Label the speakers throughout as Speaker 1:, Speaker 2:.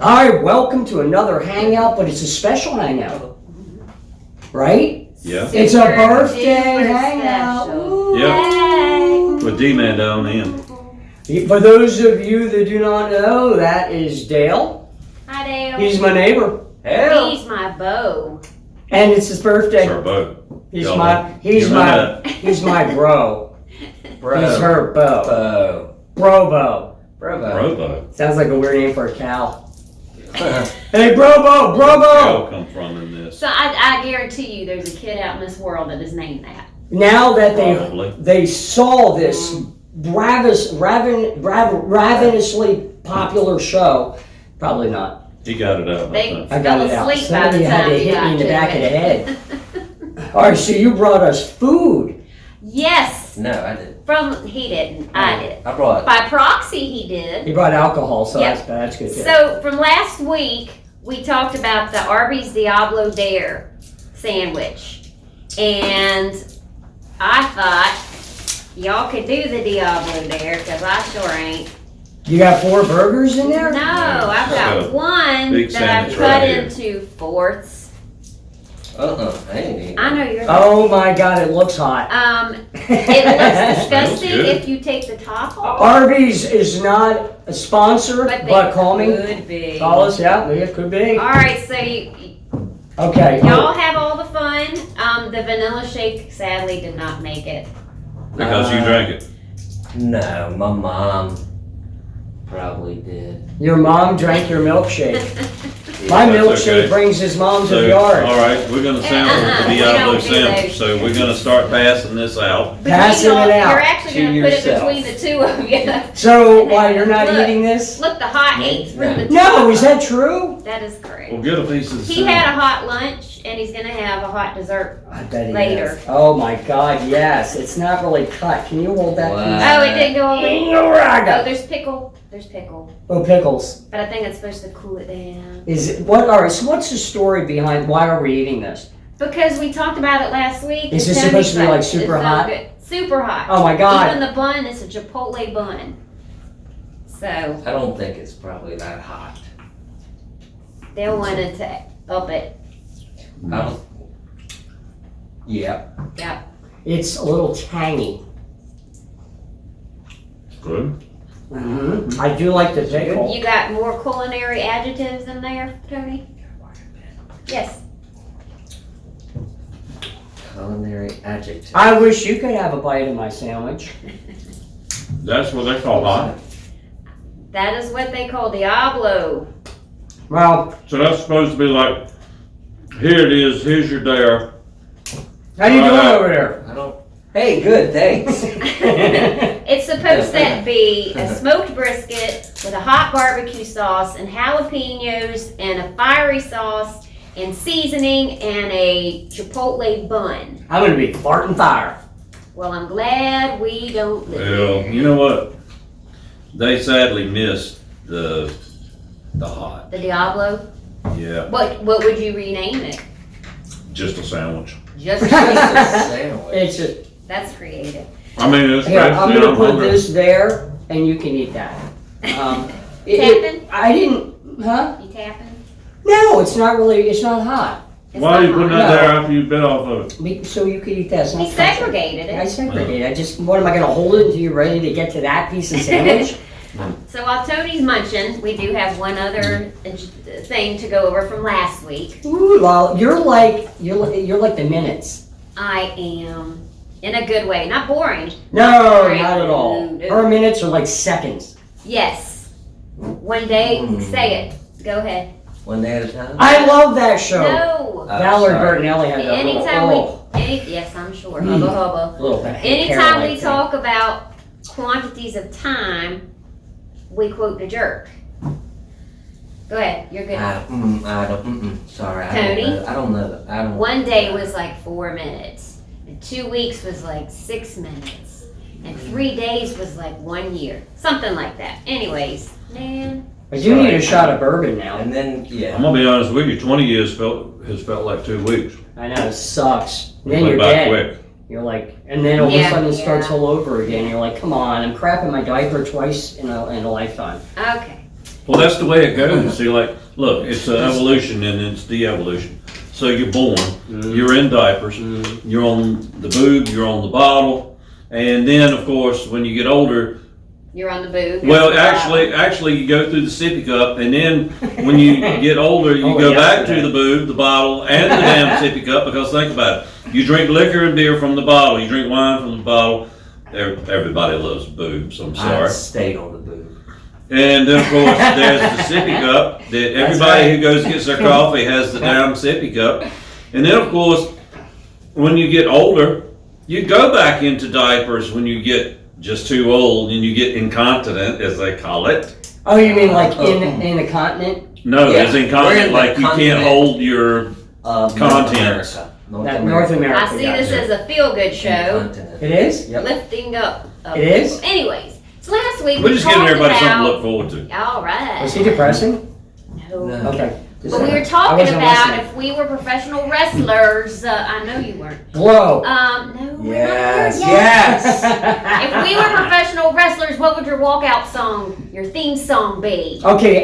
Speaker 1: All right, welcome to another hangout, but it's a special hangout, right?
Speaker 2: Yeah.
Speaker 1: It's a birthday hangout.
Speaker 2: Yep. With D-Man down in.
Speaker 1: For those of you that do not know, that is Dale.
Speaker 3: Hi, Dale.
Speaker 1: He's my neighbor.
Speaker 3: He's my beau.
Speaker 1: And it's his birthday.
Speaker 2: It's her boat.
Speaker 1: He's my bro.
Speaker 4: Bro.
Speaker 1: He's her beau. Brobo.
Speaker 2: Brobo.
Speaker 1: Sounds like a weird name for a cow. Hey, Brobo!
Speaker 2: Where'd come from in this?
Speaker 3: So I guarantee you there's a kid out in this world that is named that.
Speaker 1: Now that
Speaker 2: Probably.
Speaker 1: they saw this ravenously popular show, probably not.
Speaker 2: He got it out.
Speaker 1: I got it out.
Speaker 3: Asleep by
Speaker 1: Somebody
Speaker 3: the
Speaker 1: had
Speaker 3: time
Speaker 1: to
Speaker 3: he
Speaker 1: hit
Speaker 3: got
Speaker 1: me in the
Speaker 3: to
Speaker 1: back of the
Speaker 3: it.
Speaker 1: head. All right, so you brought us food.
Speaker 3: Yes.
Speaker 4: No, I didn't.
Speaker 3: He didn't. I did.
Speaker 4: I brought.
Speaker 3: By proxy, he did.
Speaker 1: You brought alcohol, so
Speaker 3: Yeah.
Speaker 1: that's good.
Speaker 3: So from last week, we talked about the Arbys Diablo Dare sandwich, and I thought y'all could do the Diablo Dare because I sure ain't.
Speaker 1: You got 4 burgers in there?
Speaker 3: No, I've got
Speaker 2: So,
Speaker 3: one
Speaker 2: big
Speaker 3: that I've
Speaker 2: sandwich
Speaker 3: cut
Speaker 2: right here.
Speaker 3: into fourths.
Speaker 4: I ain't eating.
Speaker 3: I know you're.
Speaker 1: Oh my God, it looks hot.
Speaker 3: It looks disgusting
Speaker 2: good.
Speaker 3: if you take the top off.
Speaker 1: Arby's is not a sponsor,
Speaker 3: But
Speaker 1: but
Speaker 3: they
Speaker 1: call me.
Speaker 3: could be.
Speaker 1: Call us, yeah, it could be.
Speaker 3: All right, so
Speaker 1: Okay.
Speaker 3: y'all have all the fun. The vanilla shake sadly did not make it.
Speaker 2: Because you drank it.
Speaker 4: No, my mom probably did.
Speaker 1: Your mom drank your milkshake. My
Speaker 2: That's
Speaker 1: milkshake
Speaker 2: okay.
Speaker 1: brings his mom to
Speaker 2: So,
Speaker 1: the yard.
Speaker 2: all right, we're gonna sample the
Speaker 3: we
Speaker 2: Diablo
Speaker 3: don't do
Speaker 2: sample.
Speaker 3: those.
Speaker 2: So we're gonna start passing this out.
Speaker 1: Passing
Speaker 3: Between
Speaker 1: it
Speaker 3: y'all,
Speaker 1: out
Speaker 3: You're actually
Speaker 4: to
Speaker 3: going to put it
Speaker 4: yourself.
Speaker 3: between the two of you.
Speaker 1: So why you're not
Speaker 3: Look.
Speaker 1: eating this?
Speaker 3: Look, the hot ate through the
Speaker 1: No,
Speaker 3: top.
Speaker 1: is that true?
Speaker 3: That is correct.
Speaker 2: We'll get a piece of the
Speaker 3: He had a hot lunch, and he's going to have a hot dessert.
Speaker 1: I bet he
Speaker 3: Later.
Speaker 1: is. Oh my God, yes. It's not really cut. Can you hold that
Speaker 4: Wow.
Speaker 1: piece?
Speaker 3: Oh, it didn't go over. Oh,
Speaker 1: Oh,
Speaker 3: there's pickle. There's pickle.
Speaker 1: pickles.
Speaker 3: But I think it's supposed to cool it down.
Speaker 1: Is it what? All right. So what's the story behind why are we eating this?
Speaker 3: Because we talked about it last week.
Speaker 1: Is
Speaker 3: and
Speaker 1: this
Speaker 3: Tony
Speaker 1: supposed to be,
Speaker 3: said
Speaker 1: like,
Speaker 3: it's
Speaker 1: super
Speaker 3: so
Speaker 1: hot?
Speaker 3: good. Super hot.
Speaker 1: Oh my God.
Speaker 3: Even the bun is a Chipotle bun. So
Speaker 4: I don't think it's probably that hot.
Speaker 3: they wanted to up it.
Speaker 4: I don't. Yep.
Speaker 1: It's a little tangy.
Speaker 2: Good.
Speaker 1: I do like the pickle.
Speaker 3: You got more culinary adjectives in there, Tony? Yes.
Speaker 4: Culinary adjective.
Speaker 1: I wish you could have a bite of my sandwich.
Speaker 2: That's what they call hot.
Speaker 3: That is what they call Diablo.
Speaker 1: Well,
Speaker 2: So that's supposed to be like, here it is, here's your dare.
Speaker 1: how you doing over there?
Speaker 4: I don't. Hey, good. Thanks.
Speaker 3: It's supposed to be a smoked brisket with a hot barbecue sauce and jalapenos and a fiery sauce and seasoning and a Chipotle bun.
Speaker 1: I'm gonna be farting fire.
Speaker 3: Well, I'm glad we don't live
Speaker 2: Well,
Speaker 3: here.
Speaker 2: you know what? They sadly missed the hot.
Speaker 3: The Diablo?
Speaker 2: Yeah,
Speaker 3: What would you rename it?
Speaker 2: just a sandwich.
Speaker 3: Just
Speaker 4: Just a sandwich.
Speaker 1: It's just
Speaker 3: That's creative.
Speaker 2: I mean, it's
Speaker 1: here. I'm
Speaker 2: basically,
Speaker 1: gonna
Speaker 2: I'm
Speaker 1: put
Speaker 2: hungry.
Speaker 1: this there, and you can eat that.
Speaker 3: Tapping?
Speaker 1: I didn't. Huh?
Speaker 3: You tapping?
Speaker 1: No, it's not really. It's not hot.
Speaker 3: It's
Speaker 2: Why are you
Speaker 3: not
Speaker 2: putting
Speaker 3: hot.
Speaker 2: that there after you bit off of it?
Speaker 1: So you could eat that. It's not
Speaker 3: He segregated
Speaker 1: I
Speaker 3: it.
Speaker 1: segregated. I just. What am I gonna hold it until you're ready to get to that piece of sandwich?
Speaker 3: So while Tony's munching, we do have one other thing to go over from last week.
Speaker 1: Ooh, well, you're like the minutes.
Speaker 3: I am in a good way, not boring.
Speaker 1: No,
Speaker 3: Boring.
Speaker 1: not at all.
Speaker 3: No.
Speaker 1: Her minutes are like seconds.
Speaker 3: Yes. One day, say it. Go ahead.
Speaker 4: One day at a time.
Speaker 1: I love that show.
Speaker 3: No.
Speaker 1: Valerie
Speaker 4: sorry.
Speaker 1: Bertinelli had that
Speaker 3: Anytime
Speaker 1: little,
Speaker 3: yes, I'm sure. Hubba hubba.
Speaker 1: little hair
Speaker 3: Anytime
Speaker 1: like
Speaker 3: we
Speaker 1: thing.
Speaker 3: talk about quantities of time, we quote the jerk. Go ahead. You're good.
Speaker 4: I don't. Sorry.
Speaker 3: Tony?
Speaker 4: I don't know. I don't.
Speaker 3: One day was like 4 minutes, and 2 weeks was like 6 minutes, and 3 days was like 1 year. Something like that. Anyways, man.
Speaker 1: I do need a shot of bourbon now.
Speaker 4: And then
Speaker 2: I'm gonna be honest with you, 20 years has felt like 2 weeks.
Speaker 1: I know, it sucks.
Speaker 2: We
Speaker 1: Then
Speaker 2: went
Speaker 1: you're
Speaker 2: by
Speaker 1: dead.
Speaker 2: quick.
Speaker 1: You're like, and then all of a
Speaker 3: Yeah,
Speaker 1: sudden it starts
Speaker 3: yeah.
Speaker 1: all over again. You're like, come on, I'm crapping my diaper twice in a lifetime.
Speaker 3: Okay.
Speaker 2: Well, that's the way it goes. See, like, look, it's an evolution and it's de-evolution. So you're born, you're in diapers, you're on the boob, you're on the bottle, and then, of course, when you get older,
Speaker 3: You're on the boob.
Speaker 2: well, actually, you go through the sippy cup, and then when you get older, you
Speaker 1: Oh,
Speaker 2: go
Speaker 1: yes,
Speaker 2: back to
Speaker 1: okay.
Speaker 2: the boob, the bottle, and the damn sippy cup. Because think about it: you drink liquor and beer from the bottle, you drink wine from the bottle. Everybody loves boobs. I'm
Speaker 4: I
Speaker 2: sorry.
Speaker 4: stayed on the boob.
Speaker 2: And then, of course, there's the sippy cup that everybody who goes and gets their coffee has the damn sippy cup. And then, of course, when you get older, you go back into diapers when you get just too old and you get incontinent, as they call it.
Speaker 1: Oh, you mean like in a continent?
Speaker 2: No,
Speaker 4: Yeah,
Speaker 2: as
Speaker 4: we're in
Speaker 2: incontinent,
Speaker 4: the
Speaker 2: like you can't
Speaker 4: continent.
Speaker 2: hold your.
Speaker 4: North
Speaker 2: Contents.
Speaker 4: America.
Speaker 1: North America.
Speaker 3: I see this as a feel-good show.
Speaker 4: Continent.
Speaker 1: It is?
Speaker 4: Yep.
Speaker 3: Lifting up.
Speaker 1: It is?
Speaker 3: Anyways, so last week
Speaker 2: We're
Speaker 3: we
Speaker 2: just giving
Speaker 3: talked
Speaker 2: everybody something to
Speaker 3: about.
Speaker 2: look forward to.
Speaker 3: All right.
Speaker 1: Was he depressing?
Speaker 3: No.
Speaker 4: No.
Speaker 1: Okay.
Speaker 3: But we were
Speaker 1: I
Speaker 3: talking
Speaker 1: wasn't
Speaker 3: about
Speaker 1: listening.
Speaker 3: if we were professional wrestlers. I know you weren't.
Speaker 1: Blow.
Speaker 3: No, we're
Speaker 4: Yes,
Speaker 3: not there yet.
Speaker 4: yes.
Speaker 3: If we were professional wrestlers, what would your walkout song, your theme song be?
Speaker 1: Okay,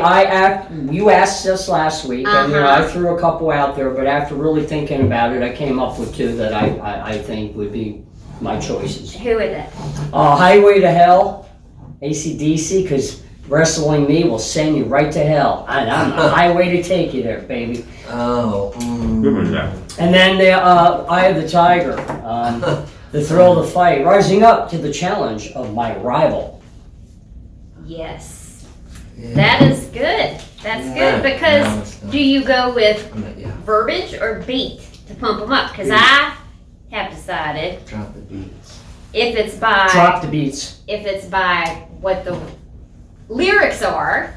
Speaker 1: you asked us last week, and
Speaker 3: Uh-huh.
Speaker 1: I threw a couple out there, but after really thinking about it, I came up with two that I think would be my choices.
Speaker 3: Who is it?
Speaker 1: Highway to Hell, AC/DC, because wrestling me will send you right to hell. I'm the highway to take you there, baby.
Speaker 4: Oh.
Speaker 2: Good one, Jack.
Speaker 1: And then the Eye of the Tiger, the thrill of the fight, rising up to the challenge of my rival.
Speaker 3: Yes.
Speaker 4: Yeah.
Speaker 3: That is good. That's
Speaker 4: Yeah.
Speaker 3: good because
Speaker 4: No, it's not.
Speaker 3: do you go with
Speaker 4: Yeah.
Speaker 3: verbiage or beat to pump them up? Because
Speaker 4: Beat.
Speaker 3: I have decided
Speaker 4: Drop the beats.
Speaker 3: if it's by
Speaker 1: Drop the beats.
Speaker 3: what the lyrics are,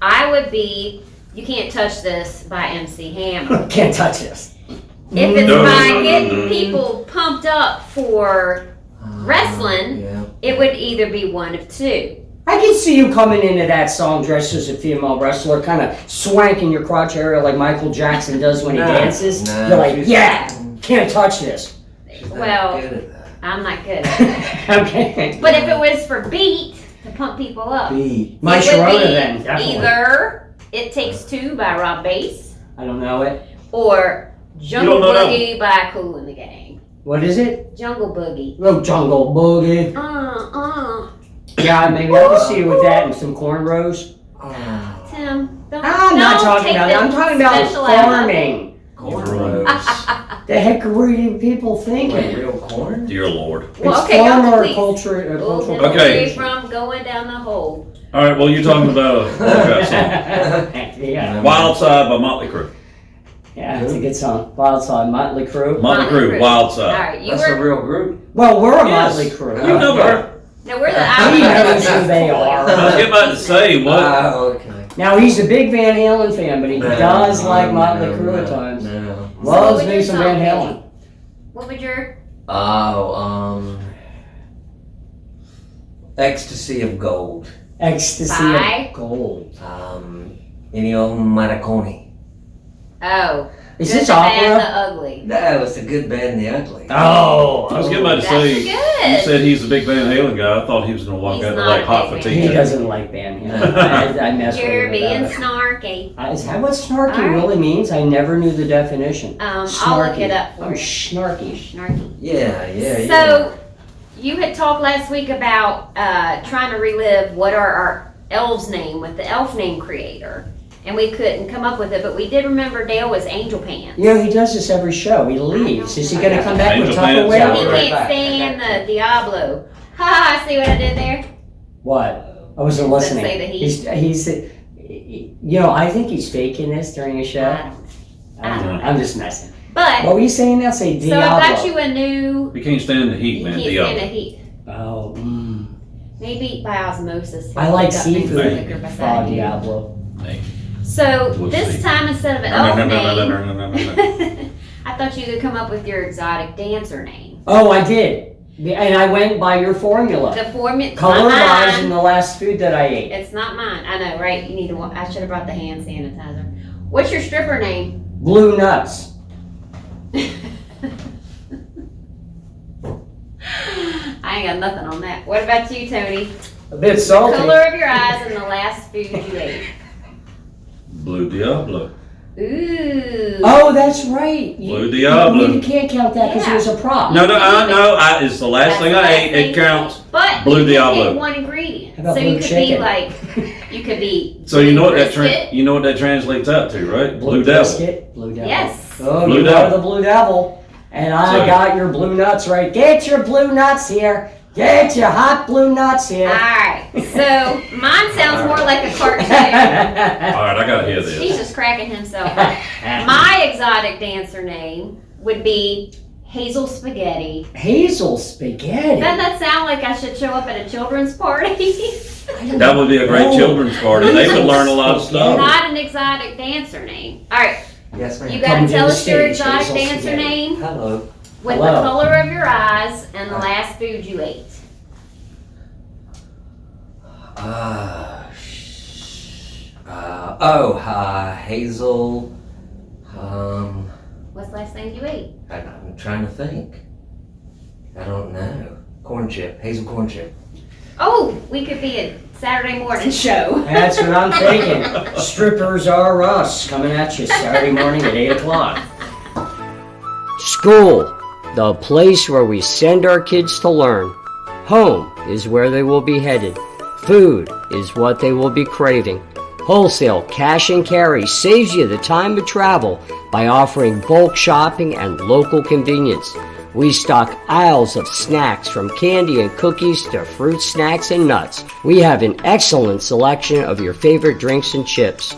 Speaker 3: I would be "You Can't Touch This" by MC Hammer.
Speaker 1: Can't touch this.
Speaker 3: If it's
Speaker 2: No,
Speaker 3: by
Speaker 2: no, no,
Speaker 3: getting
Speaker 2: no.
Speaker 3: people pumped up for Wrestling.
Speaker 4: Yeah.
Speaker 3: it would either be one of two.
Speaker 1: I can see you coming into that song dressed as a female wrestler, kind of swanking your crotch area like Michael Jackson does when he
Speaker 4: No,
Speaker 1: dances.
Speaker 4: no,
Speaker 1: You're like,
Speaker 4: she's-
Speaker 1: yeah, can't touch this.
Speaker 4: She's not
Speaker 3: Well,
Speaker 4: good at that.
Speaker 3: I'm not good at it.
Speaker 1: Okay.
Speaker 3: But if it was for beat to pump people up,
Speaker 4: Beat.
Speaker 1: My
Speaker 3: it would
Speaker 1: Sharona
Speaker 3: be
Speaker 1: then, definitely.
Speaker 3: either "It Takes Two" by Rob Bass
Speaker 1: I don't know it.
Speaker 3: or "Jungle
Speaker 2: don't know that
Speaker 3: Boogie" by Kool and the Gang.
Speaker 1: What is it?
Speaker 3: Jungle Boogie.
Speaker 1: Oh, Jungle Boogie. Yeah, maybe I can see you with that and some cornrows.
Speaker 4: Oh,
Speaker 3: Tim, don't,
Speaker 1: I'm not
Speaker 3: don't
Speaker 1: talking
Speaker 3: take
Speaker 1: about
Speaker 3: the
Speaker 1: that. I'm talking about
Speaker 3: special out of it.
Speaker 1: farming.
Speaker 4: cornrows.
Speaker 1: The heck are you people
Speaker 4: Like
Speaker 1: thinking?
Speaker 4: real corn?
Speaker 2: Dear Lord.
Speaker 3: Well,
Speaker 1: It's
Speaker 3: okay, y'all
Speaker 1: farm
Speaker 3: please.
Speaker 1: culture.
Speaker 3: We'll
Speaker 1: Cultural
Speaker 3: get
Speaker 2: Okay.
Speaker 3: away from going down the hole.
Speaker 2: All right, well, you're talking about a workout song.
Speaker 1: Yeah,
Speaker 2: Wild Side by Motley Crue.
Speaker 1: yeah, it's a good song. Wild Side, Motley Crue.
Speaker 2: Motley Crue, Wild
Speaker 3: All
Speaker 2: Side.
Speaker 3: right, you
Speaker 4: That's a
Speaker 3: were.
Speaker 4: real group.
Speaker 1: Well, we're a
Speaker 2: Yes.
Speaker 1: Motley Crue.
Speaker 2: You know her.
Speaker 3: No, we're the
Speaker 1: He
Speaker 3: Irish.
Speaker 1: knows who they
Speaker 2: I
Speaker 1: are.
Speaker 2: was getting about to say, what?
Speaker 4: Okay.
Speaker 1: Now he's a big Van Halen fan, but he
Speaker 4: No,
Speaker 1: does like Motley
Speaker 4: no,
Speaker 1: Crue at
Speaker 4: no,
Speaker 1: times.
Speaker 4: No.
Speaker 1: Loves
Speaker 3: would
Speaker 1: me
Speaker 3: your
Speaker 1: some
Speaker 3: song
Speaker 1: Van
Speaker 3: be?
Speaker 1: Halen.
Speaker 3: What would your?
Speaker 4: Ecstasy of Gold.
Speaker 1: Ecstasy
Speaker 3: Bye.
Speaker 1: of Gold.
Speaker 4: Ennio Morricone.
Speaker 3: Oh,
Speaker 1: Is
Speaker 3: Good,
Speaker 1: this
Speaker 3: the Bad,
Speaker 1: opera?
Speaker 3: the ugly.
Speaker 4: That was the good, bad, and the ugly.
Speaker 1: Oh,
Speaker 2: I was getting about to
Speaker 3: That's
Speaker 2: say, you
Speaker 3: good.
Speaker 2: said he's a big Van Halen guy. I thought he was going to walk
Speaker 3: He's
Speaker 2: out there
Speaker 3: not
Speaker 2: like
Speaker 3: a
Speaker 2: hot
Speaker 3: big
Speaker 2: for
Speaker 3: Van
Speaker 1: he
Speaker 2: tea.
Speaker 1: doesn't like Van Halen. I mess with
Speaker 3: You're
Speaker 1: him
Speaker 3: being
Speaker 1: about it.
Speaker 3: snarky.
Speaker 1: Is that what snarky
Speaker 3: All right.
Speaker 1: really means? I never knew the definition.
Speaker 3: I'll
Speaker 1: Snarky.
Speaker 3: look it up for
Speaker 1: I'm
Speaker 3: you.
Speaker 1: snarky.
Speaker 3: Snarky.
Speaker 4: Yeah.
Speaker 3: So, you had talked last week about trying to relive what are our elves' name with the elf name creator, and we couldn't come up with it, but we did remember Dale was Angel Pants.
Speaker 1: You know, he does this every show. He leaves. Is he going to come back with
Speaker 2: Angel Pants.
Speaker 3: He
Speaker 1: Tupperware?
Speaker 4: Yeah. Right
Speaker 3: can't
Speaker 4: back.
Speaker 3: stand the Diablo. Ha! See what I did there?
Speaker 1: What? I wasn't
Speaker 3: Does it
Speaker 1: listening.
Speaker 3: say the he?
Speaker 1: He's, you know, I think he's faking this during a show.
Speaker 3: I don't know.
Speaker 1: I'm just messing.
Speaker 3: But,
Speaker 1: What were you saying now? Say
Speaker 3: so
Speaker 1: Diablo.
Speaker 3: I got you a new,
Speaker 2: You can't stand the heat,
Speaker 3: you
Speaker 2: man.
Speaker 3: can't
Speaker 2: Diablo.
Speaker 3: stand the heat.
Speaker 1: Oh,
Speaker 3: Maybe by osmosis.
Speaker 1: I like
Speaker 3: Got things
Speaker 1: seafood.
Speaker 3: quicker beside
Speaker 1: Frog
Speaker 3: you.
Speaker 1: Diablo.
Speaker 3: So
Speaker 2: We'll
Speaker 3: this
Speaker 2: see.
Speaker 3: time instead of an elf name, I thought you could come up with your exotic dancer name.
Speaker 1: Oh, I did. And I went by your formula.
Speaker 3: The formula.
Speaker 1: Color
Speaker 3: not
Speaker 1: rise
Speaker 3: mine.
Speaker 1: in the last food that I ate.
Speaker 3: It's not mine. I know, right? You need to. I should have brought the hand sanitizer. What's your stripper name?
Speaker 1: Blue nuts.
Speaker 3: I ain't got nothing on that. What about you, Tony?
Speaker 1: A bit salty.
Speaker 3: Color of your eyes and the last food you ate.
Speaker 2: Blue Diablo.
Speaker 3: Ooh.
Speaker 1: Oh, that's right.
Speaker 2: Blue Diablo.
Speaker 1: You can't count that because it was a prop.
Speaker 2: No, I know. It's the last
Speaker 3: That's
Speaker 2: thing
Speaker 3: the
Speaker 2: I
Speaker 3: last
Speaker 2: ate.
Speaker 3: thing
Speaker 2: It counts.
Speaker 3: But
Speaker 2: Blue
Speaker 3: you can
Speaker 2: Diablo.
Speaker 3: pick one ingredient.
Speaker 1: How about
Speaker 3: So
Speaker 1: blue
Speaker 3: you could
Speaker 1: chicken?
Speaker 3: be like, you could be.
Speaker 2: So you know what that
Speaker 3: brisket.
Speaker 2: you know what that translates out to, right? Blue Devil.
Speaker 1: Brisket, Blue Devil.
Speaker 3: Yes.
Speaker 1: Oh,
Speaker 2: Blue
Speaker 1: you
Speaker 2: Devil.
Speaker 1: are the Blue Devil. And I
Speaker 2: So-
Speaker 1: got your blue nuts right. Get your blue nuts here. Get your hot blue nuts here.
Speaker 3: Alright, so mine sounds more like a cartoon.
Speaker 2: All right, I gotta hear
Speaker 3: He's
Speaker 2: this.
Speaker 3: just cracking himself up. My exotic dancer name would be Hazel Spaghetti.
Speaker 1: Hazel spaghetti.
Speaker 3: Doesn't that sound like I should show up at a children's party?
Speaker 2: That would be a great children's party. They would learn a lot of stuff.
Speaker 3: Not an exotic dancer name. Alright,
Speaker 4: Yes, ma'am.
Speaker 3: you
Speaker 1: Come
Speaker 3: gotta
Speaker 1: to
Speaker 3: tell
Speaker 1: the
Speaker 3: us your
Speaker 1: stage,
Speaker 3: exotic
Speaker 1: Hazel
Speaker 3: dancer
Speaker 1: Spaghetti.
Speaker 3: name
Speaker 4: Hello.
Speaker 3: with
Speaker 1: Hello.
Speaker 3: the color of your eyes and the last food you ate.
Speaker 4: Hazel.
Speaker 3: What's the last thing you ate?
Speaker 4: I'm trying to think. I don't know. Corn chip. Hazel corn chip.
Speaker 3: Oh, we could be a Saturday morning show.
Speaker 1: That's what I'm thinking. Strippers are us coming at you Saturday morning at 8 o'clock. School, the place where we send our kids to learn. Home is where they will be headed. Food is what they will be craving. Wholesale Cash and Carry saves you the time to travel by offering bulk shopping and local convenience. We stock aisles of snacks from candy and cookies to fruit snacks and nuts. We have an excellent selection of your favorite drinks and chips.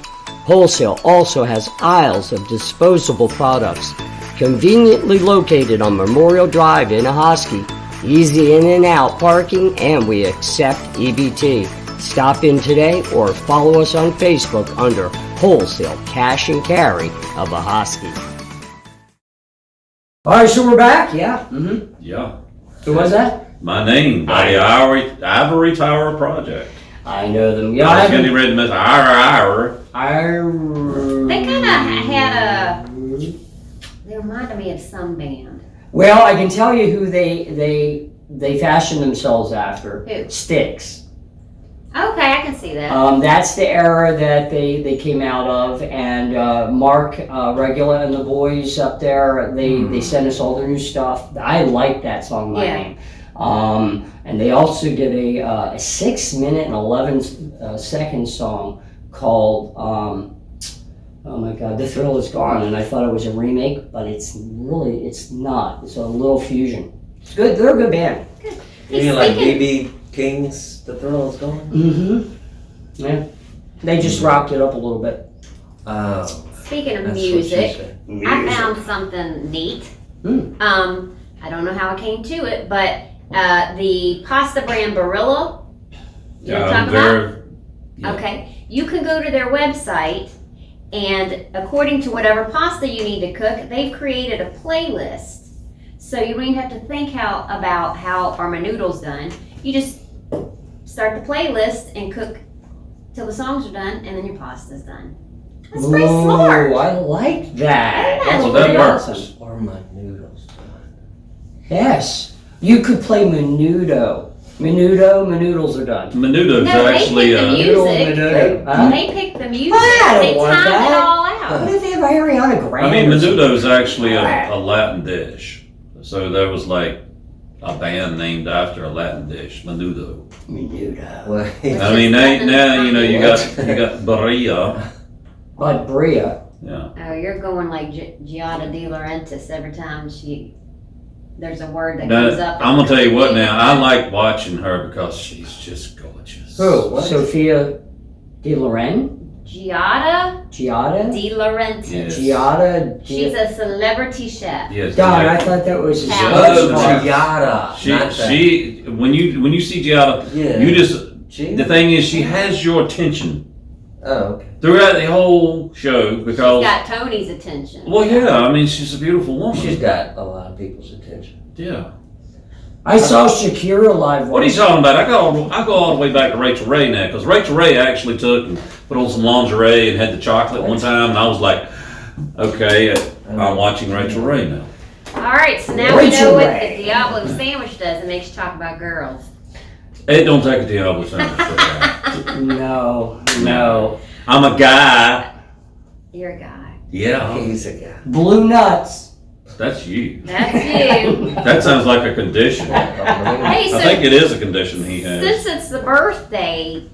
Speaker 1: Wholesale also has aisles of disposable products. Conveniently located on Memorial Drive in Ahoskie. Easy in and out parking, and we accept EBT. Stop in today or follow us on Facebook under Wholesale Cash and Carry of Ahoskie. All right, so we're back. Yeah. Mm-hmm.
Speaker 2: Yeah.
Speaker 1: Who was that?
Speaker 2: My name by the Ivory Tower Project.
Speaker 1: I know them. Yeah,
Speaker 2: I
Speaker 1: I
Speaker 2: was getting
Speaker 1: haven't.
Speaker 2: ready to miss Ivory.
Speaker 3: They kind of had they reminded me of some band.
Speaker 1: Well, I can tell you who they fashioned themselves after.
Speaker 3: Who?
Speaker 1: Styx.
Speaker 3: Okay, I can see that.
Speaker 1: That's the era that they came out of, and Mark Regula and the boys up there, they sent us all their new stuff. I like that song, My
Speaker 3: Yeah.
Speaker 1: Name. And they also did a 6 minute and 11 second song called oh my God, The Thrill Is Gone, and I thought it was a remake, but it's not. It's a little fusion. It's good. They're a good band.
Speaker 3: He's
Speaker 4: You mean like
Speaker 3: speaking-
Speaker 4: BB King's The Thrill Is Gone?
Speaker 1: Mm-hmm. Yeah. They just rocked it up a little bit.
Speaker 4: Oh.
Speaker 3: Speaking of
Speaker 4: That's what she
Speaker 3: music,
Speaker 4: said.
Speaker 3: I found something neat.
Speaker 1: Hmm.
Speaker 3: I don't know how I came to it, but the pasta brand Barilla. You know what I'm talking about?
Speaker 2: Yeah.
Speaker 3: Okay. You can go to their website, and according to whatever pasta you need to cook, they've created a playlist. So you don't even have to think about how are my noodles done. You just start the playlist and cook till the songs are done, and then your pasta's done. That's pretty
Speaker 1: Ooh,
Speaker 3: smart.
Speaker 1: I like that.
Speaker 3: Yeah.
Speaker 1: That's
Speaker 2: Well, that
Speaker 1: pretty
Speaker 2: works.
Speaker 1: awesome.
Speaker 4: Or my noodles.
Speaker 1: Yes. You could play Menudo. Menudos are done.
Speaker 2: Menudo's
Speaker 3: No, they
Speaker 2: actually
Speaker 3: pick the
Speaker 1: Noodle
Speaker 3: music.
Speaker 1: Menudo. Huh?
Speaker 3: They pick the music.
Speaker 1: I don't
Speaker 3: They
Speaker 1: want
Speaker 3: time
Speaker 1: that.
Speaker 3: it all
Speaker 1: What
Speaker 3: out.
Speaker 1: if they have Ariana Grande?
Speaker 2: I mean,
Speaker 1: or something?
Speaker 2: Menudo's actually a Latin dish. So there was like a band named after a Latin dish, Menudo.
Speaker 1: Menudo.
Speaker 4: Well,
Speaker 2: I mean, now you know you got Barilla.
Speaker 1: But Bria.
Speaker 2: Yeah.
Speaker 3: Oh, you're going like Giada De Laurentiis every time there's a word that
Speaker 2: Now,
Speaker 3: comes up.
Speaker 2: I'm gonna tell you what. Now I like watching her because she's just gorgeous.
Speaker 1: Who?
Speaker 4: What?
Speaker 1: Sophia De Loren?
Speaker 3: Giada
Speaker 1: Giada?
Speaker 3: De Laurentiis.
Speaker 2: Yes.
Speaker 1: Giada?
Speaker 3: She's a celebrity chef.
Speaker 2: Yes.
Speaker 1: God, I thought that was his
Speaker 4: Oh,
Speaker 1: name.
Speaker 4: Giada.
Speaker 2: She when you see Giada,
Speaker 4: Yeah.
Speaker 2: you just
Speaker 4: She?
Speaker 2: the thing is she has your attention
Speaker 4: Oh, okay.
Speaker 2: throughout the whole show
Speaker 3: She's
Speaker 2: because
Speaker 3: got Tony's attention.
Speaker 2: well yeah I mean she's a beautiful woman.
Speaker 4: She's got a lot of people's attention.
Speaker 2: Yeah.
Speaker 1: I saw Shakira live.
Speaker 2: What are you talking about? I go all the way back to Rachel Ray now because Rachel Ray actually took and put on some lingerie and had the chocolate one time and I was like, okay, I'm watching Rachel Ray now.
Speaker 3: All right, so now we
Speaker 1: Rachel
Speaker 3: know what
Speaker 1: Ray.
Speaker 3: the Diablo sandwich does. It makes you talk about girls.
Speaker 2: It don't take a Diablo sandwich for that.
Speaker 1: No.
Speaker 2: I'm a guy.
Speaker 3: You're a guy.
Speaker 2: Yeah,
Speaker 4: He's a guy.
Speaker 1: Blue nuts.
Speaker 2: that's you.
Speaker 3: That's you.
Speaker 2: That sounds like a condition.
Speaker 3: Hey,
Speaker 2: I
Speaker 3: so
Speaker 2: think it is a condition he has.
Speaker 3: since it's the birthday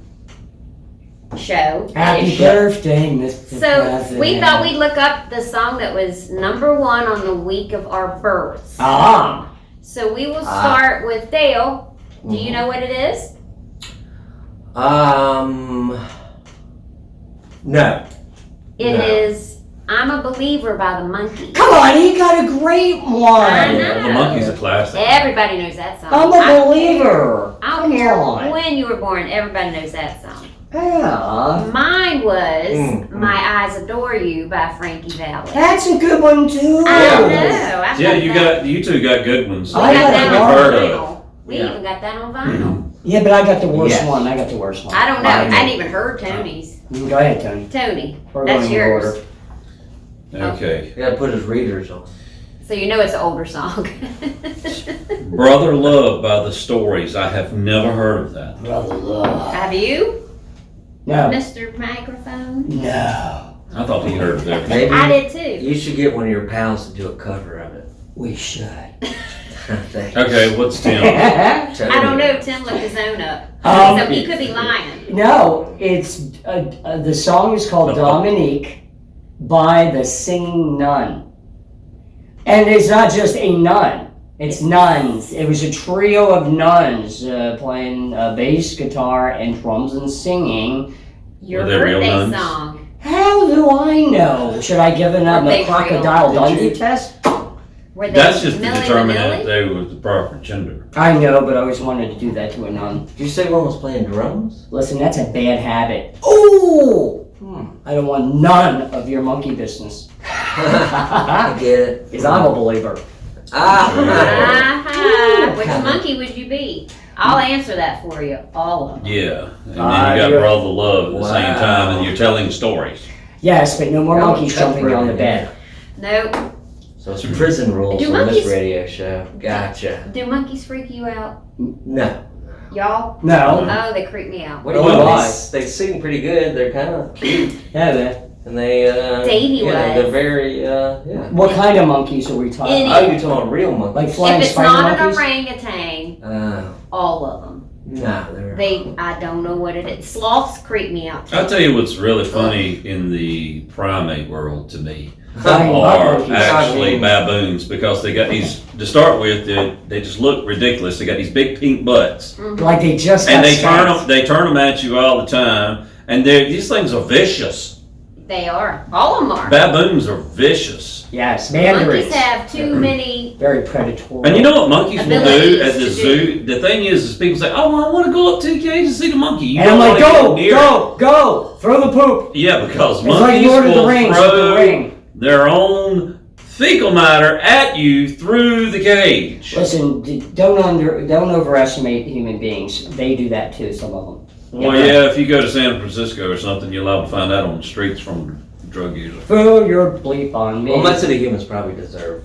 Speaker 3: show,
Speaker 1: Happy birthday, Mr.
Speaker 3: so
Speaker 1: President.
Speaker 3: we thought we'd look up the song that was number 1 on the week of our births.
Speaker 1: Ah.
Speaker 3: So we will start with Dale. Do you know what it is?
Speaker 4: No.
Speaker 3: It
Speaker 4: No.
Speaker 3: is I'm a Believer by the Monkees.
Speaker 1: Come on, he got a great one.
Speaker 3: I know.
Speaker 2: Yeah, the monkey's a classic.
Speaker 3: Everybody knows that song.
Speaker 1: I'm a believer.
Speaker 3: I don't
Speaker 1: Come
Speaker 3: care
Speaker 1: on.
Speaker 3: when you were born, everybody knows that song.
Speaker 1: Yeah.
Speaker 3: Mine was My Eyes Adore You by Frankie Valli.
Speaker 1: That's a good one too.
Speaker 3: I know. I've
Speaker 2: Yeah,
Speaker 3: got
Speaker 2: you two got good ones.
Speaker 3: We
Speaker 1: I
Speaker 3: got
Speaker 1: got
Speaker 3: that
Speaker 1: one.
Speaker 3: on
Speaker 2: Heard of.
Speaker 3: vinyl. We
Speaker 4: Yeah.
Speaker 3: even got that on vinyl.
Speaker 1: Yeah, but I got the worst
Speaker 4: Yes.
Speaker 1: one. I got the worst one.
Speaker 3: I don't know.
Speaker 4: I
Speaker 3: I
Speaker 4: know.
Speaker 3: hadn't even heard Tony's.
Speaker 1: You can go ahead, Tony.
Speaker 3: Tony,
Speaker 1: We're
Speaker 3: that's
Speaker 1: going in
Speaker 3: yours.
Speaker 1: order.
Speaker 2: Okay.
Speaker 4: You gotta put his readers on.
Speaker 3: So you know it's an older song.
Speaker 2: Brother Love by the Stories. I have never heard of that.
Speaker 1: Brother love.
Speaker 3: Have you,
Speaker 1: No.
Speaker 3: Mr. Microphone?
Speaker 1: No.
Speaker 2: I thought he heard of that.
Speaker 4: Maybe
Speaker 3: I did too.
Speaker 4: you should get one of your pals to do a cover of it.
Speaker 1: We should.
Speaker 4: I think.
Speaker 2: Okay, what's Tim?
Speaker 3: I don't know. Tim looked his own up. So he could be lying.
Speaker 1: No, it's the song is called Dominique by the Singing Nun, and it's not just a nun; it's nuns. It was a trio of nuns playing bass, guitar, and drums and singing.
Speaker 3: Your
Speaker 2: Were they real
Speaker 3: birthday
Speaker 2: nuns?
Speaker 3: song.
Speaker 1: How do I know? Should I give it
Speaker 3: Were
Speaker 1: up
Speaker 3: they
Speaker 1: a crocodile
Speaker 4: real? Did
Speaker 1: Dundee
Speaker 4: you-
Speaker 1: test?
Speaker 3: Were they
Speaker 2: That's just to
Speaker 3: Milli
Speaker 2: determine
Speaker 3: Vanilli?
Speaker 2: if they were the proper gender.
Speaker 1: I know, but I always wanted to do that to a nun.
Speaker 4: Did you say one was playing drums?
Speaker 1: Listen, that's a bad habit. Ooh!
Speaker 4: Hmm.
Speaker 1: I don't want none of your monkey business.
Speaker 4: I get it.
Speaker 1: Because I'm a believer.
Speaker 3: Uh-huh. Which monkey would you be? I'll answer that for you. All of them.
Speaker 2: Yeah. And then you got
Speaker 1: you're-
Speaker 2: Brother Love at the same
Speaker 4: Wow.
Speaker 2: time, and you're telling stories.
Speaker 1: Yes, but no more
Speaker 4: Oh,
Speaker 1: monkeys jumping
Speaker 4: cover
Speaker 1: on the
Speaker 4: it.
Speaker 1: bed.
Speaker 3: Nope.
Speaker 4: So it's prison rules
Speaker 3: Do
Speaker 4: on this
Speaker 3: monkeys-
Speaker 4: radio show. Gotcha.
Speaker 3: Do monkeys freak you out?
Speaker 4: No.
Speaker 3: Y'all?
Speaker 1: No.
Speaker 3: Oh, they creep me out.
Speaker 4: What do
Speaker 1: Oh,
Speaker 4: you know?
Speaker 1: why?
Speaker 4: They sing pretty good. They're kind of cute.
Speaker 1: Yeah, man.
Speaker 4: And they,
Speaker 3: Davey
Speaker 4: you know,
Speaker 3: was.
Speaker 4: they're very, yeah.
Speaker 1: What kind of monkeys are we talking
Speaker 3: Any-
Speaker 1: about?
Speaker 4: Oh, you're talking about real monkeys?
Speaker 1: Like flying
Speaker 3: If it's
Speaker 1: spider
Speaker 3: not an
Speaker 1: monkeys?
Speaker 3: orangutan, all of them.
Speaker 4: No, they're.
Speaker 3: I don't know what it is. Sloths creep me out.
Speaker 2: I'll tell you what's really funny in the primate world to me
Speaker 1: Flying butt
Speaker 2: are
Speaker 1: monkeys.
Speaker 2: actually baboons, because they got these, to start with, they just look ridiculous. They got these big pink butts.
Speaker 1: Like they just
Speaker 2: And
Speaker 1: got
Speaker 2: they turn them at you all the time, and these things are vicious.
Speaker 3: They are. All of them are.
Speaker 2: Baboons are vicious.
Speaker 1: Yes,
Speaker 3: Monkeys
Speaker 1: mandarins.
Speaker 3: have too many.
Speaker 1: Very predatory.
Speaker 2: And you know what monkeys will do
Speaker 3: Abilities
Speaker 2: at the
Speaker 3: to
Speaker 2: zoo? The thing is people say, "Oh, I want to go up to the cage and see the monkey." You
Speaker 1: And I'm
Speaker 2: don't
Speaker 1: like,
Speaker 2: wanna
Speaker 1: go,
Speaker 2: get near
Speaker 1: go, go! Throw the poop!
Speaker 2: it. Yeah, because
Speaker 1: It's like
Speaker 2: monkeys
Speaker 1: Lord of the
Speaker 2: will
Speaker 1: Rings with the
Speaker 2: throw
Speaker 1: ring.
Speaker 2: their own fecal matter at you through the cage.
Speaker 1: Listen, don't overestimate human beings. They do that too, some of them.
Speaker 2: Well, yeah, if you go to San Francisco or something, you're allowed to find out on the streets from drug users.
Speaker 1: Throw your bleep on me.
Speaker 4: Well, most of the humans probably deserve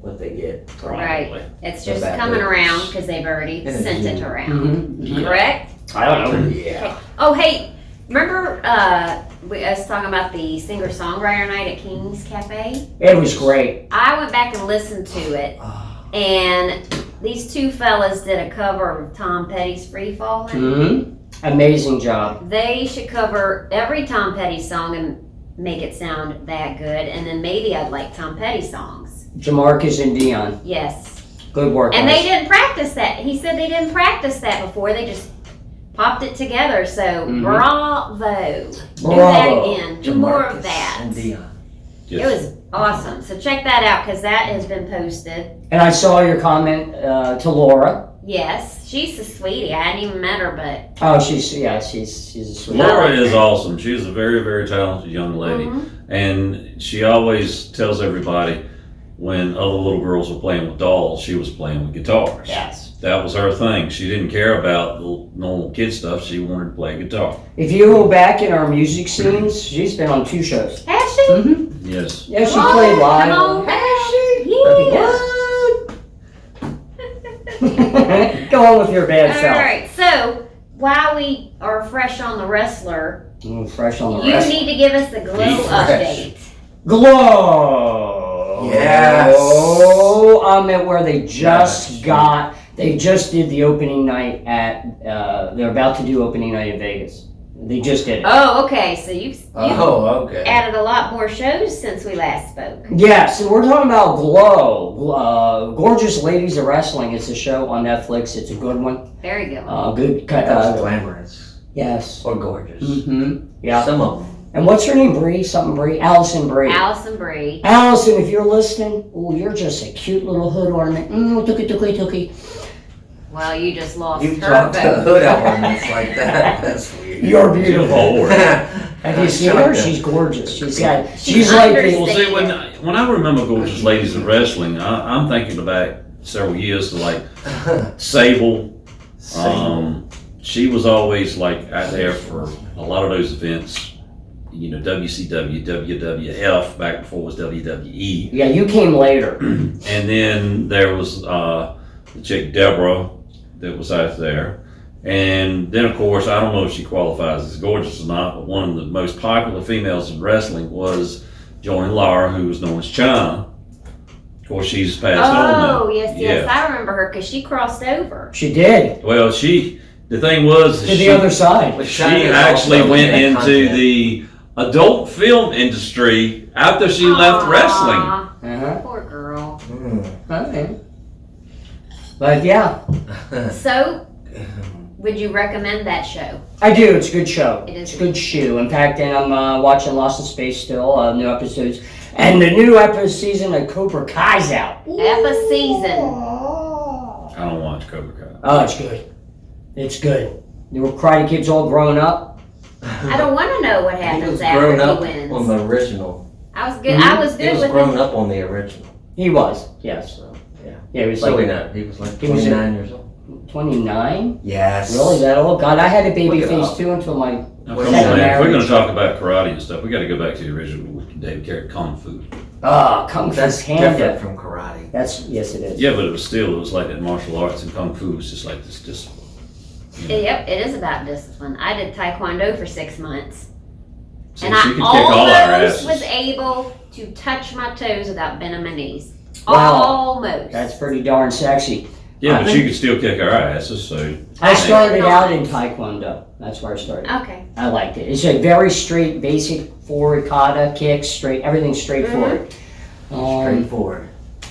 Speaker 4: what they get.
Speaker 3: Right.
Speaker 2: Probably.
Speaker 3: It's just
Speaker 4: Bad
Speaker 3: coming
Speaker 4: boys.
Speaker 3: around because they've already
Speaker 4: And
Speaker 3: sent it
Speaker 4: you.
Speaker 3: around.
Speaker 1: Mhm.
Speaker 3: Correct?
Speaker 1: I don't know.
Speaker 4: Yeah.
Speaker 3: Oh, hey, remember us talking about the singer-songwriter night at King's Cafe?
Speaker 1: It was great.
Speaker 3: I went back and listened to it, and these two fellas did a cover of Tom Petty's Free Fallin'.
Speaker 1: Mm-hmm. Amazing job.
Speaker 3: They should cover every Tom Petty song and make it sound that good, and then maybe I'd like Tom Petty songs.
Speaker 1: Jamarcus and Dion.
Speaker 3: Yes.
Speaker 1: Good work.
Speaker 3: And
Speaker 1: guys.
Speaker 3: they didn't practice that. He said they didn't practice that before. They just popped it together. So
Speaker 1: Mhm.
Speaker 3: bravo. Do that
Speaker 1: Bravo.
Speaker 3: again. Do more of
Speaker 4: Jamarcus
Speaker 3: that.
Speaker 4: And Dion.
Speaker 3: It was awesome. So check that out because that has been posted.
Speaker 1: And I saw your comment to Laura.
Speaker 3: Yes, she's a sweetie. I hadn't even met her, but
Speaker 1: Oh, she's a sweet.
Speaker 2: Laura is awesome. She's a very, very talented young lady.
Speaker 3: Mhm.
Speaker 2: And she always tells everybody when other little girls were playing with dolls, she was playing with guitars.
Speaker 1: Yes.
Speaker 2: That was her thing. She didn't care about the normal kid stuff. She wanted to play guitar.
Speaker 1: If you go back in our music scenes, she's been on 2 shows.
Speaker 3: has she?
Speaker 1: Mm-hmm.
Speaker 2: Yes.
Speaker 1: Yeah, she
Speaker 3: Come on,
Speaker 1: played live.
Speaker 3: Come on, yeah.
Speaker 1: Go on with your bad
Speaker 3: All
Speaker 1: self.
Speaker 3: right. So while we are fresh on the wrestler,
Speaker 1: Fresh on the
Speaker 3: You
Speaker 1: rest.
Speaker 3: need to give us the glow
Speaker 2: Be
Speaker 3: update.
Speaker 1: Glow.
Speaker 4: Yes.
Speaker 1: Oh, I'm at where they just got. They just did the opening night at. They're about to do opening night in Vegas. They just did it.
Speaker 3: Oh, okay. So you've
Speaker 4: Okay.
Speaker 3: added a lot more shows since we last spoke.
Speaker 1: Yeah, so we're talking about Glow. Gorgeous Ladies of Wrestling. It's a show on Netflix. It's a good one.
Speaker 3: Very good.
Speaker 1: Good.
Speaker 4: That was glamorous.
Speaker 1: Yes.
Speaker 4: Or gorgeous.
Speaker 1: Mm-hmm. Yeah.
Speaker 4: Some of them.
Speaker 1: And what's her name? Bree? Something Bree? Allison Bree.
Speaker 3: Allison Brie.
Speaker 1: Allison, if you're listening, oh, you're just a cute little hood ornament. Tookie.
Speaker 3: Well, you just lost
Speaker 4: You
Speaker 3: her
Speaker 4: talk to
Speaker 3: vote.
Speaker 4: hood ornaments like that. That's weird.
Speaker 1: You're beautiful.
Speaker 2: Lord.
Speaker 1: Have you seen her? She's gorgeous. She's like
Speaker 3: She's
Speaker 1: the,
Speaker 2: Well, see, when I remember Gorgeous Ladies of Wrestling, I'm thinking back several years to like Sable. She was always like out there for a lot of those events. You know, WCW, WWF, back before it was WWE.
Speaker 1: yeah, you came later.
Speaker 2: And then there was the chick Deborah that was out there. And then, of course, I don't know if she qualifies as gorgeous or not, but one of the most popular females in wrestling was Joanne Lara, who was known as China. Of course, she's passed on now.
Speaker 3: Oh, yes. I remember her because she crossed over.
Speaker 1: She did.
Speaker 2: Well, the thing was,
Speaker 1: To the other side.
Speaker 2: she actually went into the adult film industry after she left wrestling.
Speaker 3: Aw,
Speaker 1: Uh-huh.
Speaker 3: poor girl.
Speaker 1: Okay. But yeah,
Speaker 3: So, would you recommend that show?
Speaker 1: I do. It's a good show.
Speaker 3: It is.
Speaker 1: It's a good show. In fact, and I'm watching Lost in Space still, new episodes. And the new season of Cobra Kai's out.
Speaker 3: Season.
Speaker 2: I don't watch Cobra Kai.
Speaker 1: Oh, it's good. It's good. The Karate Kid's all grown up.
Speaker 3: I don't want to know what
Speaker 4: He
Speaker 3: happens
Speaker 4: was
Speaker 3: after
Speaker 4: grown
Speaker 3: he
Speaker 4: up
Speaker 3: wins.
Speaker 4: on the original.
Speaker 3: I was good. I was
Speaker 4: He
Speaker 3: good
Speaker 4: was
Speaker 3: with
Speaker 4: grown
Speaker 3: it.
Speaker 4: up on the original.
Speaker 1: He was, yes.
Speaker 4: So, yeah.
Speaker 1: Yeah, he was
Speaker 4: So we
Speaker 1: like
Speaker 4: know. He was like
Speaker 1: He was
Speaker 4: 29 years old.
Speaker 1: 29?
Speaker 4: Yes.
Speaker 1: Really, that old? God, I had a baby
Speaker 4: Look it
Speaker 1: face
Speaker 4: up.
Speaker 1: too until my...
Speaker 2: Now, come on,
Speaker 1: Second
Speaker 2: man. If we're
Speaker 1: marriage.
Speaker 2: going to talk about karate and stuff, we got to go back to the original with David Carrot, Kung Fu.
Speaker 1: Kung Fu
Speaker 4: That's
Speaker 1: Panda.
Speaker 4: different from karate.
Speaker 1: Yes, it is.
Speaker 2: Yeah, but it was like that martial arts, and Kung Fu was just like this discipline. You know?
Speaker 3: Yep, it is about discipline. I did Taekwondo for 6 months.
Speaker 2: See,
Speaker 3: And
Speaker 2: she
Speaker 3: I
Speaker 2: can kick all our
Speaker 3: almost
Speaker 2: asses.
Speaker 3: was able to touch my toes without bending my knees.
Speaker 1: Wow.
Speaker 3: Almost.
Speaker 1: That's pretty darn sexy.
Speaker 2: Yeah, but you could still kick our asses, so.
Speaker 1: I started
Speaker 3: not.
Speaker 1: out in Taekwondo. That's where I started.
Speaker 3: Okay.
Speaker 1: I liked it. It's a very straight, basic forward kata, kicks, straight, everything's straightforward.
Speaker 4: Straightforward.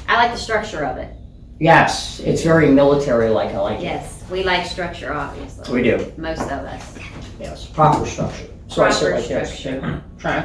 Speaker 3: I like the structure of it.
Speaker 1: Yes, it's very military-like. I like
Speaker 3: Yes, we like structure, obviously.
Speaker 1: it. We do.
Speaker 3: Most of us.
Speaker 1: Yes, proper structure. So I sit
Speaker 3: Proper
Speaker 1: like this.
Speaker 3: structure.
Speaker 1: Try.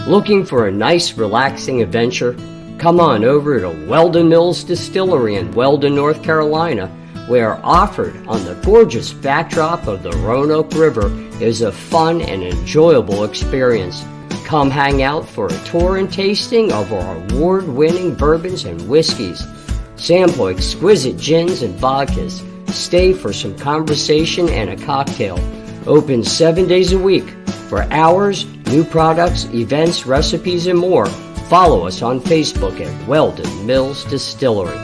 Speaker 1: Looking for a nice, relaxing adventure? Come on over to Weldon Mills Distillery in Weldon, North Carolina, where offered on the gorgeous backdrop of the Roanoke River is a fun and enjoyable experience. Come hang out for a tour and tasting of our award-winning bourbons and whiskeys. Sample exquisite gins and vodkas. Stay for some conversation and a cocktail. Open 7 days a week. For hours, new products, events, recipes, and more, follow us on Facebook at Weldon Mills Distillery.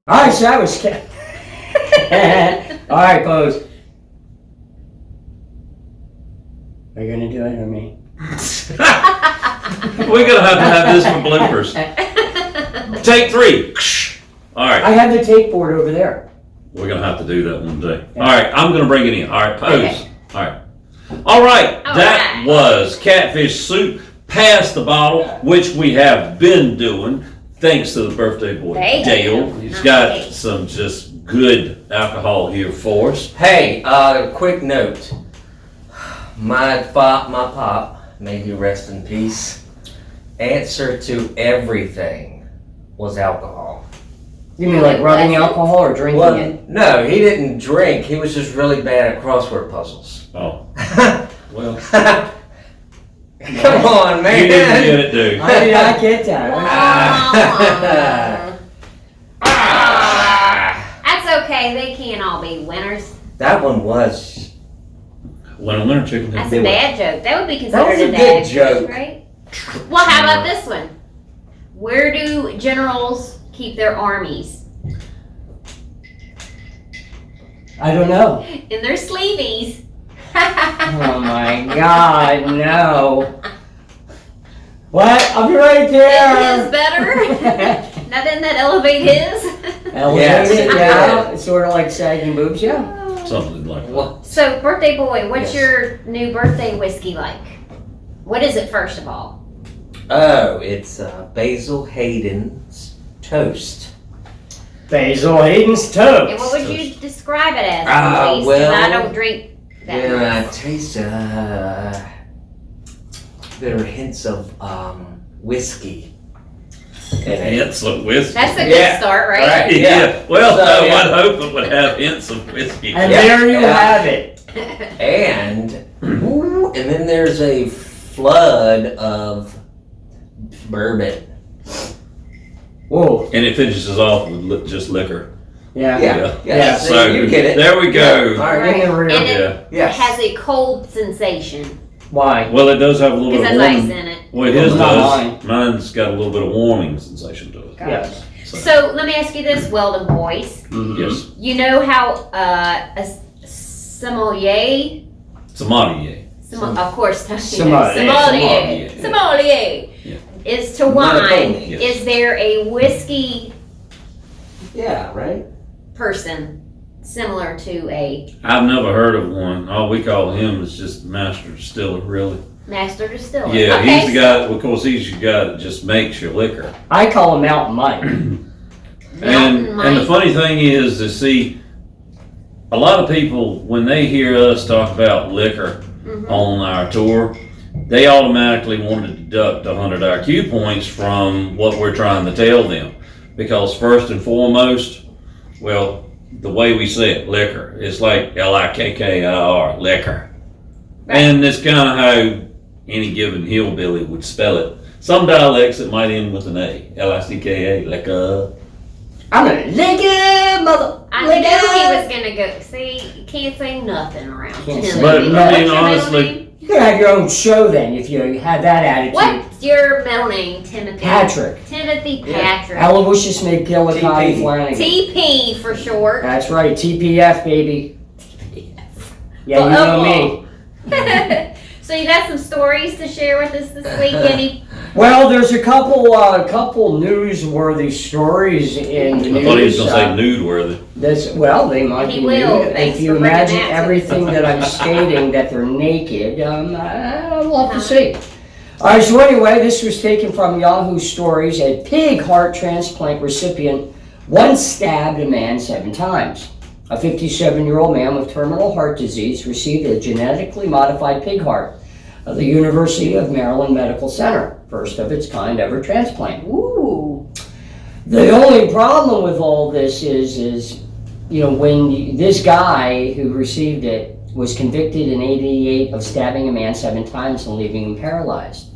Speaker 1: All right, so that was... All right, pose. Are you going to do it or me?
Speaker 2: We're going to have this for bloopers. Take 3. All right.
Speaker 1: I have the tape board over there.
Speaker 2: We're going to have to do that one day. All right, I'm going to bring it in. All right, pose.
Speaker 1: Okay.
Speaker 2: All right. All right,
Speaker 3: All
Speaker 2: that
Speaker 3: right.
Speaker 2: was Catfish Soup. Pass the bottle, which we have been doing, thanks to the birthday boy,
Speaker 3: Thank
Speaker 2: Dale.
Speaker 3: you.
Speaker 2: He's got
Speaker 3: Nice.
Speaker 2: some just good alcohol here for us.
Speaker 4: Hey, quick note. My pop, may he rest in peace, answer to everything was alcohol.
Speaker 1: You mean like rubbing alcohol or drinking
Speaker 4: Well,
Speaker 1: it?
Speaker 4: no, he didn't drink. He was just really bad at crossword puzzles.
Speaker 2: Oh, well,
Speaker 4: Come on, man.
Speaker 2: you didn't get it, dude.
Speaker 1: I did not get that.
Speaker 3: That's okay. They can't all be winners.
Speaker 4: That one was.
Speaker 2: When a winter chicken
Speaker 3: That's
Speaker 2: has
Speaker 3: a dad joke. That would be
Speaker 4: That was
Speaker 3: considered
Speaker 4: a
Speaker 3: a
Speaker 4: good
Speaker 3: dad
Speaker 4: joke.
Speaker 3: right? Well, how about this one? Where do generals keep their armies?
Speaker 1: I don't know.
Speaker 3: In their sleeveys.
Speaker 1: Oh my God, no. What? I'll be right
Speaker 3: Is
Speaker 1: there.
Speaker 3: better? Now didn't that elevate his?
Speaker 1: Elevated,
Speaker 4: Yes.
Speaker 1: yeah. Sort of like sagging boobs, yeah.
Speaker 2: Something like that.
Speaker 4: What?
Speaker 3: So, birthday boy, what's
Speaker 4: Yes.
Speaker 3: your new birthday whiskey like? What is it, first of all?
Speaker 4: Oh, it's Basil Haydens toast.
Speaker 1: Basil Haydens
Speaker 3: And what
Speaker 1: toast.
Speaker 3: would you describe it as? Louise? 'Cause
Speaker 4: well,
Speaker 3: I don't drink that
Speaker 4: Yeah,
Speaker 3: much.
Speaker 4: I taste there are hints of whiskey in it.
Speaker 2: Hints of whiskey.
Speaker 3: That's a good
Speaker 4: Yeah.
Speaker 3: start, right?
Speaker 4: Right.
Speaker 2: Yeah. Well,
Speaker 4: So,
Speaker 2: no,
Speaker 4: yeah.
Speaker 2: I'd hope it would have hints of whiskey.
Speaker 1: And
Speaker 4: Yeah.
Speaker 1: there you
Speaker 4: Yeah.
Speaker 1: have it.
Speaker 4: And then there's a flood of bourbon.
Speaker 1: Whoa.
Speaker 2: And it finishes off with just liquor.
Speaker 1: Yeah.
Speaker 4: Yeah,
Speaker 1: Yeah,
Speaker 4: so
Speaker 2: So
Speaker 4: you get it.
Speaker 2: there we go.
Speaker 4: All right.
Speaker 3: Right.
Speaker 1: Give me a real-
Speaker 3: And it
Speaker 2: Yeah.
Speaker 4: Yes.
Speaker 3: has a cold sensation
Speaker 1: Why?
Speaker 2: Well, it does have a little
Speaker 3: because
Speaker 2: bit of
Speaker 3: there's ice
Speaker 2: warming.
Speaker 3: in it.
Speaker 2: Well, his
Speaker 1: Not
Speaker 2: does.
Speaker 1: mine.
Speaker 2: Mine's got a little bit of warming sensation to it.
Speaker 1: Yes.
Speaker 3: So let me ask you this, Weldon boys.
Speaker 2: Yes.
Speaker 3: You know how a sommelier,
Speaker 2: Sommelier.
Speaker 3: of course,
Speaker 1: Sommelier.
Speaker 3: sommelier,
Speaker 2: Sommelier.
Speaker 3: sommelier
Speaker 2: Yeah.
Speaker 3: is to wine.
Speaker 2: Yes.
Speaker 3: Is there a whiskey
Speaker 4: Yeah, right?
Speaker 3: person similar to a
Speaker 2: I've never heard of one. All we call him is just master distiller, really.
Speaker 3: master distiller?
Speaker 2: Yeah,
Speaker 3: Okay,
Speaker 2: he's the guy. Of course, he's the guy that just makes your liquor.
Speaker 1: I call him Mountain Mike.
Speaker 3: Mountain
Speaker 2: And the
Speaker 3: Mike.
Speaker 2: funny thing is to see a lot of people when they hear us talk about liquor
Speaker 3: Mhm.
Speaker 2: on our tour, they automatically want to deduct 100 IQ points from what we're trying to tell them. Because first and foremost, well, the way we say it, liquor, it's like Likkir, liquor.
Speaker 3: Right.
Speaker 2: And it's kind of how any given hillbilly would spell it. Some dialects it might end with an A, Licka, liquor.
Speaker 1: I'm gonna lick it, mother.
Speaker 3: I
Speaker 1: lick
Speaker 3: knew he
Speaker 1: it.
Speaker 3: was gonna go. See, you can't say nothing around
Speaker 1: Can't
Speaker 3: him.
Speaker 1: say
Speaker 2: But,
Speaker 1: nothing.
Speaker 2: I mean,
Speaker 3: What's your middle
Speaker 2: honestly,
Speaker 3: name?
Speaker 1: You could have your own show then if you had that attitude.
Speaker 3: What's your middle name, Timothy?
Speaker 1: Patrick.
Speaker 3: Timothy
Speaker 4: Yeah.
Speaker 3: Patrick.
Speaker 1: Aloysius McGillicuddy
Speaker 4: TP.
Speaker 1: Flanagan.
Speaker 3: TP for short.
Speaker 1: That's right, TPF, baby. Yeah, you know me.
Speaker 3: So you got some stories to share with us this week? Any?
Speaker 1: Well, there's a couple newsworthy stories in the
Speaker 2: I
Speaker 1: news.
Speaker 2: thought he was going to say nude-worthy.
Speaker 1: Well, they might
Speaker 3: He
Speaker 1: be
Speaker 3: will.
Speaker 1: nude.
Speaker 3: Thanks
Speaker 1: If you
Speaker 3: for bringing
Speaker 1: imagine
Speaker 3: that to
Speaker 1: everything
Speaker 3: us.
Speaker 1: that I'm stating that they're naked, we'll have to see. All right, so anyway, this was taken from Yahoo Stories. A pig heart transplant recipient once stabbed a man 7 times. A 57-year-old man with terminal heart disease received a genetically modified pig heart at the University of Maryland Medical Center. First of its kind ever transplant.
Speaker 3: Ooh.
Speaker 1: The only problem with all this is when this guy who received it was convicted in '88 of stabbing a man 7 times and leaving him paralyzed.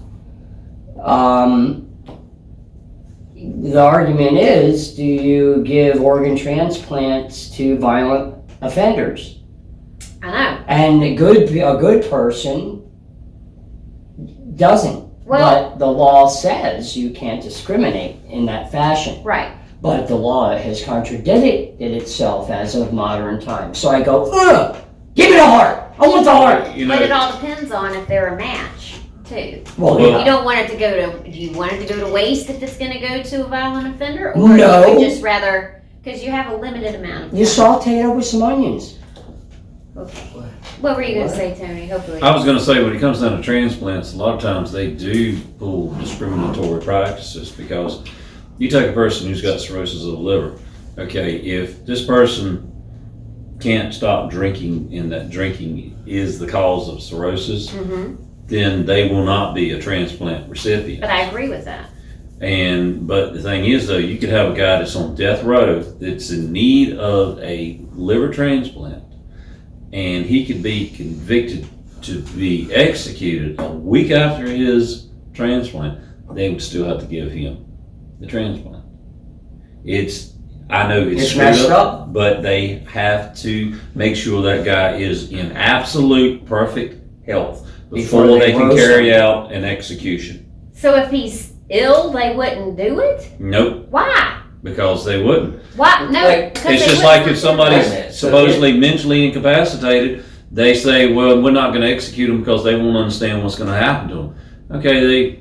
Speaker 1: The argument is, do you give organ transplants to violent offenders?
Speaker 3: I know.
Speaker 1: And a good person doesn't.
Speaker 3: Well-
Speaker 1: But the law says you can't discriminate in that fashion.
Speaker 3: Right.
Speaker 1: But the law has contradicted itself as of modern times. So I go, ugh, give me the heart. I want the heart.
Speaker 2: You
Speaker 3: But it
Speaker 2: know,
Speaker 3: all depends on if they're a match, too.
Speaker 1: Well,
Speaker 2: Well-
Speaker 3: You
Speaker 1: yeah.
Speaker 3: don't want it to go to. Do you want it to go to waste if it's going to go to a violent offender, or
Speaker 1: No.
Speaker 3: you would just rather because you have a limited amount of time?
Speaker 1: You saute it with some onions.
Speaker 3: Okay. What were you going to
Speaker 4: What?
Speaker 3: say, Tony? Hopefully.
Speaker 2: I was going to say when it comes down to transplants, a lot of times they do pull discriminatory practices because you take a person who's got cirrhosis of the liver. Okay, if this person can't stop drinking and that drinking is the cause of cirrhosis,
Speaker 3: Mm-hmm.
Speaker 2: then they will not be a transplant recipient.
Speaker 3: But I agree with that.
Speaker 2: But the thing is though, you could have a guy that's on death row that's in need of a liver transplant, and he could be convicted to be executed a week after his transplant. They would still have to give him the transplant. I know it's
Speaker 1: It's
Speaker 2: screwed
Speaker 1: messed up.
Speaker 2: but they have to make sure that guy is in absolute perfect health before
Speaker 1: Before
Speaker 2: they
Speaker 1: they
Speaker 2: can
Speaker 1: roast
Speaker 2: carry
Speaker 1: him.
Speaker 2: out an execution.
Speaker 3: So if he's ill, they wouldn't do it?
Speaker 2: Nope,
Speaker 3: Why?
Speaker 2: because they wouldn't.
Speaker 3: Why? No.
Speaker 4: Like,
Speaker 3: because
Speaker 2: It's
Speaker 3: they
Speaker 2: just
Speaker 3: wouldn't
Speaker 2: like if
Speaker 3: do
Speaker 2: somebody's
Speaker 4: Wait a minute, so
Speaker 2: supposedly mentally incapacitated, they say, well, we're not going to execute them because they won't understand what's going to happen to them. Okay,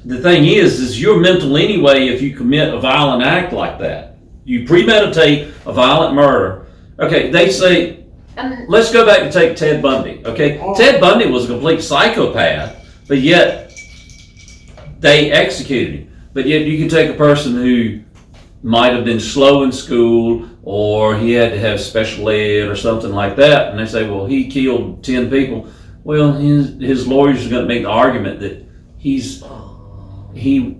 Speaker 2: the thing is you're mental anyway if you commit a violent act like that. You premeditate a violent murder. Okay, they say, let's go back and take Ted Bundy. Okay, Ted Bundy was a complete psychopath, but yet they executed him. But yet you can take a person who might have been slow in school, or he had to have special ed or something like that, and they say, well, he killed 10 people. Well, his lawyers are going to make the argument that he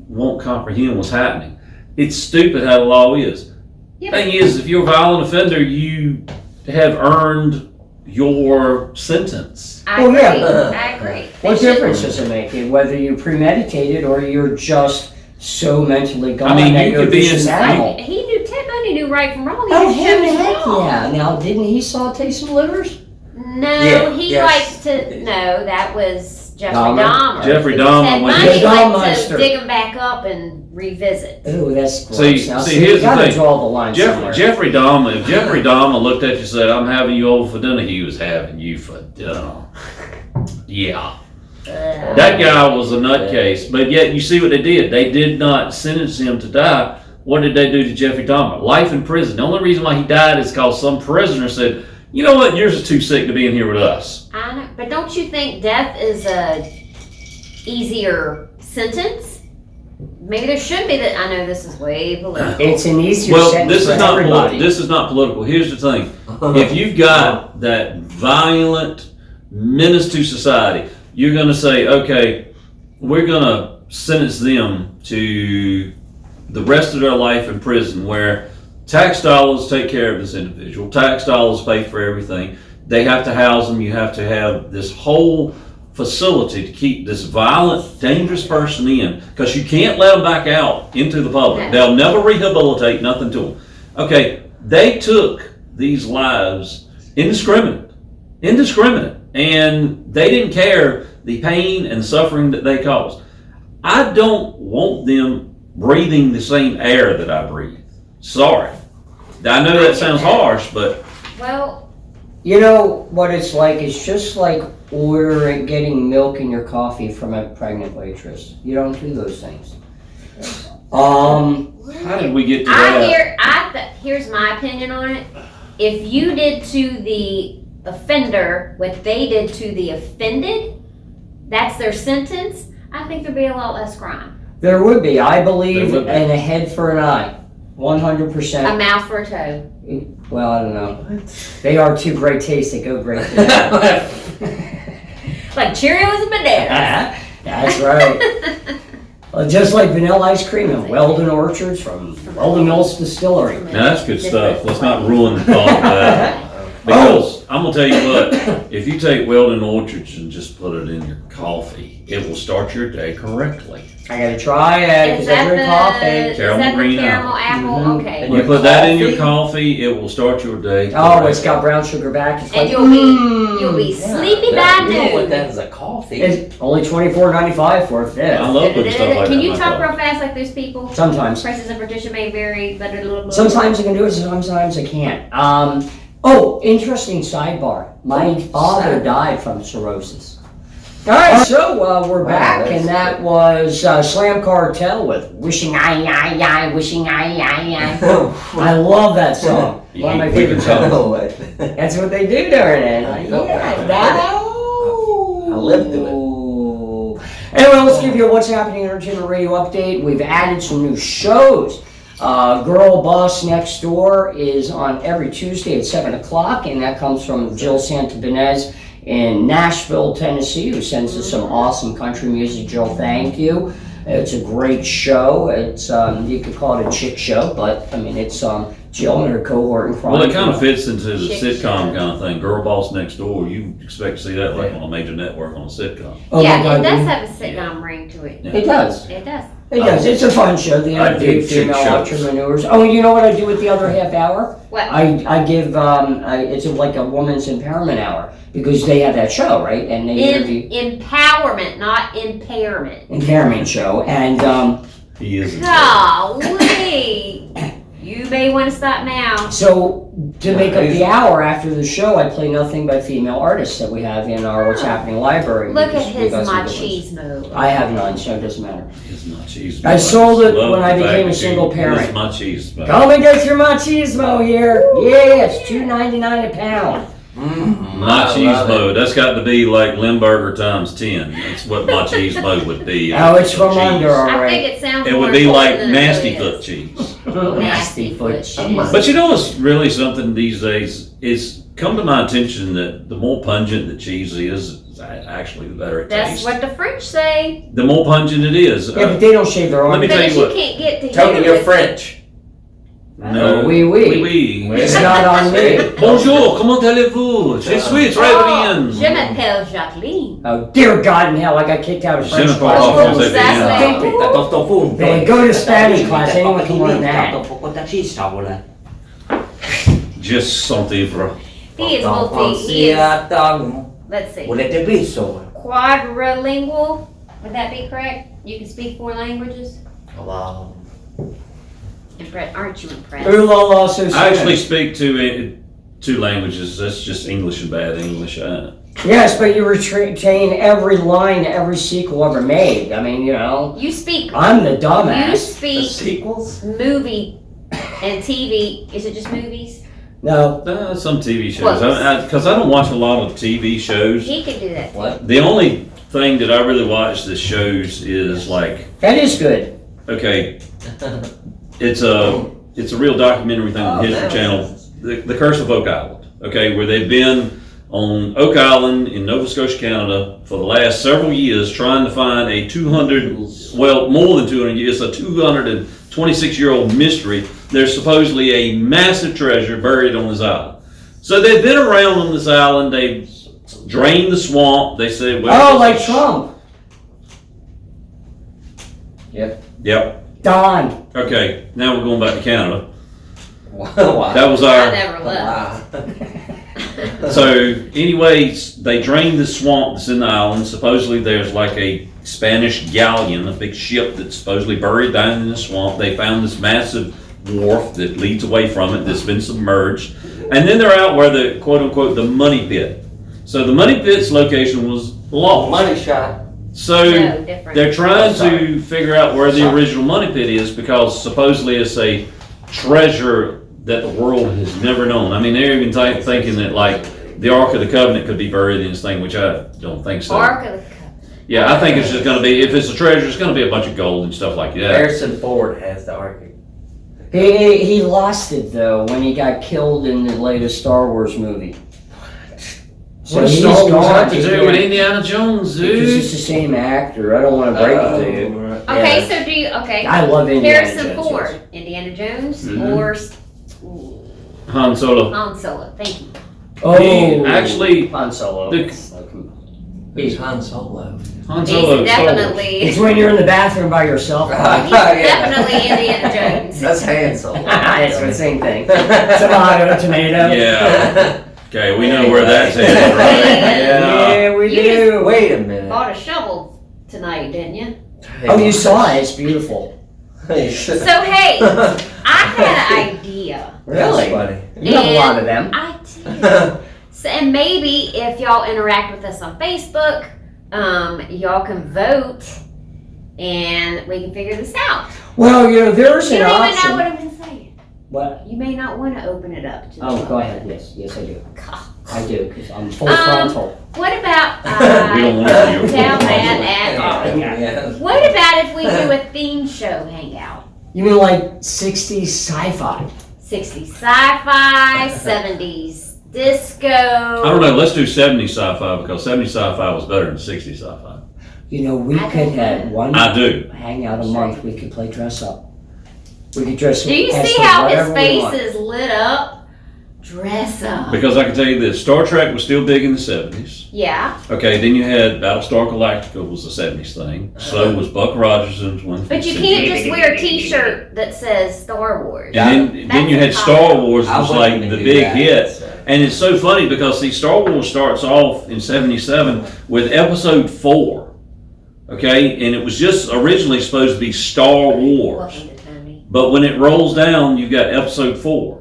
Speaker 2: won't comprehend what's happening. It's stupid how the law is.
Speaker 3: Yeah.
Speaker 2: Thing is, if you're a violent offender, you have earned your sentence.
Speaker 3: I
Speaker 1: Well,
Speaker 3: agree.
Speaker 1: yeah.
Speaker 3: I agree.
Speaker 1: What difference does it make whether you premeditated or you're just so mentally gone
Speaker 2: I mean,
Speaker 1: that
Speaker 2: you
Speaker 1: you're
Speaker 2: could be
Speaker 1: just
Speaker 2: in-
Speaker 1: an animal?
Speaker 3: Ted Bundy knew right from wrong. He
Speaker 1: Oh,
Speaker 3: just
Speaker 1: him,
Speaker 3: chose
Speaker 1: heck
Speaker 3: wrong.
Speaker 1: yeah. Now, didn't he saute some livers?
Speaker 3: No,
Speaker 4: Yeah,
Speaker 3: he
Speaker 4: yes.
Speaker 3: likes to. No, that was Jeffrey
Speaker 1: Dahmer?
Speaker 3: Dahmer.
Speaker 2: Jeffrey
Speaker 3: Ted
Speaker 2: Dahmer went-
Speaker 3: Bundy
Speaker 1: The Dahmer
Speaker 3: likes
Speaker 1: Monster.
Speaker 3: to dig them back up and revisit.
Speaker 1: Ooh, that's gross.
Speaker 2: See,
Speaker 1: Now,
Speaker 2: here's
Speaker 1: you
Speaker 2: the
Speaker 1: gotta
Speaker 2: thing.
Speaker 1: draw the line somewhere.
Speaker 2: Jeffrey Dahmer, if Jeffrey Dahmer looked at you and said, I'm having you over for dinner, he was having you for dinner. Yeah. That guy was a nutcase, but yet you see what they did. They did not sentence him to die. What did they do to Jeffrey Dahmer? Life in prison. The only reason why he died is because some prisoner said, you know what, yours is too sick to be in here with us.
Speaker 3: I know, but don't you think death is a easier sentence? Maybe there should be that. I know this is way political.
Speaker 1: It's an easier
Speaker 2: Well,
Speaker 1: sentence
Speaker 2: this
Speaker 1: for
Speaker 2: is not
Speaker 1: everybody.
Speaker 2: this is not political. Here's the thing: if you've got that violent menace to society, you're going to say, okay, we're going to sentence them to the rest of their life in prison, where tax dollars take care of this individual. Tax dollars pay for everything. They have to house them. You have to have this whole facility to keep this violent, dangerous person in, because you can't let them back out into the public.
Speaker 3: No.
Speaker 2: They'll never rehabilitate, nothing to them. Okay, they took these lives indiscriminate, and they didn't care the pain and suffering that they caused. I don't want them breathing the same air that I breathe. Sorry. I know that sounds harsh, but
Speaker 3: Well,
Speaker 1: You know what it's like? It's just like ordering, getting milk in your coffee from a pregnant waitress. You don't do those things.
Speaker 2: how did we get to that?
Speaker 3: here's my opinion on it. If you did to the offender what they did to the offended, that's their sentence. I think there'd be a lot less crime.
Speaker 1: There would be, I believe,
Speaker 2: There would be.
Speaker 1: and a head for an eye.
Speaker 3: A
Speaker 1: 100%.
Speaker 3: mouth for a toe.
Speaker 1: Well, I don't know. They are two great tastes that go great together.
Speaker 3: Like Cheerios and bananas.
Speaker 1: That's right. Well, just like vanilla ice cream and Welding Orchards from Weldon Hills Distillery.
Speaker 2: Now that's good stuff. Let's not ruin the thought of that. Because I'm gonna tell you what, if you take Weldon Orchards and just put it in your coffee, it will start your day correctly.
Speaker 1: I gotta try it because I drink coffee.
Speaker 3: Is
Speaker 2: Caramel
Speaker 3: that the
Speaker 2: green
Speaker 3: caramel
Speaker 1: apple.
Speaker 3: apple?
Speaker 1: Mhm.
Speaker 3: Okay.
Speaker 2: And you put that in your coffee, it will start your day.
Speaker 1: Oh, it's got brown sugar back. It's
Speaker 3: And
Speaker 1: like,
Speaker 3: you'll be sleepy by
Speaker 4: You don't want
Speaker 3: noon.
Speaker 4: that as a coffee.
Speaker 1: It's only $24.95 for a
Speaker 2: I
Speaker 1: fifth.
Speaker 2: love putting stuff like that
Speaker 3: Can
Speaker 2: in
Speaker 3: you
Speaker 2: my
Speaker 3: talk
Speaker 2: coffee.
Speaker 3: real fast like those people?
Speaker 1: Sometimes.
Speaker 3: Prices of partition may vary, but a little.
Speaker 1: Sometimes I can do it, sometimes I can't. Interesting sidebar. My father died from cirrhosis. All right, so we're back,
Speaker 4: that's
Speaker 1: and that was Slam Cartel with "Wishing I, Wishing I." I love that song. One of my
Speaker 2: We
Speaker 1: favorite
Speaker 2: can tell.
Speaker 1: songs. That's what they do during it.
Speaker 4: I felt
Speaker 1: Yeah,
Speaker 4: that. I lived through
Speaker 1: it. Anyway, let's give you a What's Happening Entertainment Radio update. We've added some new shows. Girl Boss Next Door is on every Tuesday at 7 o'clock, and that comes from Jill Santabinez in Nashville, Tennessee, who sends us some awesome country music. Jill, thank you. It's a great show. It's you could call it a chick show, but I mean it's Jill and her cohort in crime.
Speaker 2: Well, it kind of fits into the
Speaker 3: Chick
Speaker 2: sitcom
Speaker 3: show.
Speaker 2: kind of thing. Girl Boss Next Door. You expect to see that like on a major network on a sitcom.
Speaker 1: Oh
Speaker 3: Yeah,
Speaker 1: my God,
Speaker 3: it does
Speaker 1: dude.
Speaker 3: have a sitcom ring to it.
Speaker 2: Yeah.
Speaker 1: It does.
Speaker 3: It does.
Speaker 1: It does. It's a fun show. They
Speaker 2: I
Speaker 1: interview
Speaker 2: dig chick
Speaker 1: female
Speaker 2: shows.
Speaker 1: entrepreneurs. Oh, you know what I do with the other half hour?
Speaker 3: What?
Speaker 1: I give it's like a woman's empowerment hour because they have that show, right? And they interview
Speaker 3: Empowerment, not impairment.
Speaker 1: empowerment show, and
Speaker 2: He is.
Speaker 3: Golly. You may want to stop now.
Speaker 1: So, to make up the hour after the show, I play nothing but female artists that we have in our What's Happening library.
Speaker 3: Look at
Speaker 1: because we
Speaker 3: his
Speaker 1: got some good ones.
Speaker 3: machismo.
Speaker 1: I have none, so it doesn't matter.
Speaker 2: His machismo.
Speaker 1: I sold it
Speaker 2: Love
Speaker 1: when I
Speaker 2: the fact
Speaker 1: became a
Speaker 2: that
Speaker 1: single
Speaker 2: you-
Speaker 1: parent.
Speaker 2: His machismo.
Speaker 1: Come and get your machismo here. Yeah, it's $2.99 a pound.
Speaker 2: Machismo. That's got to be like Limburger times 10. That's what machismo would be.
Speaker 1: Oh, it's from
Speaker 2: Cheese.
Speaker 1: under, all
Speaker 3: I
Speaker 1: right.
Speaker 3: think it sounds
Speaker 2: It
Speaker 3: more
Speaker 2: would be like
Speaker 3: important than it
Speaker 2: nasty
Speaker 3: really
Speaker 2: foot
Speaker 3: is.
Speaker 2: cheese.
Speaker 1: Nasty foot cheese.
Speaker 2: But you know what's really something these days is come to my attention that the more pungent the cheese is actually the better it
Speaker 3: That's
Speaker 2: tastes.
Speaker 3: what the French say.
Speaker 2: The more pungent it is.
Speaker 1: Yeah, but they don't shave their
Speaker 2: Let
Speaker 1: arms.
Speaker 2: me tell
Speaker 3: But
Speaker 2: you
Speaker 3: you
Speaker 2: what.
Speaker 3: can't get to
Speaker 4: Tony,
Speaker 3: hear
Speaker 4: you're
Speaker 3: it.
Speaker 4: French.
Speaker 2: No,
Speaker 1: Oui, oui.
Speaker 2: oui.
Speaker 1: It's not on me.
Speaker 2: Bonjour, comment allez-vous? Je suis très
Speaker 3: Oh, je
Speaker 2: bien.
Speaker 3: m'appelle Jacqueline.
Speaker 1: Oh, dear God in hell, I got kicked out of
Speaker 2: Je
Speaker 1: French
Speaker 2: ne peux
Speaker 1: class.
Speaker 2: pas
Speaker 3: Oh,
Speaker 2: français
Speaker 3: exactly.
Speaker 2: bien.
Speaker 1: They go to Spanish class, anyone can learn that.
Speaker 2: Just centivre.
Speaker 3: He is multi. Let's see.
Speaker 4: Volete piso?
Speaker 3: Quadrilingual. Would that be correct? You can speak 4 languages?
Speaker 4: Wow.
Speaker 3: Aren't you impressed?
Speaker 1: Ooh la la, so
Speaker 2: I
Speaker 1: sad.
Speaker 2: actually speak two languages. That's just English and bad English.
Speaker 1: Yes, but you retain every line, every sequel ever made. I mean, you know,
Speaker 3: You speak.
Speaker 1: I'm the
Speaker 3: You
Speaker 1: dumbass.
Speaker 3: speak
Speaker 4: sequels?
Speaker 3: movie and TV. Is it just movies?
Speaker 1: No,
Speaker 2: Some TV shows.
Speaker 3: Close.
Speaker 2: Because I don't watch a lot of TV shows.
Speaker 3: He can do that.
Speaker 4: What?
Speaker 2: The only thing that I really watch that shows is like,
Speaker 1: that is good.
Speaker 2: okay, it's a real documentary thing on the History Channel, the Curse of Oak Island. Okay, where they've been on Oak Island in Nova Scotia, Canada, for the last several years, trying to find a 200, more than 200 years, a 226-year-old mystery. There's supposedly a massive treasure buried on this island. So they've been around on this island. They've drained the swamp. They said, well,
Speaker 1: Oh, like Trump.
Speaker 2: Yep.
Speaker 1: Don.
Speaker 2: Okay, now we're going back to Canada.
Speaker 4: Wow.
Speaker 2: That was
Speaker 3: I
Speaker 2: our.
Speaker 3: never left.
Speaker 4: Wow.
Speaker 2: So, anyways, they drained the swamp that's in the island. Supposedly, there's like a Spanish galleon, a big ship that's supposedly buried down in the swamp. They found this massive wharf that leads away from it that's been submerged. And then they're out where the quote unquote the money pit. So the money pit's location was lost.
Speaker 4: Money shot.
Speaker 2: So
Speaker 3: No, different.
Speaker 2: they're trying
Speaker 4: Sorry.
Speaker 2: to figure out where the original money pit is because supposedly it's a treasure that the world has never known. I mean, they're even thinking that like the Ark of the Covenant could be buried in this thing, which I don't think so.
Speaker 3: Ark of the Covenant.
Speaker 2: Yeah, I think it's just going to be, if it's a treasure, it's going to be a bunch of gold and stuff like that.
Speaker 4: Harrison Ford has the Ark.
Speaker 1: He lost it though when he got killed in the latest Star Wars movie. So
Speaker 2: What does
Speaker 1: he's
Speaker 2: Star Wars
Speaker 1: gone
Speaker 2: have to do
Speaker 1: again.
Speaker 2: with Indiana Jones,
Speaker 1: Because
Speaker 2: dude?
Speaker 1: it's the same actor. I don't want to break it to you.
Speaker 3: Okay, so do you, okay.
Speaker 1: I love Indiana
Speaker 3: Harrison
Speaker 1: Jones.
Speaker 3: Ford,
Speaker 1: yes.
Speaker 3: Indiana Jones,
Speaker 2: Mhm.
Speaker 3: or
Speaker 2: Han Solo.
Speaker 3: Han Solo. Thank you.
Speaker 1: Oh,
Speaker 2: He actually-
Speaker 1: Han Solo.
Speaker 2: The-
Speaker 4: He's Han Solo.
Speaker 2: Han
Speaker 3: He's
Speaker 2: Solo.
Speaker 3: definitely,
Speaker 1: It's when you're in the bathroom by yourself.
Speaker 3: he's definitely Indiana Jones.
Speaker 4: That's Han Solo.
Speaker 1: It's the same thing. Tomato, tomato.
Speaker 2: Yeah. Okay, we know where that's headed, right?
Speaker 1: Yeah, we
Speaker 3: You
Speaker 1: do.
Speaker 4: Wait a minute.
Speaker 3: Bought a shovel tonight, didn't you?
Speaker 1: Oh, you saw it. It's beautiful.
Speaker 3: So hey, I had an idea.
Speaker 1: Really?
Speaker 4: That's funny.
Speaker 1: You have a lot of them.
Speaker 3: I did. So, and maybe if y'all interact with us on Facebook, y'all can vote, and we can figure this out.
Speaker 1: Well, you know, there's
Speaker 3: You
Speaker 1: an
Speaker 3: don't even know
Speaker 1: option.
Speaker 3: what I'm going to say.
Speaker 1: What?
Speaker 3: You may not want to open it up to the
Speaker 1: Oh, go
Speaker 3: public.
Speaker 1: ahead. Yes, yes, I do.
Speaker 3: God.
Speaker 1: I do, because I'm full
Speaker 3: Um,
Speaker 1: frontal.
Speaker 3: What about
Speaker 2: We don't want to see your
Speaker 3: tell
Speaker 2: full
Speaker 3: that at
Speaker 4: Yeah.
Speaker 3: What about if we do a theme show hangout?
Speaker 1: You mean like 60s sci-fi?
Speaker 3: 60s sci-fi, 70s disco.
Speaker 2: I don't know, let's do 70s sci-fi because 70s sci-fi was better than 60s sci-fi.
Speaker 1: You know, we
Speaker 3: I
Speaker 1: could
Speaker 3: don't
Speaker 1: have
Speaker 3: know.
Speaker 1: one
Speaker 2: I do.
Speaker 1: hangout a month. We could play dress up. We could dress
Speaker 3: Do you
Speaker 1: as
Speaker 3: see
Speaker 1: to
Speaker 3: how his
Speaker 1: whatever we
Speaker 3: face
Speaker 1: want.
Speaker 3: is lit up? Dress up.
Speaker 2: Because I can tell you this, Star Trek was still big in the 70s.
Speaker 3: Yeah,
Speaker 2: Okay, then you had Battlestar Galactica was a 70s thing. So was Buck Rogers and Twin
Speaker 3: but you
Speaker 2: Peaks.
Speaker 3: can't just wear a T-shirt that says Star Wars.
Speaker 2: And then you had
Speaker 3: That's
Speaker 2: Star
Speaker 3: hot.
Speaker 2: Wars
Speaker 4: I
Speaker 2: was
Speaker 4: wouldn't
Speaker 2: like
Speaker 4: even
Speaker 2: the
Speaker 4: do
Speaker 2: big
Speaker 4: that,
Speaker 2: hit.
Speaker 4: so.
Speaker 2: And it's so funny because see, Star Wars starts off in 77 with episode 4. Okay, and it was just originally supposed to be Star Wars.
Speaker 3: Welcome to Tony.
Speaker 2: But when it rolls down, you've got episode 4.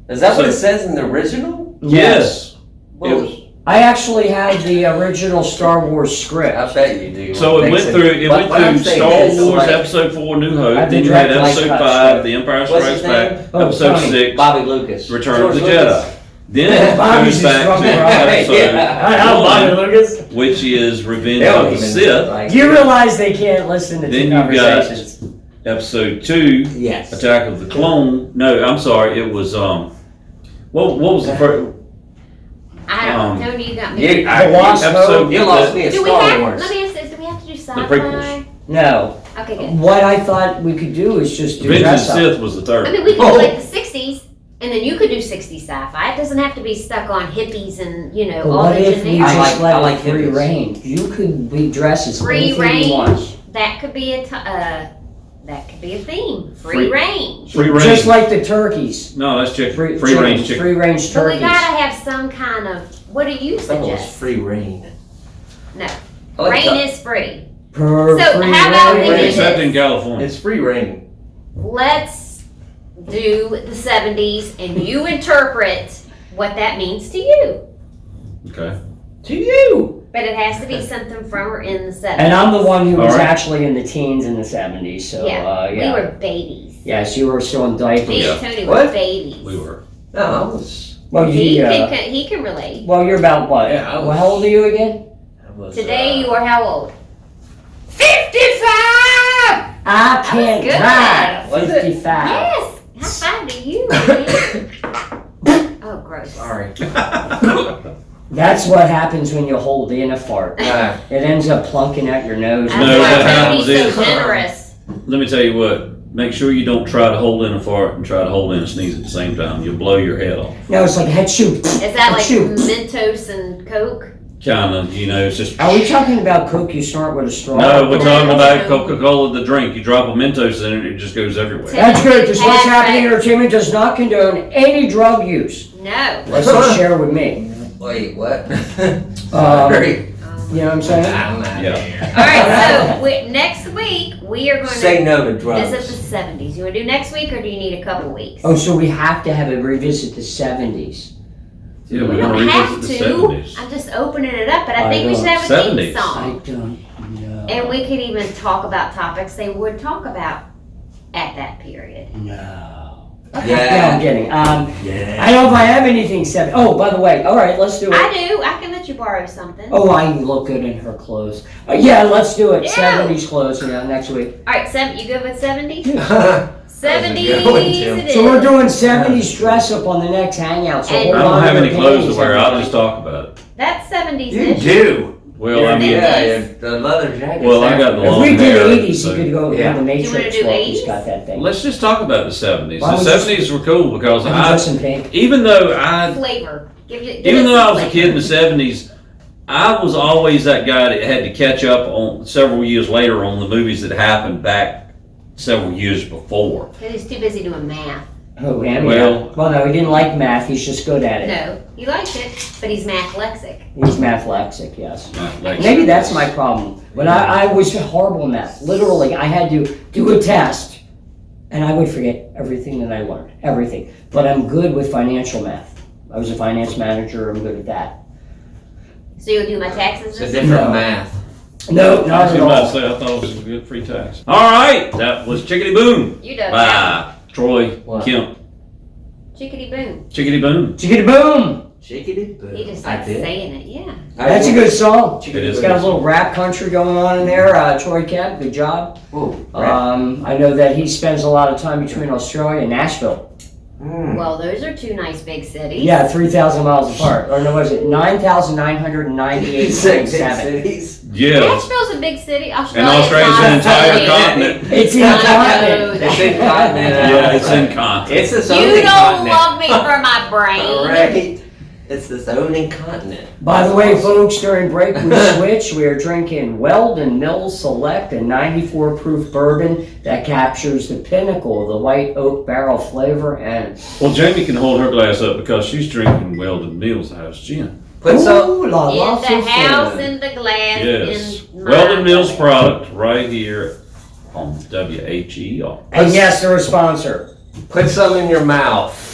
Speaker 4: Is that what
Speaker 2: So-
Speaker 4: it says in the original?
Speaker 2: Yes.
Speaker 4: Well,
Speaker 2: It was-
Speaker 1: I actually have the original Star Wars script.
Speaker 4: I bet you do.
Speaker 2: So it went through.
Speaker 4: What I'm saying
Speaker 2: Star
Speaker 4: is,
Speaker 2: Wars
Speaker 4: like,
Speaker 2: Episode 4, New Hope.
Speaker 1: I've
Speaker 2: Then you
Speaker 1: direct
Speaker 2: had
Speaker 1: like
Speaker 2: Episode
Speaker 1: cut
Speaker 2: 5,
Speaker 1: strip.
Speaker 2: The Empire
Speaker 4: What's
Speaker 2: Strikes
Speaker 4: his
Speaker 2: Back.
Speaker 4: name?
Speaker 1: Oh,
Speaker 2: Episode
Speaker 1: Tony.
Speaker 2: 6,
Speaker 4: Bobby Lucas.
Speaker 2: Return
Speaker 4: George
Speaker 2: of the
Speaker 4: Lucas.
Speaker 2: Jedi. Then it
Speaker 1: Bobby's
Speaker 2: goes
Speaker 1: just
Speaker 2: back
Speaker 1: drunk
Speaker 2: to
Speaker 1: around.
Speaker 2: Episode
Speaker 1: Yeah.
Speaker 2: 1,
Speaker 1: Lucas.
Speaker 2: which is Revenge
Speaker 4: They don't
Speaker 2: of the
Speaker 4: even,
Speaker 2: Sith.
Speaker 4: like-
Speaker 1: Do you realize they can't listen to
Speaker 2: Then
Speaker 1: two
Speaker 2: you've got-
Speaker 1: conversations?
Speaker 2: Episode 2,
Speaker 4: Yes.
Speaker 2: Attack of the Clone. No, I'm sorry. It was what was the first?
Speaker 3: I don't know. You got me.
Speaker 4: You,
Speaker 1: The Lost
Speaker 2: episode-
Speaker 1: Hope.
Speaker 4: you lost me at
Speaker 3: Do we
Speaker 4: Star
Speaker 3: have?
Speaker 4: Wars.
Speaker 3: Let me ask this. Do we have to do sci-fi?
Speaker 2: prequels.
Speaker 1: No.
Speaker 3: Okay, good.
Speaker 1: What I thought we could do is just do
Speaker 2: Revenge of the
Speaker 1: dress up.
Speaker 2: Sith was the third.
Speaker 3: I mean, we could
Speaker 4: Oh.
Speaker 3: do like the '60s, and then you could do '60s sci-fi. It doesn't have to be stuck on hippies and
Speaker 1: But
Speaker 3: all
Speaker 1: what
Speaker 3: the
Speaker 1: if we
Speaker 3: generic.
Speaker 1: just let
Speaker 4: I like
Speaker 1: it free
Speaker 4: hippies.
Speaker 1: reign? You could be dressed as
Speaker 3: Free
Speaker 1: anything you want.
Speaker 3: range. That could be that could be a theme. Free
Speaker 2: Free-
Speaker 3: range.
Speaker 2: Free range.
Speaker 1: Just like the turkeys.
Speaker 2: No, that's chicken. Free
Speaker 1: chickens,
Speaker 2: range chicken.
Speaker 1: Free range
Speaker 3: But we
Speaker 1: turkeys.
Speaker 3: gotta have some kind of. What do you
Speaker 4: That was
Speaker 3: suggest?
Speaker 4: free reign.
Speaker 3: No,
Speaker 4: I like
Speaker 3: rain
Speaker 4: that.
Speaker 3: is free.
Speaker 1: Per
Speaker 3: So,
Speaker 1: free
Speaker 3: how about
Speaker 1: range.
Speaker 3: we do
Speaker 2: Except
Speaker 3: this?
Speaker 2: in California.
Speaker 4: It's free reign.
Speaker 3: Let's do the '70s, and you interpret what that means to you.
Speaker 2: Okay.
Speaker 4: To you.
Speaker 3: But it has to be something from or in the '70s.
Speaker 1: And I'm the one who was
Speaker 2: All right.
Speaker 1: actually in the teens in the 70s, so
Speaker 3: Yeah,
Speaker 1: yeah.
Speaker 3: we were babies.
Speaker 1: Yes, you were still in diapers.
Speaker 3: Me
Speaker 2: Yeah.
Speaker 3: and Tony
Speaker 4: What?
Speaker 3: were babies.
Speaker 2: We were.
Speaker 4: No, I was.
Speaker 1: Well,
Speaker 3: He
Speaker 1: you,
Speaker 3: can relate.
Speaker 1: well, you're about what?
Speaker 4: Yeah, I was-
Speaker 1: Well, how old are you again?
Speaker 4: I was
Speaker 3: Today you are how old?
Speaker 1: 55! I can't
Speaker 3: good.
Speaker 1: drive.
Speaker 4: Was it?
Speaker 1: 55.
Speaker 3: Yes. High five to you. Man. Oh, gross.
Speaker 4: Sorry.
Speaker 1: That's what happens when you hold in a fart.
Speaker 4: Nah.
Speaker 1: It ends up plunking out your nose.
Speaker 3: That's
Speaker 2: No,
Speaker 3: why
Speaker 2: what
Speaker 3: Tony's
Speaker 2: happens
Speaker 3: so
Speaker 2: is-
Speaker 3: generous.
Speaker 2: Let me tell you what. Make sure you don't try to hold in a fart and try to hold in a sneeze at the same time. You'll blow your head off.
Speaker 1: No, it's like head shoot.
Speaker 3: Is that like
Speaker 1: Achoo.
Speaker 3: Mentos and Coke?
Speaker 2: Kind of, it's just.
Speaker 1: Are we talking about Coke you snort with a straw?
Speaker 2: No, we're talking about Coca-Cola, the drink. You drop a Mentos in it, it just goes everywhere.
Speaker 1: That's good, because what's
Speaker 3: Bad
Speaker 1: happening
Speaker 3: facts.
Speaker 1: entertainment does not condone any drug use.
Speaker 3: No.
Speaker 1: Let's just share with me.
Speaker 4: Wait, what?
Speaker 1: Sorry. You know what I'm saying?
Speaker 4: I'm out
Speaker 2: Yeah.
Speaker 4: here.
Speaker 3: All right. So next week we are going
Speaker 4: Say
Speaker 3: to
Speaker 4: no to
Speaker 3: visit
Speaker 4: drugs.
Speaker 3: the '70s. You want to do next week, or do you need a couple weeks?
Speaker 1: Oh, so we have to have a revisit the 70s.
Speaker 2: Yeah,
Speaker 3: we
Speaker 2: we're
Speaker 3: don't
Speaker 2: gonna
Speaker 3: have
Speaker 2: revisit
Speaker 3: to.
Speaker 2: the 70s.
Speaker 3: I'm just opening it up, but I
Speaker 1: I
Speaker 3: think we
Speaker 1: know.
Speaker 3: should have a theme
Speaker 2: 70s.
Speaker 1: I
Speaker 3: song.
Speaker 1: don't know.
Speaker 3: And we could even talk about topics they would talk about at that period.
Speaker 1: No.
Speaker 4: Yeah.
Speaker 1: No, I'm kidding.
Speaker 4: Yeah.
Speaker 1: I don't know if I have anything 7. Oh, by the way, all right, let's do it.
Speaker 3: I do. I can let you borrow something.
Speaker 1: Oh, I look good in her clothes. Yeah, let's do it.
Speaker 3: Yeah.
Speaker 1: 70s clothes, next week.
Speaker 3: All right, you good with '70s?
Speaker 4: going
Speaker 3: '70s
Speaker 4: to.
Speaker 3: it is.
Speaker 1: So we're doing 70s dress up on the next hangout. So
Speaker 3: And-
Speaker 1: hold
Speaker 2: I don't
Speaker 1: on
Speaker 2: have
Speaker 1: to
Speaker 2: any
Speaker 1: your
Speaker 2: clothes
Speaker 1: panties,
Speaker 2: to wear. I'll
Speaker 1: everybody.
Speaker 2: just talk about it.
Speaker 3: That's '70s.
Speaker 4: You do.
Speaker 2: Well, I mean,
Speaker 4: Yeah, yeah, the leather jacket.
Speaker 2: Well, I got the
Speaker 1: If
Speaker 2: long
Speaker 1: we did
Speaker 2: hair,
Speaker 1: 80s,
Speaker 2: so-
Speaker 1: you could go
Speaker 4: Yeah.
Speaker 1: in the Matrix
Speaker 3: Do you wanna do
Speaker 1: look. He's
Speaker 3: 80s?
Speaker 1: got that thing.
Speaker 2: let's just talk about the 70s.
Speaker 1: Why
Speaker 2: The
Speaker 1: don't we just-
Speaker 2: 70s were cool because
Speaker 1: Can you dress in pink?
Speaker 2: even though I
Speaker 3: Flavor. Give
Speaker 2: Even
Speaker 3: us
Speaker 2: though I
Speaker 3: some
Speaker 2: was a
Speaker 3: flavor.
Speaker 2: kid in the 70s, I was always that guy that had to catch up on several years later on the movies that happened back several years before.
Speaker 3: Because he's too busy doing math.
Speaker 1: Oh, him?
Speaker 2: Well-
Speaker 1: Well, no, he didn't like math. He's just good at it.
Speaker 3: No, he likes it, but he's math lexic.
Speaker 1: He's math lexic, yes.
Speaker 2: Like-
Speaker 1: Maybe that's my problem. When I was horrible in math. Literally, I had to do a test, and I would forget everything that I learned. Everything. But I'm good with financial math. I was a finance manager. I'm good at that.
Speaker 3: So you'll do my taxes
Speaker 4: It's a
Speaker 3: this
Speaker 4: different
Speaker 1: No.
Speaker 4: math.
Speaker 1: No,
Speaker 2: I
Speaker 1: not
Speaker 2: was
Speaker 1: at
Speaker 2: about to
Speaker 1: all.
Speaker 2: say, I thought it was a good free tax. All right, that was Chickadee Boom
Speaker 3: You done that.
Speaker 2: by Troy
Speaker 4: What?
Speaker 2: Kemp.
Speaker 3: Chickadee boom.
Speaker 2: Chickadee Boom.
Speaker 1: Chickadee boom!
Speaker 4: Chickadee boo.
Speaker 3: He just
Speaker 4: I
Speaker 3: likes
Speaker 4: did.
Speaker 3: saying it, yeah.
Speaker 1: That's a good song.
Speaker 2: It is.
Speaker 1: It's got a little rap country going on in there. Troy Kemp, good job.
Speaker 4: Ooh, right.
Speaker 1: I know that he spends a lot of time between Australia and Nashville.
Speaker 3: Well, those are two nice big cities.
Speaker 1: Yeah, 3,000 miles apart. Or no, was it 9,998.7?
Speaker 4: Cities.
Speaker 2: Yeah.
Speaker 3: Nashville's a big city.
Speaker 2: And
Speaker 3: Australia's
Speaker 2: Australia's
Speaker 3: not
Speaker 2: an
Speaker 3: a
Speaker 2: entire
Speaker 3: city.
Speaker 2: continent.
Speaker 1: It's in
Speaker 3: I
Speaker 1: the
Speaker 3: know
Speaker 1: continent.
Speaker 4: It's in
Speaker 3: that.
Speaker 4: continent.
Speaker 2: Yeah, it's in continent.
Speaker 4: It's its
Speaker 3: You
Speaker 4: own
Speaker 3: don't
Speaker 4: continent.
Speaker 3: love me for my brain.
Speaker 4: Right. It's its own continent.
Speaker 1: By the way, folks, during break we switch. We are drinking Weldon Hills Select, a 94 proof bourbon that captures the pinnacle of the white oak barrel flavor. And
Speaker 2: Well, Jamie can hold her glass up because she's drinking Weldon Mills House Gin.
Speaker 4: Put some.
Speaker 1: Ooh, la, la,
Speaker 3: In the house,
Speaker 1: fulfillment.
Speaker 3: in the glass,
Speaker 2: Yes.
Speaker 3: in my
Speaker 2: Weldon Mills
Speaker 3: glass.
Speaker 2: product right here on WHER.
Speaker 1: And yes, they're a sponsor.
Speaker 4: Put some in your mouth.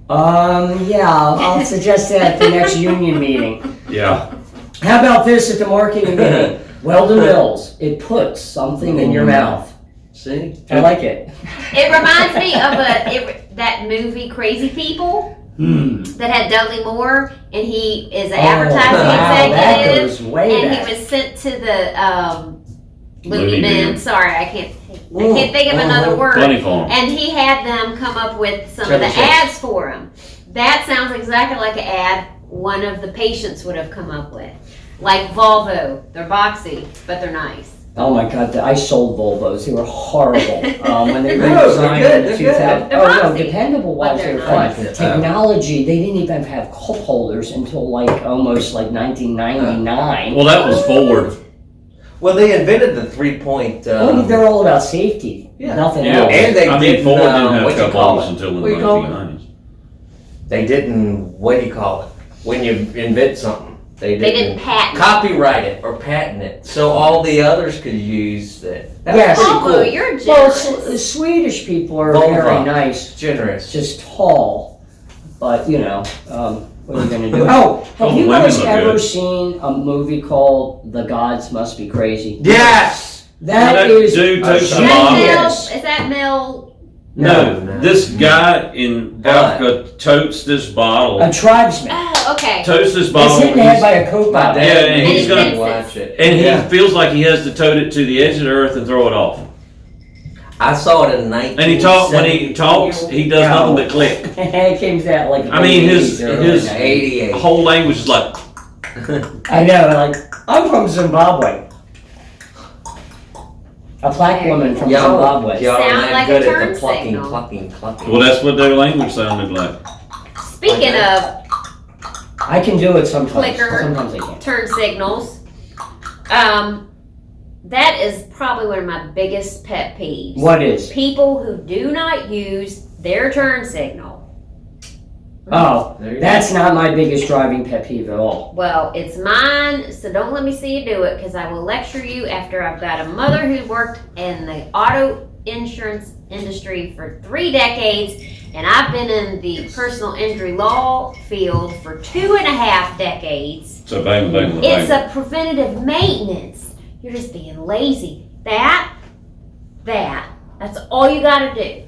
Speaker 1: Yeah, I'll suggest that at the next union meeting.
Speaker 2: Yeah.
Speaker 1: How about this at the marketing meeting? Weldon Hills, it puts something in your mouth.
Speaker 4: See?
Speaker 1: I like it.
Speaker 3: It reminds me of that movie Crazy People that had Dudley Moore, and he is an advertising
Speaker 1: that
Speaker 3: executive,
Speaker 1: goes way
Speaker 3: and
Speaker 1: back.
Speaker 3: he was sent to the Looney
Speaker 2: Looney
Speaker 3: Bin.
Speaker 2: Bin.
Speaker 3: Sorry, I can't think of another word.
Speaker 2: Funny farm.
Speaker 3: And he had them come up with some of the
Speaker 4: Treasure chest.
Speaker 3: ads for him. That sounds exactly like an ad one of the patients would have come up with. Like Volvo, they're boxy, but they're nice.
Speaker 1: Oh my God, I sold Volvos. They were horrible when they
Speaker 4: No,
Speaker 1: redesigned
Speaker 4: they're
Speaker 1: in
Speaker 4: good,
Speaker 1: the
Speaker 4: they're
Speaker 1: 2000s.
Speaker 3: good.
Speaker 1: Oh no,
Speaker 3: They're
Speaker 1: dependable
Speaker 3: but
Speaker 1: wise, they
Speaker 3: they're
Speaker 1: were fine.
Speaker 4: nice.
Speaker 1: Technology, they didn't even have cup holders until like almost like 1999.
Speaker 2: Well, that was Ford.
Speaker 4: Well, they invented the 3-point.
Speaker 1: Well, they're all about safety,
Speaker 4: Yeah.
Speaker 1: nothing
Speaker 2: Yeah.
Speaker 1: else.
Speaker 4: And they
Speaker 2: I mean,
Speaker 4: didn't,
Speaker 2: Ford didn't
Speaker 4: what
Speaker 2: have
Speaker 4: do you
Speaker 2: cup
Speaker 4: call
Speaker 2: holders
Speaker 4: it?
Speaker 2: until in
Speaker 4: What
Speaker 2: the
Speaker 4: do you call it?
Speaker 2: 1990s.
Speaker 4: They didn't, what do you call it? When you invent something. They
Speaker 3: They didn't patent.
Speaker 4: copyright it or patent it. So all the others could use that. That's
Speaker 1: Yes.
Speaker 4: pretty
Speaker 3: Volvo,
Speaker 4: cool.
Speaker 3: you're
Speaker 1: Well,
Speaker 3: generous.
Speaker 1: Swedish people are
Speaker 4: Volvo.
Speaker 1: very nice,
Speaker 4: Generous.
Speaker 1: just tall, but you know, what are you gonna do? Oh, have
Speaker 2: Oh,
Speaker 1: you
Speaker 2: women
Speaker 1: guys
Speaker 2: look
Speaker 1: ever
Speaker 2: good.
Speaker 1: seen a movie called The Gods Must Be Crazy?
Speaker 4: Yes!
Speaker 1: That is
Speaker 2: dude
Speaker 4: a
Speaker 2: totes the
Speaker 4: shame.
Speaker 2: bottle.
Speaker 1: genius.
Speaker 3: Is that Mel?
Speaker 2: No,
Speaker 4: No.
Speaker 2: this guy in Africa totes this bottle.
Speaker 1: A tribesman.
Speaker 3: Oh, okay.
Speaker 2: Totes this
Speaker 1: It's
Speaker 2: bottle.
Speaker 1: hit in the head by a coke
Speaker 4: My
Speaker 1: bottle.
Speaker 4: dad
Speaker 2: Yeah, and he's
Speaker 3: And
Speaker 2: gonna
Speaker 3: he
Speaker 4: watch it.
Speaker 2: and he
Speaker 4: Yeah.
Speaker 2: feels like he has to tote it to the edge of the earth and throw it off.
Speaker 4: I saw it in 19.
Speaker 2: And when he talks, he does nothing but click.
Speaker 1: It came out like
Speaker 2: I mean, his
Speaker 1: 80s, early
Speaker 2: his
Speaker 1: 90s.
Speaker 4: 88.
Speaker 2: whole language is like.
Speaker 1: I know, like, I'm from Zimbabwe. A black woman from Zimbabwe.
Speaker 4: Y'all
Speaker 3: Sound
Speaker 4: aren't
Speaker 3: like
Speaker 4: good
Speaker 3: a
Speaker 4: at
Speaker 3: turn
Speaker 4: the plucking,
Speaker 3: signal.
Speaker 4: plucking, plucking.
Speaker 2: Well, that's what their language sounded like.
Speaker 3: Speaking of
Speaker 1: I can do it sometimes.
Speaker 3: Clicker.
Speaker 1: Sometimes I can't.
Speaker 3: turn signals, that is probably one of my biggest pet peeves.
Speaker 1: What is?
Speaker 3: People who do not use their turn signal.
Speaker 1: Oh,
Speaker 4: There you
Speaker 1: that's not my biggest driving pet peeve at all.
Speaker 3: Well, it's mine, so don't let me see you do it, because I will lecture you after I've got a mother who worked in the auto insurance industry for 3 decades, and I've been in the personal injury law field for 2.5 decades.
Speaker 2: So bang, bang, bang.
Speaker 3: It's a preventative maintenance. You're just being lazy. That's all you gotta do.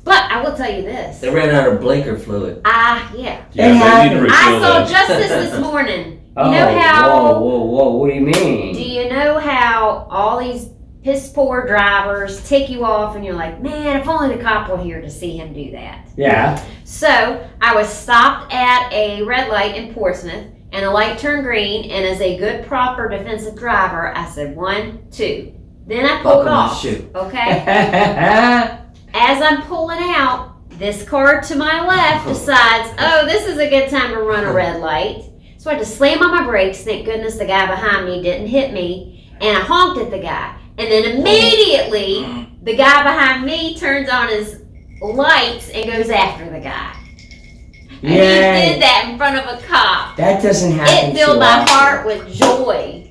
Speaker 3: But I will tell you this.
Speaker 4: They ran out of blinker fluid.
Speaker 3: Yeah.
Speaker 2: Yeah, they need to refill
Speaker 3: I saw
Speaker 2: those.
Speaker 3: Justice this morning.
Speaker 1: Oh,
Speaker 3: know how-
Speaker 1: whoa, what do you mean?
Speaker 3: Do you know how all these piss poor drivers tick you off and you're like, man, if only the cop were here to see him do that.
Speaker 1: Yeah.
Speaker 3: So I was stopped at a red light in Portsmouth and the light turned green, and as a good proper defensive driver, I said 1, 2. Then I pulled
Speaker 4: Buckle my
Speaker 3: off.
Speaker 4: shoe.
Speaker 3: Okay? As I'm pulling out, this car to my left decides, oh, this is a good time to run a red light. So I had to slam on my brakes. Thank goodness the guy behind me didn't hit me. And I honked at the guy. And then immediately, the guy behind me turns on his lights and goes after the guy. And he
Speaker 1: Yay.
Speaker 3: did that in front of a cop.
Speaker 1: That doesn't happen.
Speaker 3: It filled
Speaker 1: too
Speaker 3: my
Speaker 1: often.
Speaker 3: heart with joy.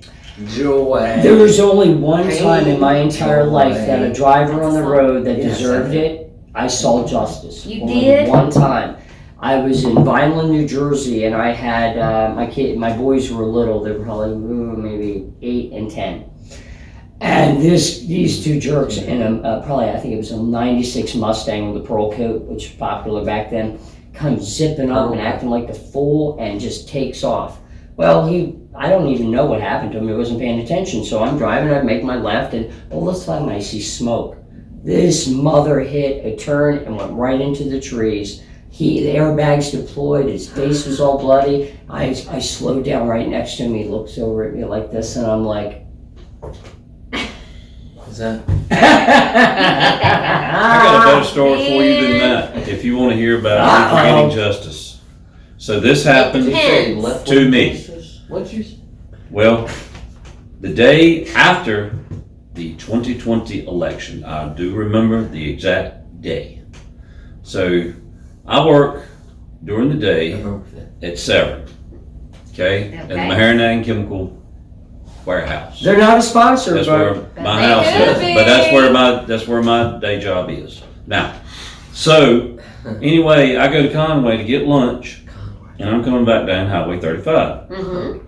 Speaker 4: Joy.
Speaker 1: There was only one time in my entire
Speaker 4: Joy.
Speaker 1: life that a driver on the road that
Speaker 4: Yes,
Speaker 1: deserved it, I saw justice.
Speaker 3: You
Speaker 1: Only
Speaker 3: did?
Speaker 1: one time. I was in Vineland, New Jersey, and I had my boys were little. They were probably maybe 8 and 10. And these two jerks in probably I think it was a '96 Mustang with a pearl coat, which was popular back then, come zipping up and acting like the fool and just takes off. Well, I don't even know what happened to him. He wasn't paying attention. So I'm driving, I make my left, and all of a sudden I see smoke. This mother hit a turn and went right into the trees. The airbags deployed, his face was all bloody. I slowed down right next to him. He looks over at me like this, and I'm like,
Speaker 4: Is that?
Speaker 2: I got a better story for you than that, if you want to hear about
Speaker 1: Uh-oh.
Speaker 2: getting justice. So this happened
Speaker 4: Did you say left
Speaker 2: to me.
Speaker 4: What'd you say?
Speaker 2: Well, the day after the 2020 election, I do remember the exact day. So I work during the day at Severn, okay? At the
Speaker 3: Okay.
Speaker 2: Maharanagan Chemical warehouse.
Speaker 1: They're not a sponsor,
Speaker 2: That's
Speaker 1: but
Speaker 2: where my
Speaker 3: they
Speaker 2: house
Speaker 3: could
Speaker 2: is.
Speaker 3: be.
Speaker 2: But that's where my day job is. Now, so anyway, I go to Conway to get lunch, and I'm coming back down Highway 35.
Speaker 3: Mm-hmm.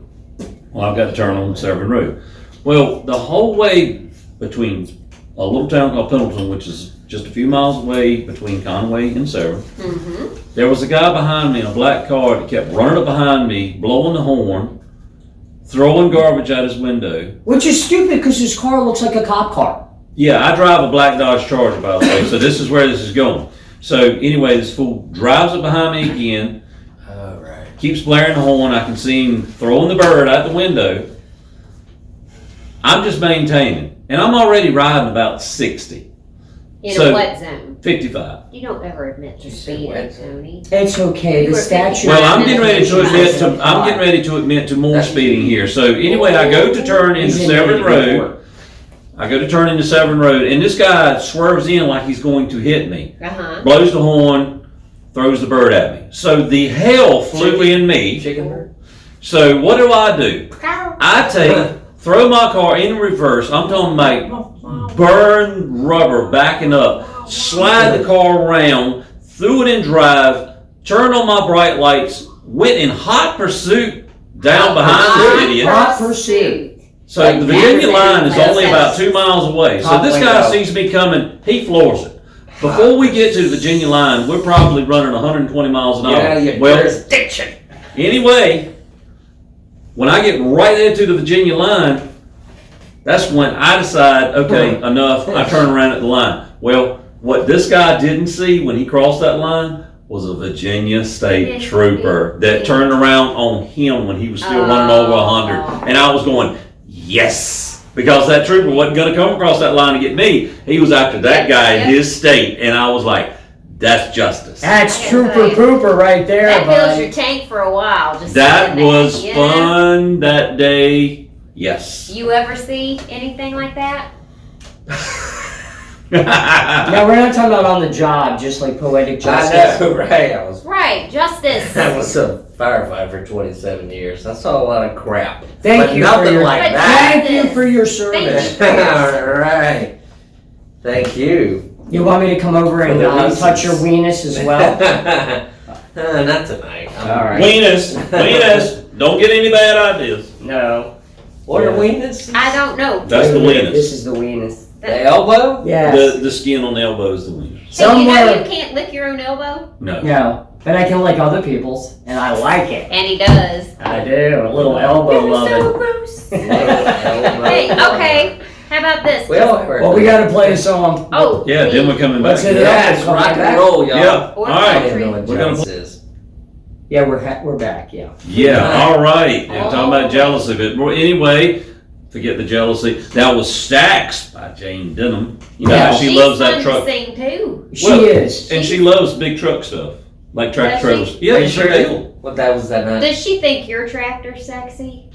Speaker 2: Well, I've got to turn on Severn Road. Well, the whole way between a little town called Pendleton, which is just a few miles away between Conway and Severn,
Speaker 3: Mm-hmm.
Speaker 2: there was a guy behind me in a black car that kept running up behind me, blowing the horn, throwing garbage out his window.
Speaker 1: which is stupid because his car looks like a cop car.
Speaker 2: Yeah, I drive a black Dodge Charger, by the way, so this is where this is going. So anyway, this fool drives up behind me again,
Speaker 4: All right.
Speaker 2: keeps blaring the horn. I can see him throwing the bird out the window. I'm just maintaining, and I'm already riding about 60,
Speaker 3: In
Speaker 2: So-
Speaker 3: a what zone?
Speaker 2: 55.
Speaker 3: You don't ever admit to
Speaker 4: You said
Speaker 3: speeding,
Speaker 4: what?
Speaker 3: Tony.
Speaker 1: It's okay.
Speaker 3: You
Speaker 1: The
Speaker 3: were
Speaker 1: statute.
Speaker 2: Well, I'm getting ready to admit to more speeding here. So anyway, I go to turn into
Speaker 1: He's
Speaker 2: Severn
Speaker 1: in
Speaker 2: Road. I go to turn into Severn Road, and this guy swerves in like he's going to hit me.
Speaker 3: Uh-huh.
Speaker 2: Blows the horn, throws the bird at me. So the hell flew in me.
Speaker 4: Chicken bird?
Speaker 2: So what do? I throw my car in reverse. I'm talking about burn rubber backing up, slide the car around, threw it in drive, turned on my bright lights, went in hot pursuit down behind the idiot.
Speaker 1: Hot pursuit.
Speaker 2: So the Virginia line is only about 2 miles away. So this guy
Speaker 1: Top
Speaker 2: sees me coming, he floors it. Before we get to the Virginia line, we're probably running 120 miles an hour.
Speaker 4: Get out of your
Speaker 2: Well,
Speaker 4: jurisdiction.
Speaker 2: anyway, when I get right into the Virginia line, that's when I decide, okay, enough. I turn around at the line. Well, what this guy didn't see when he crossed that line was a Virginia State Trooper that turned around on him when he was still running over 100. And I was going, yes, because that trooper wasn't going to come across that line to get me. He was after that guy in his state, and I was like, that's justice.
Speaker 1: That's Trooper Pooper right there,
Speaker 3: That fills
Speaker 1: bud.
Speaker 3: your tank for a while. Just
Speaker 2: That
Speaker 3: sitting there,
Speaker 2: was
Speaker 3: you know?
Speaker 2: fun that day. Yes.
Speaker 3: You ever see anything like that?
Speaker 1: No, we're not talking about on the job, just like poetic justice.
Speaker 4: I know, right?
Speaker 3: Right, justice.
Speaker 4: I was a firefighter for 27 years. I saw a lot of crap.
Speaker 1: Thank
Speaker 4: But
Speaker 1: you
Speaker 4: nothing
Speaker 1: for your
Speaker 4: like
Speaker 3: But
Speaker 4: that.
Speaker 1: Thank you for your service.
Speaker 3: Thank
Speaker 4: All right. Thank you.
Speaker 1: You want me to come over and
Speaker 4: For the
Speaker 1: touch your weenus as well?
Speaker 4: Not tonight.
Speaker 1: All right.
Speaker 2: Weenus. Don't get any bad ideas.
Speaker 1: No.
Speaker 4: What are weenus?
Speaker 3: I don't know.
Speaker 2: That's the
Speaker 1: This
Speaker 2: weenus.
Speaker 1: is the weenus.
Speaker 4: The elbow?
Speaker 1: Yes.
Speaker 2: The skin on the elbow is the weenus.
Speaker 3: Hey, you know
Speaker 1: Somewhere.
Speaker 3: you can't lick your own elbow?
Speaker 2: No.
Speaker 1: No, but I can lick other people's, and I like it.
Speaker 3: And he does.
Speaker 1: I do. A little elbow
Speaker 3: You're so
Speaker 1: loving.
Speaker 3: gross.
Speaker 4: Elbow.
Speaker 3: Hey, okay. How about this?
Speaker 4: Well,
Speaker 1: We gotta play a song.
Speaker 3: Oh,
Speaker 2: Yeah, then we're coming back.
Speaker 1: Let's hit it
Speaker 4: yes,
Speaker 1: up.
Speaker 4: rock and roll, y'all.
Speaker 2: Yeah.
Speaker 3: Or
Speaker 2: All
Speaker 4: I
Speaker 2: right.
Speaker 4: didn't know what
Speaker 2: We're gonna
Speaker 4: Jones is.
Speaker 1: Yeah, we're back. Yeah.
Speaker 2: Yeah. All right. We're talking about
Speaker 3: Oh.
Speaker 2: jealousy, but anyway, forget the jealousy. That was Stacks by Jane Denham. You know,
Speaker 1: Yeah.
Speaker 2: she
Speaker 3: she's
Speaker 2: loves
Speaker 3: fun
Speaker 2: that truck,
Speaker 3: to sing too.
Speaker 1: She
Speaker 2: Well,
Speaker 1: is.
Speaker 2: and she loves big truck stuff, like tractor
Speaker 3: Does she?
Speaker 2: trailers. Yeah,
Speaker 4: Are you
Speaker 2: sure
Speaker 4: sure?
Speaker 2: do.
Speaker 4: What that was that night?
Speaker 3: Does she think your tractor's sexy?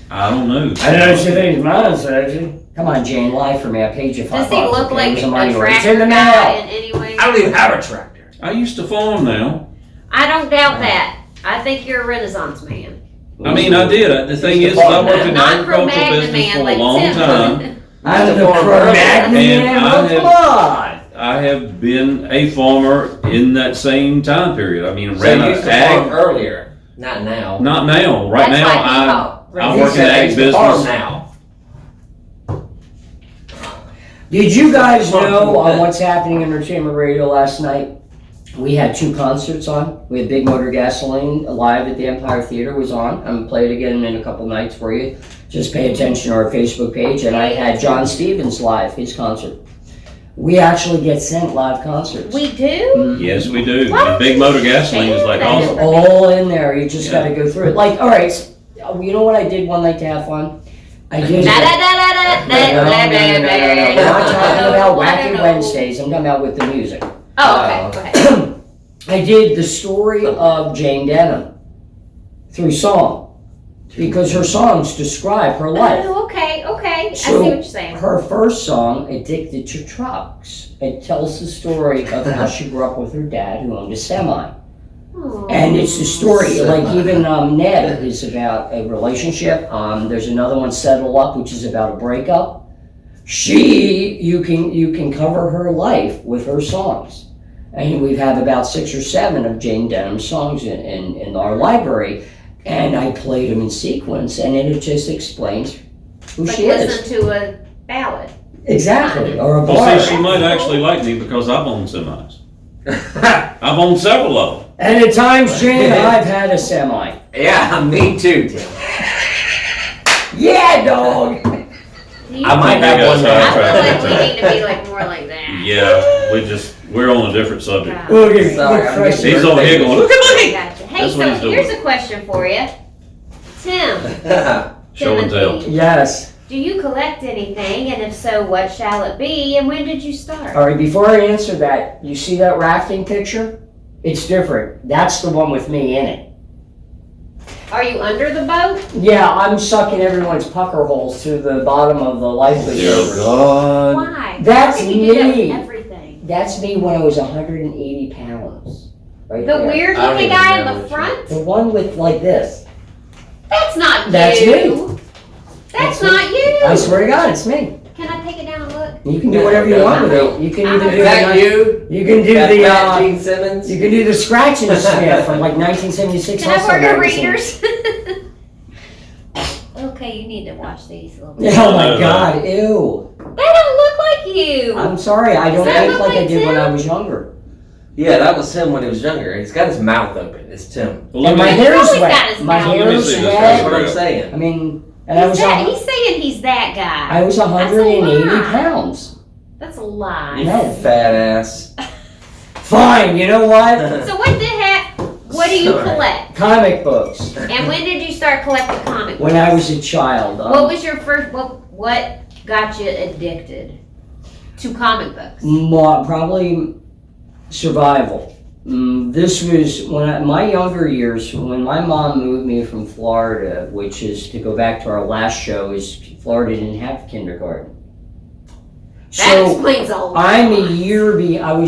Speaker 2: I don't know.
Speaker 1: I know she thinks mine's sexy. Come on, Jane, lie for me. I paid you $5.
Speaker 3: Does he look
Speaker 1: okay?
Speaker 3: like
Speaker 1: It was
Speaker 3: a
Speaker 1: a money order. It's
Speaker 3: tractor
Speaker 1: in the
Speaker 3: guy
Speaker 1: mail.
Speaker 3: in any way?
Speaker 4: I don't even have a tractor.
Speaker 2: I used to farm now.
Speaker 3: I don't doubt that. I think you're a Renaissance man.
Speaker 2: I mean, I did. The thing is, I worked in the
Speaker 3: Not from
Speaker 2: agricultural
Speaker 3: Magna
Speaker 2: business
Speaker 3: Man
Speaker 2: for a
Speaker 3: like
Speaker 2: long
Speaker 3: Tim.
Speaker 2: time.
Speaker 1: I'm the
Speaker 4: farmer.
Speaker 1: Cro-Magnon
Speaker 2: And
Speaker 1: man.
Speaker 2: I
Speaker 1: Well,
Speaker 2: have-
Speaker 1: come on.
Speaker 2: I have been a farmer in that same time period. I mean,
Speaker 4: So
Speaker 2: ran
Speaker 4: you
Speaker 2: an
Speaker 4: used to
Speaker 2: ag.
Speaker 4: farm earlier, not now.
Speaker 2: Not now. Right
Speaker 3: That's
Speaker 2: now,
Speaker 3: why he called
Speaker 2: I
Speaker 4: He
Speaker 2: work in
Speaker 4: said
Speaker 2: the
Speaker 4: they
Speaker 2: ag
Speaker 4: used to farm
Speaker 2: business.
Speaker 4: now.
Speaker 1: Did you guys know on what's happening in Entertainment Radio last night? We had 2 concerts on. We had Big Motor Gasoline live at the Empire Theater was on. I'm gonna play it again in a couple nights for you. Just pay attention to our Facebook page. And I had John Stevens live, his concert. We actually get sent live concerts.
Speaker 3: We do?
Speaker 2: Yes, we do.
Speaker 3: Why
Speaker 2: And
Speaker 3: don't
Speaker 2: Big
Speaker 3: you
Speaker 2: Motor Gasoline is
Speaker 3: share
Speaker 2: like
Speaker 3: that?
Speaker 2: awesome.
Speaker 1: All in there. You just
Speaker 2: Yeah.
Speaker 1: gotta go through it. Like, all right, you know what I did one night to have fun? I did.
Speaker 3: Da, da, da, da, da,
Speaker 1: No, no, no, no, no. I'm not talking about
Speaker 3: I
Speaker 1: Wacky
Speaker 3: don't know.
Speaker 1: Wednesdays. I'm talking about with the music.
Speaker 3: Oh, okay. Go ahead.
Speaker 1: I did the story of Jane Denham through song because her songs describe her life.
Speaker 3: Oh, okay. I see
Speaker 1: So
Speaker 3: what you're saying.
Speaker 1: her first song, Addicted to Trucks, it tells the story of how she grew up with her dad who owned a semi.
Speaker 3: Oh.
Speaker 1: And it's the story, like even Ned is about a relationship. There's another one, Settle Up, which is about a breakup. You can cover her life with her songs. And we have about 6 or 7 of Jane Denham's songs in our library. And I played them in sequence, and then it just explains who
Speaker 3: Like
Speaker 1: she is.
Speaker 3: listen to a ballad.
Speaker 1: Exactly, or a
Speaker 2: Well,
Speaker 1: bar.
Speaker 2: see, she might actually like me because I've owned semis. I've owned several of them.
Speaker 1: And at times, Jane, I've had a semi.
Speaker 4: Yeah, me too, Tim.
Speaker 1: Yeah, dog.
Speaker 4: I might have one
Speaker 3: I
Speaker 4: now.
Speaker 3: feel like we need to be like more like that.
Speaker 2: Yeah, we're on a different subject.
Speaker 3: Wow.
Speaker 1: Look at
Speaker 4: Sorry, I'm
Speaker 1: Christ.
Speaker 2: He's over here going, look at me!
Speaker 3: Gotcha. Hey,
Speaker 2: That's what
Speaker 3: so
Speaker 2: he's doing.
Speaker 3: here's a question for you. Tim,
Speaker 2: Show and tell.
Speaker 3: Timothy,
Speaker 1: Yes.
Speaker 3: do you collect anything, and if so, what shall it be, and when did you start?
Speaker 1: All right, before I answer that, you see that rafting picture? It's different. That's the one with me in it.
Speaker 3: Are you under the boat?
Speaker 1: Yeah, I'm sucking everyone's pucker holes through the bottom of the life
Speaker 2: Dear
Speaker 1: preserver.
Speaker 2: God.
Speaker 3: Why?
Speaker 1: That's
Speaker 3: How can you do that with
Speaker 1: me.
Speaker 3: everything.
Speaker 1: That's me when I was 180 pounds. Right
Speaker 3: The
Speaker 1: there.
Speaker 3: weird
Speaker 4: I don't
Speaker 3: looking
Speaker 4: even
Speaker 3: guy in
Speaker 4: know
Speaker 3: the
Speaker 4: which
Speaker 3: front?
Speaker 1: The one with like this.
Speaker 3: That's not
Speaker 1: That's
Speaker 3: you.
Speaker 1: That's
Speaker 3: That's not you.
Speaker 1: I swear to God, it's me.
Speaker 3: Can I take it down and look?
Speaker 1: You can do whatever you want with it. You can even
Speaker 4: Is
Speaker 1: do
Speaker 4: that
Speaker 1: the,
Speaker 4: you?
Speaker 1: you can do
Speaker 4: That
Speaker 1: the
Speaker 4: Fat Gene Simmons?
Speaker 1: you can do the scratch and sniff from like 1976.
Speaker 3: Can I
Speaker 1: also
Speaker 3: order
Speaker 1: magazine.
Speaker 3: readers? Okay, you need to watch these a little bit.
Speaker 1: Oh my God, ew.
Speaker 3: They don't look like you.
Speaker 1: I'm sorry, I don't
Speaker 3: Does that
Speaker 1: look
Speaker 3: look
Speaker 1: like I
Speaker 3: like
Speaker 1: did when
Speaker 3: Tim?
Speaker 1: I was younger.
Speaker 4: Yeah, that was him when he was younger. He's got his mouth open. It's Tim.
Speaker 2: Well, let
Speaker 1: And my
Speaker 2: me,
Speaker 1: hair is
Speaker 3: always got
Speaker 1: wet.
Speaker 3: his
Speaker 1: My
Speaker 3: mouth
Speaker 1: hair
Speaker 2: open.
Speaker 1: is
Speaker 2: Let me see this
Speaker 4: That's
Speaker 1: wet.
Speaker 4: what I'm
Speaker 1: I
Speaker 4: saying.
Speaker 1: mean, and I was
Speaker 3: He's saying he's that guy.
Speaker 1: I was 180
Speaker 3: That's a lie.
Speaker 1: pounds.
Speaker 3: That's a lie.
Speaker 4: You
Speaker 1: No.
Speaker 4: fat ass.
Speaker 1: Fine, you know what?
Speaker 3: So what do you
Speaker 4: Sorry.
Speaker 3: collect?
Speaker 1: Comic books.
Speaker 3: And when did you start collecting comic books?
Speaker 1: When I was a child.
Speaker 3: What was your first, what got you addicted to comic books?
Speaker 1: Probably survival. This was my younger years, when my mom moved me from Florida, which is, to go back to our last show, is Florida didn't have kindergarten.
Speaker 3: That explains a lot.
Speaker 1: I was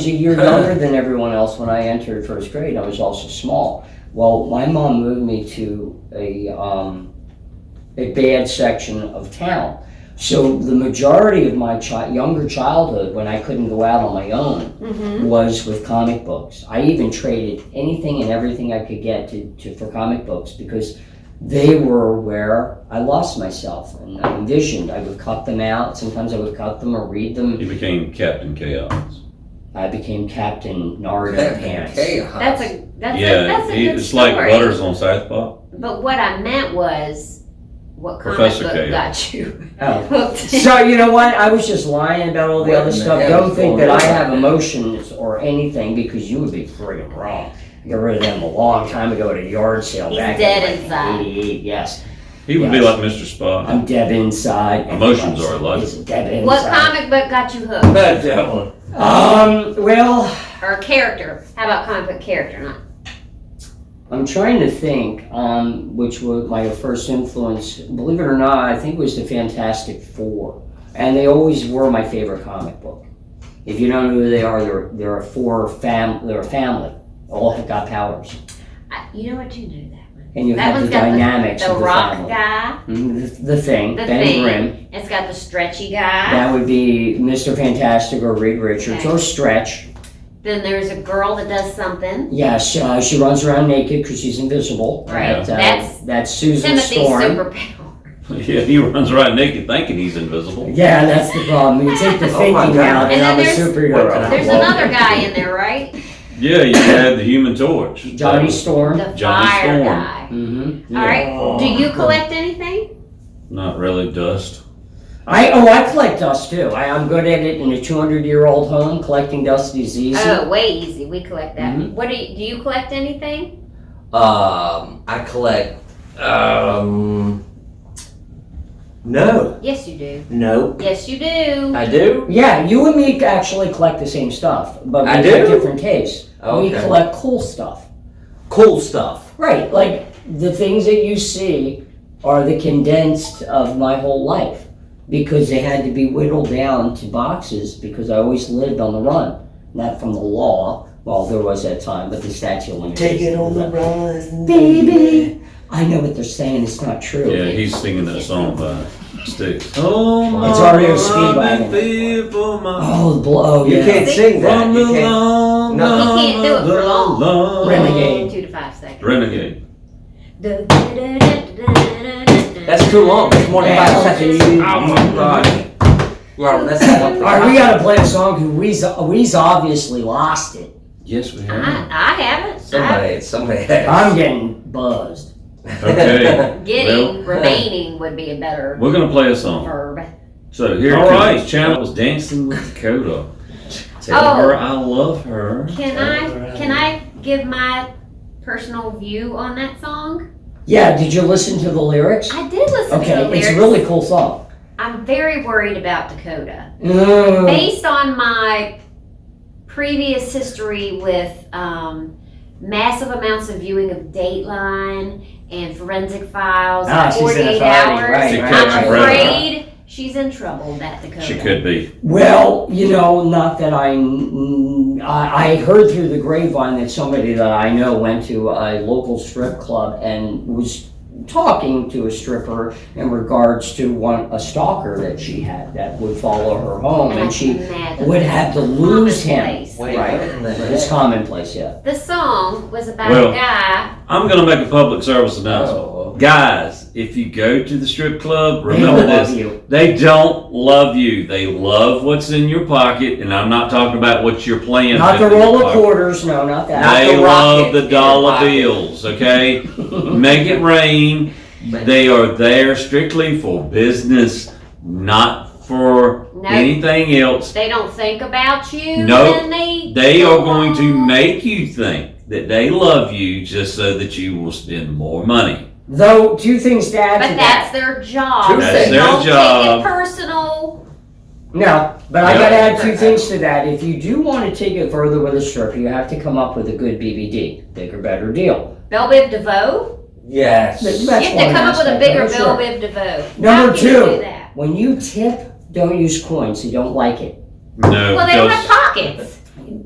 Speaker 1: a year younger than everyone else when I entered first grade. I was also small. Well, my mom moved me to a bad section of town. So the majority of my younger childhood, when I couldn't go out on my own, was with comic books. I even traded anything and everything I could get for comic books, because they were where I lost myself. And I envisioned I would cut them out. Sometimes I would cut them or read them.
Speaker 2: he became Captain Chaos.
Speaker 1: I became Captain Nardo Pants.
Speaker 3: That's a good
Speaker 2: It's
Speaker 3: story.
Speaker 2: like Butters on South Park.
Speaker 3: But what I meant was, what comic
Speaker 2: Professor
Speaker 3: book
Speaker 2: Chaos.
Speaker 3: got you
Speaker 1: Oh.
Speaker 3: hooked?
Speaker 1: So you know what? I was just lying about all the
Speaker 4: What
Speaker 1: other
Speaker 4: in the
Speaker 1: stuff.
Speaker 4: hell
Speaker 1: Don't
Speaker 4: is
Speaker 1: think
Speaker 4: going
Speaker 1: that I
Speaker 4: on?
Speaker 1: have emotions or anything, because you would be friggin' wrong. I got rid of them a long time ago at a yard sale
Speaker 3: He's
Speaker 1: back
Speaker 3: dead
Speaker 1: in like
Speaker 3: inside.
Speaker 1: '88. Yes,
Speaker 2: He would be
Speaker 1: Yes.
Speaker 2: like Mr. Spot.
Speaker 1: I'm dead inside.
Speaker 2: Emotions are like-
Speaker 1: He's dead inside.
Speaker 3: What comic book got you hooked?
Speaker 4: That one.
Speaker 1: Well,
Speaker 3: Or character? How about comic book character? Not.
Speaker 1: I'm trying to think. Which was my first influence? Believe it or not, I think it was the Fantastic Four, and they always were my favorite comic book. If you don't know who they are, they're a they're a family. All have got powers,
Speaker 3: You know what, you do that one.
Speaker 1: and you
Speaker 3: That
Speaker 1: have the
Speaker 3: one's got
Speaker 1: dynamics
Speaker 3: the
Speaker 1: of the
Speaker 3: rock
Speaker 1: family.
Speaker 3: guy,
Speaker 1: The Thing,
Speaker 3: the
Speaker 1: Ben
Speaker 3: Thing.
Speaker 1: Grimm.
Speaker 3: It's got the stretchy guy.
Speaker 1: That would be Mr. Fantastic or Reed Richards
Speaker 3: Okay.
Speaker 1: or Stretch.
Speaker 3: Then there's a girl that does something.
Speaker 1: Yes, she runs around naked because she's invisible.
Speaker 3: Right.
Speaker 1: That's Susan
Speaker 3: Timothy's
Speaker 1: Storm.
Speaker 3: superpower.
Speaker 2: Yeah, he runs right naked thinking he's invisible.
Speaker 1: Yeah, that's the problem. You take the
Speaker 4: Oh my
Speaker 1: thinking
Speaker 4: God.
Speaker 1: out, and
Speaker 3: And
Speaker 1: I'm a
Speaker 3: then
Speaker 1: superhero.
Speaker 3: There's another guy in there, right?
Speaker 2: Yeah, you had the Human Torch.
Speaker 1: Johnny Storm.
Speaker 3: The
Speaker 2: Johnny
Speaker 3: fire
Speaker 2: Storm.
Speaker 3: guy.
Speaker 1: Mm-hmm.
Speaker 3: All right. Do you collect anything?
Speaker 2: Not really dust.
Speaker 1: I collect dust too. I'm good at it in a 200-year-old home. Collecting dust is easy.
Speaker 3: Oh, way easy. We collect that.
Speaker 1: Mhm.
Speaker 3: What do you collect anything?
Speaker 4: I collect. No.
Speaker 3: Yes, you do.
Speaker 4: No.
Speaker 3: Yes, you do.
Speaker 4: I do.
Speaker 1: Yeah, you and me actually collect the same stuff, but we
Speaker 4: I
Speaker 1: have
Speaker 4: do?
Speaker 1: different tastes. We
Speaker 4: Okay.
Speaker 1: collect cool stuff.
Speaker 4: Cool stuff.
Speaker 1: Right, like the things that you see are the condensed of my whole life, because they had to be whittled down to boxes, because I always lived on the run, not from the law, Well, there was that time, but the statute of limitations.
Speaker 4: Take it on the run,
Speaker 1: baby. I know what they're saying. It's not true.
Speaker 2: Yeah, he's singing that song by Sticks. Oh,
Speaker 1: It's already a Speedwagon. Oh, the blow.
Speaker 4: You
Speaker 1: Yeah.
Speaker 4: can't sing that. You can't.
Speaker 2: No,
Speaker 3: You can't do it for long.
Speaker 1: Renegade.
Speaker 3: 2 to 5 seconds.
Speaker 2: Renegade.
Speaker 4: That's too long. That's more than 5
Speaker 1: Yeah.
Speaker 4: seconds. Oh my gosh. Well, that's not
Speaker 1: All right, we gotta play a song because we's obviously lost it.
Speaker 2: Yes, we have.
Speaker 3: I haven't.
Speaker 4: Somebody has.
Speaker 1: I'm getting buzzed.
Speaker 2: Okay.
Speaker 3: Getting, remaining would be a better
Speaker 2: We're gonna play a song.
Speaker 3: verb.
Speaker 2: So here
Speaker 1: All
Speaker 2: it
Speaker 1: right.
Speaker 2: comes. Channel was Dancing with Dakota. Tell
Speaker 3: Oh.
Speaker 2: her I love her.
Speaker 3: Can I give my personal view on that song?
Speaker 1: Yeah, did you listen to the lyrics?
Speaker 3: I did listen to the
Speaker 1: Okay,
Speaker 3: lyrics.
Speaker 1: it's a really cool song.
Speaker 3: I'm very worried about Dakota.
Speaker 1: Mm.
Speaker 3: Based on my previous history with massive amounts of viewing of Dateline and Forensic Files
Speaker 1: Ah,
Speaker 3: and
Speaker 1: she's in
Speaker 3: 48
Speaker 1: authority,
Speaker 3: Hours,
Speaker 1: right,
Speaker 2: She
Speaker 1: right,
Speaker 2: could
Speaker 3: I'm
Speaker 2: be right.
Speaker 3: afraid she's in trouble, that Dakota.
Speaker 2: She could be.
Speaker 1: Well, you know, not that I heard through the grapevine that somebody that I know went to a local strip club and was talking to a stripper in regards to a stalker that she had that would follow her home, and she
Speaker 3: Imagine.
Speaker 1: would have to lose him.
Speaker 3: Commonplace.
Speaker 4: Wait,
Speaker 1: Right.
Speaker 4: what in the
Speaker 1: But it's
Speaker 4: heck?
Speaker 1: commonplace, yeah.
Speaker 3: The song was about
Speaker 2: Well,
Speaker 3: a guy.
Speaker 2: I'm gonna make a public service announcement.
Speaker 4: Oh.
Speaker 2: Guys, if you go to the strip club,
Speaker 1: They
Speaker 2: remember
Speaker 1: don't love
Speaker 2: this.
Speaker 1: you.
Speaker 2: They don't love you. They love what's in your pocket, and I'm not talking about what you're playing.
Speaker 1: Not the
Speaker 2: with in your
Speaker 1: roll of
Speaker 2: pocket.
Speaker 1: quarters, no, not that.
Speaker 4: Not
Speaker 2: They
Speaker 4: the
Speaker 2: love
Speaker 4: rocket
Speaker 2: the
Speaker 4: in your
Speaker 2: dollar
Speaker 4: pocket.
Speaker 2: bills, okay? Make it rain. They are there strictly for business, not for
Speaker 3: No.
Speaker 2: anything else.
Speaker 3: They don't think about you
Speaker 2: No,
Speaker 3: when they
Speaker 2: They
Speaker 3: go
Speaker 2: are going to
Speaker 3: home.
Speaker 2: make you think that they love you just so that you will spend more money.
Speaker 1: Though, two things to add to
Speaker 3: But
Speaker 1: that.
Speaker 3: that's their job.
Speaker 4: Two
Speaker 2: That's
Speaker 3: So
Speaker 2: their
Speaker 3: don't
Speaker 2: job.
Speaker 3: take it personal.
Speaker 1: No, but I
Speaker 2: Yeah.
Speaker 1: gotta add two things to that. If you do want to take it further with a stripper, you have to come up with a good BBD, bigger, better deal.
Speaker 3: Belle Biv DeVoe?
Speaker 4: Yes.
Speaker 1: That's
Speaker 3: You have to
Speaker 1: one
Speaker 3: come up with a
Speaker 1: aspect
Speaker 3: bigger
Speaker 1: of it,
Speaker 3: Belle
Speaker 1: sure.
Speaker 3: Biv DeVoe.
Speaker 1: Number
Speaker 3: How can you
Speaker 1: two.
Speaker 3: do that?
Speaker 1: When you tip, don't use coins. You don't like it.
Speaker 2: No,
Speaker 3: Well, they don't have
Speaker 2: because
Speaker 3: pockets.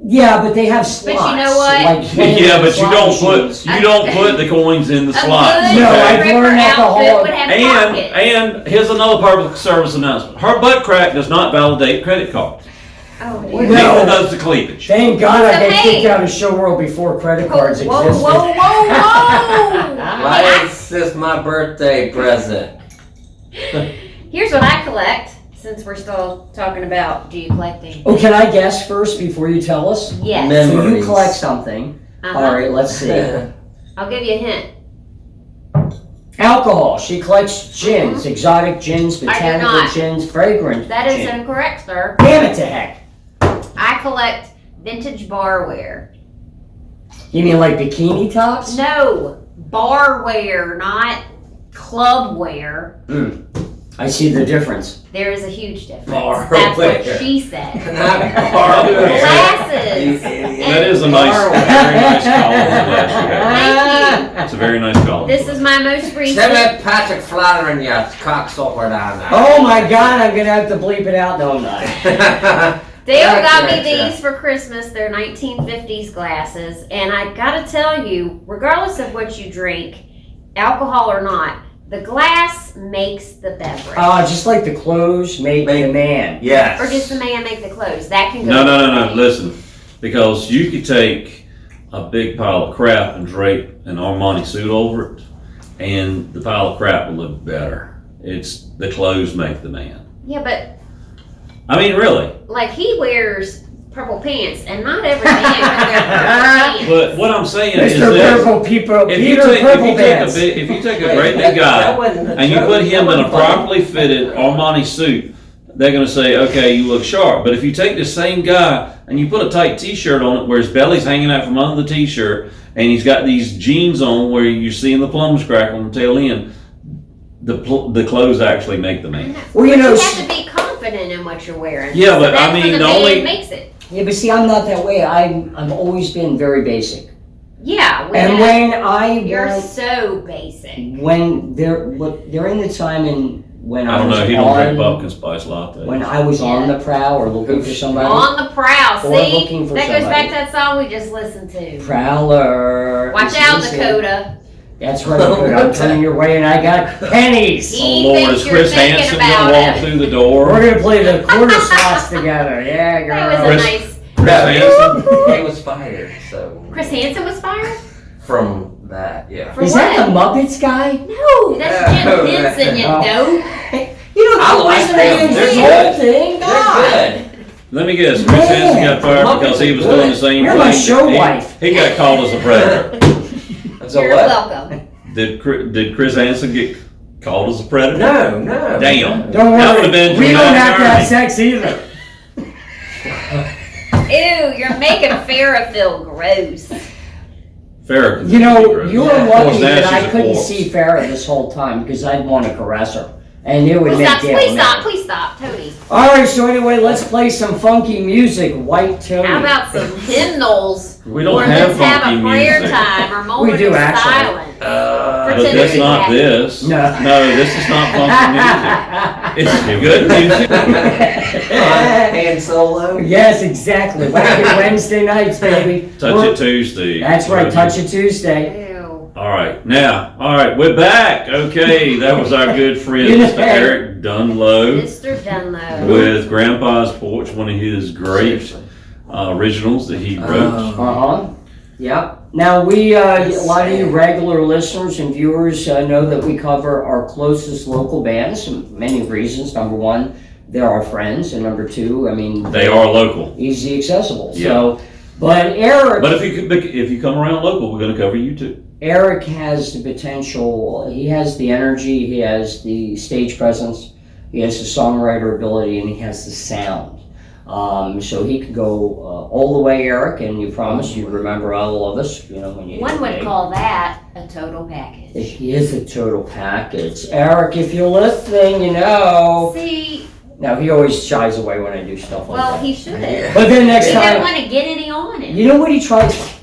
Speaker 1: Yeah, but they have slots.
Speaker 3: But you know what?
Speaker 1: Like playing
Speaker 2: yeah,
Speaker 1: with
Speaker 2: but you
Speaker 1: slot
Speaker 2: don't
Speaker 1: machines.
Speaker 2: put the coins in the
Speaker 3: A
Speaker 2: slots.
Speaker 3: good
Speaker 1: No, I've
Speaker 3: stripper
Speaker 1: learned that the
Speaker 3: outfit
Speaker 1: whole-
Speaker 3: would have
Speaker 2: And
Speaker 3: pockets.
Speaker 2: and here's another public service announcement. Her butt crack does not validate credit cards.
Speaker 3: Oh,
Speaker 1: No.
Speaker 3: dear.
Speaker 2: Neither does the cleavage.
Speaker 1: Thank God I
Speaker 3: So,
Speaker 1: got
Speaker 3: hey.
Speaker 1: kicked out of show world before credit cards
Speaker 3: Whoa,
Speaker 1: existed.
Speaker 3: whoa, whoa, whoa!
Speaker 4: Why is this my birthday present?
Speaker 3: Here's what I collect, since we're still talking about do you collecting.
Speaker 1: Oh, can I guess first before you tell us?
Speaker 3: Yes.
Speaker 4: Mem-
Speaker 1: So you
Speaker 4: Memories.
Speaker 1: collect something.
Speaker 3: Uh-huh.
Speaker 1: All right, let's see.
Speaker 3: I'll give you a hint.
Speaker 1: Alcohol. She collects gins, exotic gins, botanical
Speaker 3: not.
Speaker 1: gins, fragrant
Speaker 3: That is
Speaker 1: gin.
Speaker 3: incorrect, sir.
Speaker 1: Damn it to heck.
Speaker 3: I collect vintage barware.
Speaker 1: You mean like bikini tops?
Speaker 3: No, barware, not clubware.
Speaker 1: I see the difference.
Speaker 3: There is a huge difference.
Speaker 4: Barware.
Speaker 3: That's what she said.
Speaker 4: Not barware.
Speaker 3: Glasses.
Speaker 4: You idiot.
Speaker 2: That is a nice, very nice collar glass you have.
Speaker 3: Thank
Speaker 2: It's a very nice collar.
Speaker 3: you. This is my most recent.
Speaker 4: Send that Patrick Flattering, you cocksucker down there.
Speaker 1: Oh my God, I'm gonna have to bleep it out. No, I'm not.
Speaker 3: Dale got me
Speaker 4: Gotcha.
Speaker 3: these for Christmas. They're 1950s glasses. And I gotta tell you, regardless of what you drink, alcohol or not, the glass makes the beverage.
Speaker 1: Just like the clothes make the man.
Speaker 4: Yes.
Speaker 3: Or does the man make the clothes? That can go.
Speaker 2: No. Listen, because you could take a big pile of crap and drape an Armani suit over it, and the pile of crap will look better. It's the clothes make the man.
Speaker 3: Yeah, but
Speaker 2: I mean, really.
Speaker 3: like he wears purple pants, and not every man can wear purple pants.
Speaker 2: But what I'm saying is
Speaker 1: Mr.
Speaker 2: this:
Speaker 1: Purple People,
Speaker 2: if you
Speaker 1: Peter
Speaker 2: take
Speaker 1: Purple
Speaker 2: if you take a
Speaker 1: Pants.
Speaker 2: big, if you take a great big guy and you put him in a properly fitted Armani suit, they're going to say, okay, you look sharp. But if you take the same guy and you put a tight T-shirt on it where his belly's hanging out from under the T-shirt, and he's got these jeans on where you're seeing the plums crack on the tail end, the clothes actually make the man.
Speaker 1: Well, you
Speaker 3: But
Speaker 1: know,
Speaker 3: you have to be confident in what you're wearing.
Speaker 2: Yeah,
Speaker 3: So
Speaker 2: but I
Speaker 3: that's
Speaker 2: mean,
Speaker 3: when the
Speaker 2: the
Speaker 3: man
Speaker 2: only-
Speaker 3: makes it.
Speaker 1: yeah, but see, I'm not that way. I've always been very basic.
Speaker 3: Yeah,
Speaker 1: And when I
Speaker 3: you're
Speaker 1: was,
Speaker 3: so basic.
Speaker 1: when during the time in when
Speaker 2: I
Speaker 1: I
Speaker 2: don't
Speaker 1: was
Speaker 2: know. He don't drink
Speaker 1: on,
Speaker 2: pumpkin spice latte.
Speaker 1: when I was on the prowl or looking for somebody.
Speaker 3: On the prowl.
Speaker 1: Or
Speaker 3: See?
Speaker 1: looking for
Speaker 3: That goes
Speaker 1: somebody.
Speaker 3: back to that song we just listened to.
Speaker 1: Prowler.
Speaker 3: Watch out, Dakota.
Speaker 1: That's right, Dakota. I'm turning your way and I got pennies.
Speaker 2: Oh
Speaker 3: He
Speaker 2: Lord,
Speaker 3: thinks
Speaker 2: is
Speaker 3: you're
Speaker 2: Chris
Speaker 3: thinking
Speaker 2: Hansen
Speaker 3: about
Speaker 2: gonna walk
Speaker 3: it.
Speaker 2: through the door?
Speaker 1: We're gonna play the quarter slots together. Yeah, girl.
Speaker 3: That was a
Speaker 2: Chris-
Speaker 3: nice.
Speaker 2: Chris Hansen?
Speaker 4: He was fired, so.
Speaker 3: Chris Hansen was fired?
Speaker 4: From that, yeah.
Speaker 3: For
Speaker 1: Is
Speaker 3: what?
Speaker 1: that the Muppets guy?
Speaker 3: No, that's Jim Henson, you
Speaker 1: Oh.
Speaker 3: dope.
Speaker 1: You
Speaker 4: I
Speaker 1: don't
Speaker 4: like
Speaker 1: listen
Speaker 4: them.
Speaker 1: to
Speaker 4: They're
Speaker 1: this
Speaker 4: good.
Speaker 1: whole thing.
Speaker 4: They're
Speaker 1: God.
Speaker 4: good.
Speaker 2: Let me guess. Chris Hansen got fired because he was doing the same
Speaker 1: You're
Speaker 2: thing.
Speaker 1: my show
Speaker 2: He-
Speaker 1: wife.
Speaker 2: He got called as a predator.
Speaker 4: So
Speaker 3: You're
Speaker 4: what?
Speaker 3: welcome.
Speaker 2: Did Chris Hansen get called as a predator?
Speaker 4: No, no.
Speaker 2: Damn.
Speaker 1: Don't
Speaker 2: That
Speaker 1: worry.
Speaker 2: would've been
Speaker 1: We don't
Speaker 2: July
Speaker 1: have to have
Speaker 2: 30.
Speaker 1: sex either.
Speaker 3: Ew, you're making Farrah feel gross.
Speaker 2: Farrah.
Speaker 1: You know,
Speaker 2: Gross.
Speaker 1: you were
Speaker 4: Yeah.
Speaker 2: Of
Speaker 1: lucky
Speaker 2: course,
Speaker 1: that
Speaker 2: Nash
Speaker 1: I
Speaker 2: is a
Speaker 1: couldn't
Speaker 2: corpse.
Speaker 1: see Farrah this whole time because I'd want to caress her. And it would
Speaker 3: Please
Speaker 1: make
Speaker 3: stop,
Speaker 1: Gail
Speaker 3: please
Speaker 1: mad.
Speaker 3: stop, please stop, Tony.
Speaker 1: Alright, so anyway, let's play some funky music. White Tony.
Speaker 3: How about some hymnals?
Speaker 2: We don't
Speaker 3: Or
Speaker 2: have
Speaker 3: let's have
Speaker 2: funky
Speaker 3: a prayer
Speaker 2: music.
Speaker 3: time or moment
Speaker 1: do,
Speaker 3: of
Speaker 1: actually.
Speaker 3: silence.
Speaker 2: But
Speaker 3: Pretend
Speaker 2: that's
Speaker 3: to be
Speaker 2: not
Speaker 3: happy.
Speaker 2: this.
Speaker 1: No.
Speaker 2: No, this is not funky music. It's good music.
Speaker 4: Hand solo.
Speaker 1: Yes, exactly. Wacky Wednesday nights, baby.
Speaker 2: Touch It Tuesday.
Speaker 1: That's right, Touch It Tuesday.
Speaker 3: Ew.
Speaker 2: All right, now, we're back. Okay, that was our good friend,
Speaker 1: Yeah.
Speaker 2: Mr. Eric Dunlow,
Speaker 3: Mr. Dunlow.
Speaker 2: with Grandpa's Porch, one of his great
Speaker 4: Seriously.
Speaker 2: originals that he wrote.
Speaker 1: Uh-huh. Yep. Now we, a lot of you regular listeners and viewers know that we cover our closest local bands for many reasons. Number one, they're our friends, and number two, I mean,
Speaker 2: They are local.
Speaker 1: easy accessible.
Speaker 2: Yeah.
Speaker 1: So, but Eric,
Speaker 2: But if you come around local, we're going to cover you too.
Speaker 1: Eric has the potential. He has the energy. He has the stage presence. He has the songwriter ability, and he has the sound. So he could go all the way, Eric. And you promise you remember all of us. You know when you.
Speaker 3: One would call that a total package.
Speaker 1: He is a total package. Eric, if you're listening, you know.
Speaker 3: See,
Speaker 1: Now he always shies away when I do stuff like
Speaker 3: well,
Speaker 1: that.
Speaker 3: he should.
Speaker 4: Yeah.
Speaker 1: But then next
Speaker 3: He doesn't
Speaker 1: time,
Speaker 3: want to get any on him.
Speaker 1: you know what he tries.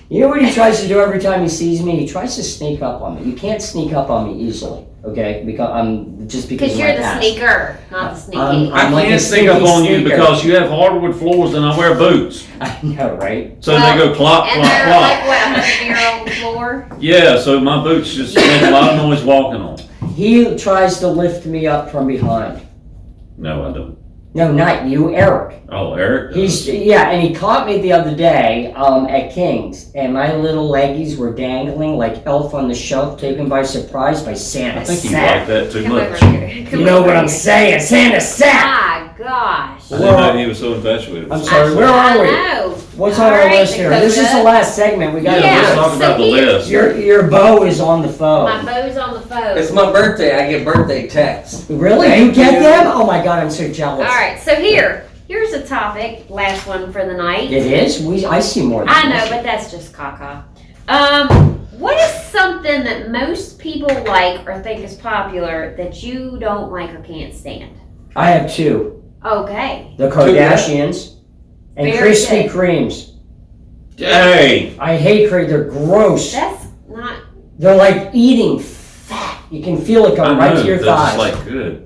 Speaker 1: You know what he tries to do every time he sees me? He tries to sneak up on me. You can't sneak up on me easily, okay? Because because
Speaker 3: Because
Speaker 1: of
Speaker 3: you're
Speaker 1: my
Speaker 3: the
Speaker 1: past.
Speaker 3: sneaker, not the sneaky.
Speaker 1: I'm like a
Speaker 2: can't sneak up
Speaker 1: sneaky
Speaker 2: on you
Speaker 1: sneaker.
Speaker 2: because you have hardwood floors and I wear boots.
Speaker 1: I know, right?
Speaker 2: So
Speaker 3: Well,
Speaker 2: they go clop,
Speaker 3: and
Speaker 2: clop,
Speaker 3: they're
Speaker 2: clop.
Speaker 3: like, what, 100-year-old floor?
Speaker 2: Yeah, so my boots just make a lot of noise walking on.
Speaker 1: He tries to lift me up from behind.
Speaker 2: No, I don't.
Speaker 1: No, not you, Eric.
Speaker 2: Oh, Eric?
Speaker 1: And he caught me the other day at King's, and my little leggies were dangling like Elf on the Shelf, taken by surprise by Santa
Speaker 2: I think you
Speaker 1: Sack.
Speaker 2: like that too
Speaker 3: Come over
Speaker 2: much.
Speaker 3: here. Come
Speaker 1: You know
Speaker 3: over
Speaker 1: what I'm
Speaker 3: here.
Speaker 1: saying? Santa Sack!
Speaker 3: My gosh.
Speaker 2: I didn't know he was so infatuated.
Speaker 1: I'm sorry, where
Speaker 3: I
Speaker 1: are we?
Speaker 3: know.
Speaker 1: What's
Speaker 3: All
Speaker 1: on our
Speaker 3: right,
Speaker 1: list here? This is the
Speaker 3: Dakota.
Speaker 1: last segment. We got
Speaker 2: Yeah, let's
Speaker 3: Yeah,
Speaker 2: talk
Speaker 3: so
Speaker 2: about the
Speaker 3: here-
Speaker 2: list.
Speaker 1: Your bow is on the phone.
Speaker 3: My bow's on the phone.
Speaker 4: It's my birthday. I get birthday texts.
Speaker 1: Really?
Speaker 4: Thank
Speaker 1: You get
Speaker 4: you.
Speaker 1: them? Oh my god, I'm so jealous.
Speaker 3: All right, so here's a topic, last one for the night.
Speaker 1: It is? I see more than
Speaker 3: I know,
Speaker 1: this.
Speaker 3: but that's just caca. What is something that most people like or think is popular that you don't like or can't stand?
Speaker 1: I have two.
Speaker 3: Okay.
Speaker 1: The Kardashians and
Speaker 3: Very
Speaker 1: Krispy
Speaker 3: good.
Speaker 1: Kremes.
Speaker 2: Hey!
Speaker 1: I hate Krispy. They're gross.
Speaker 3: That's not.
Speaker 1: They're like eating fat. You can feel it
Speaker 2: I
Speaker 1: come right
Speaker 2: know,
Speaker 1: to your
Speaker 2: that's
Speaker 1: thighs.
Speaker 2: like good.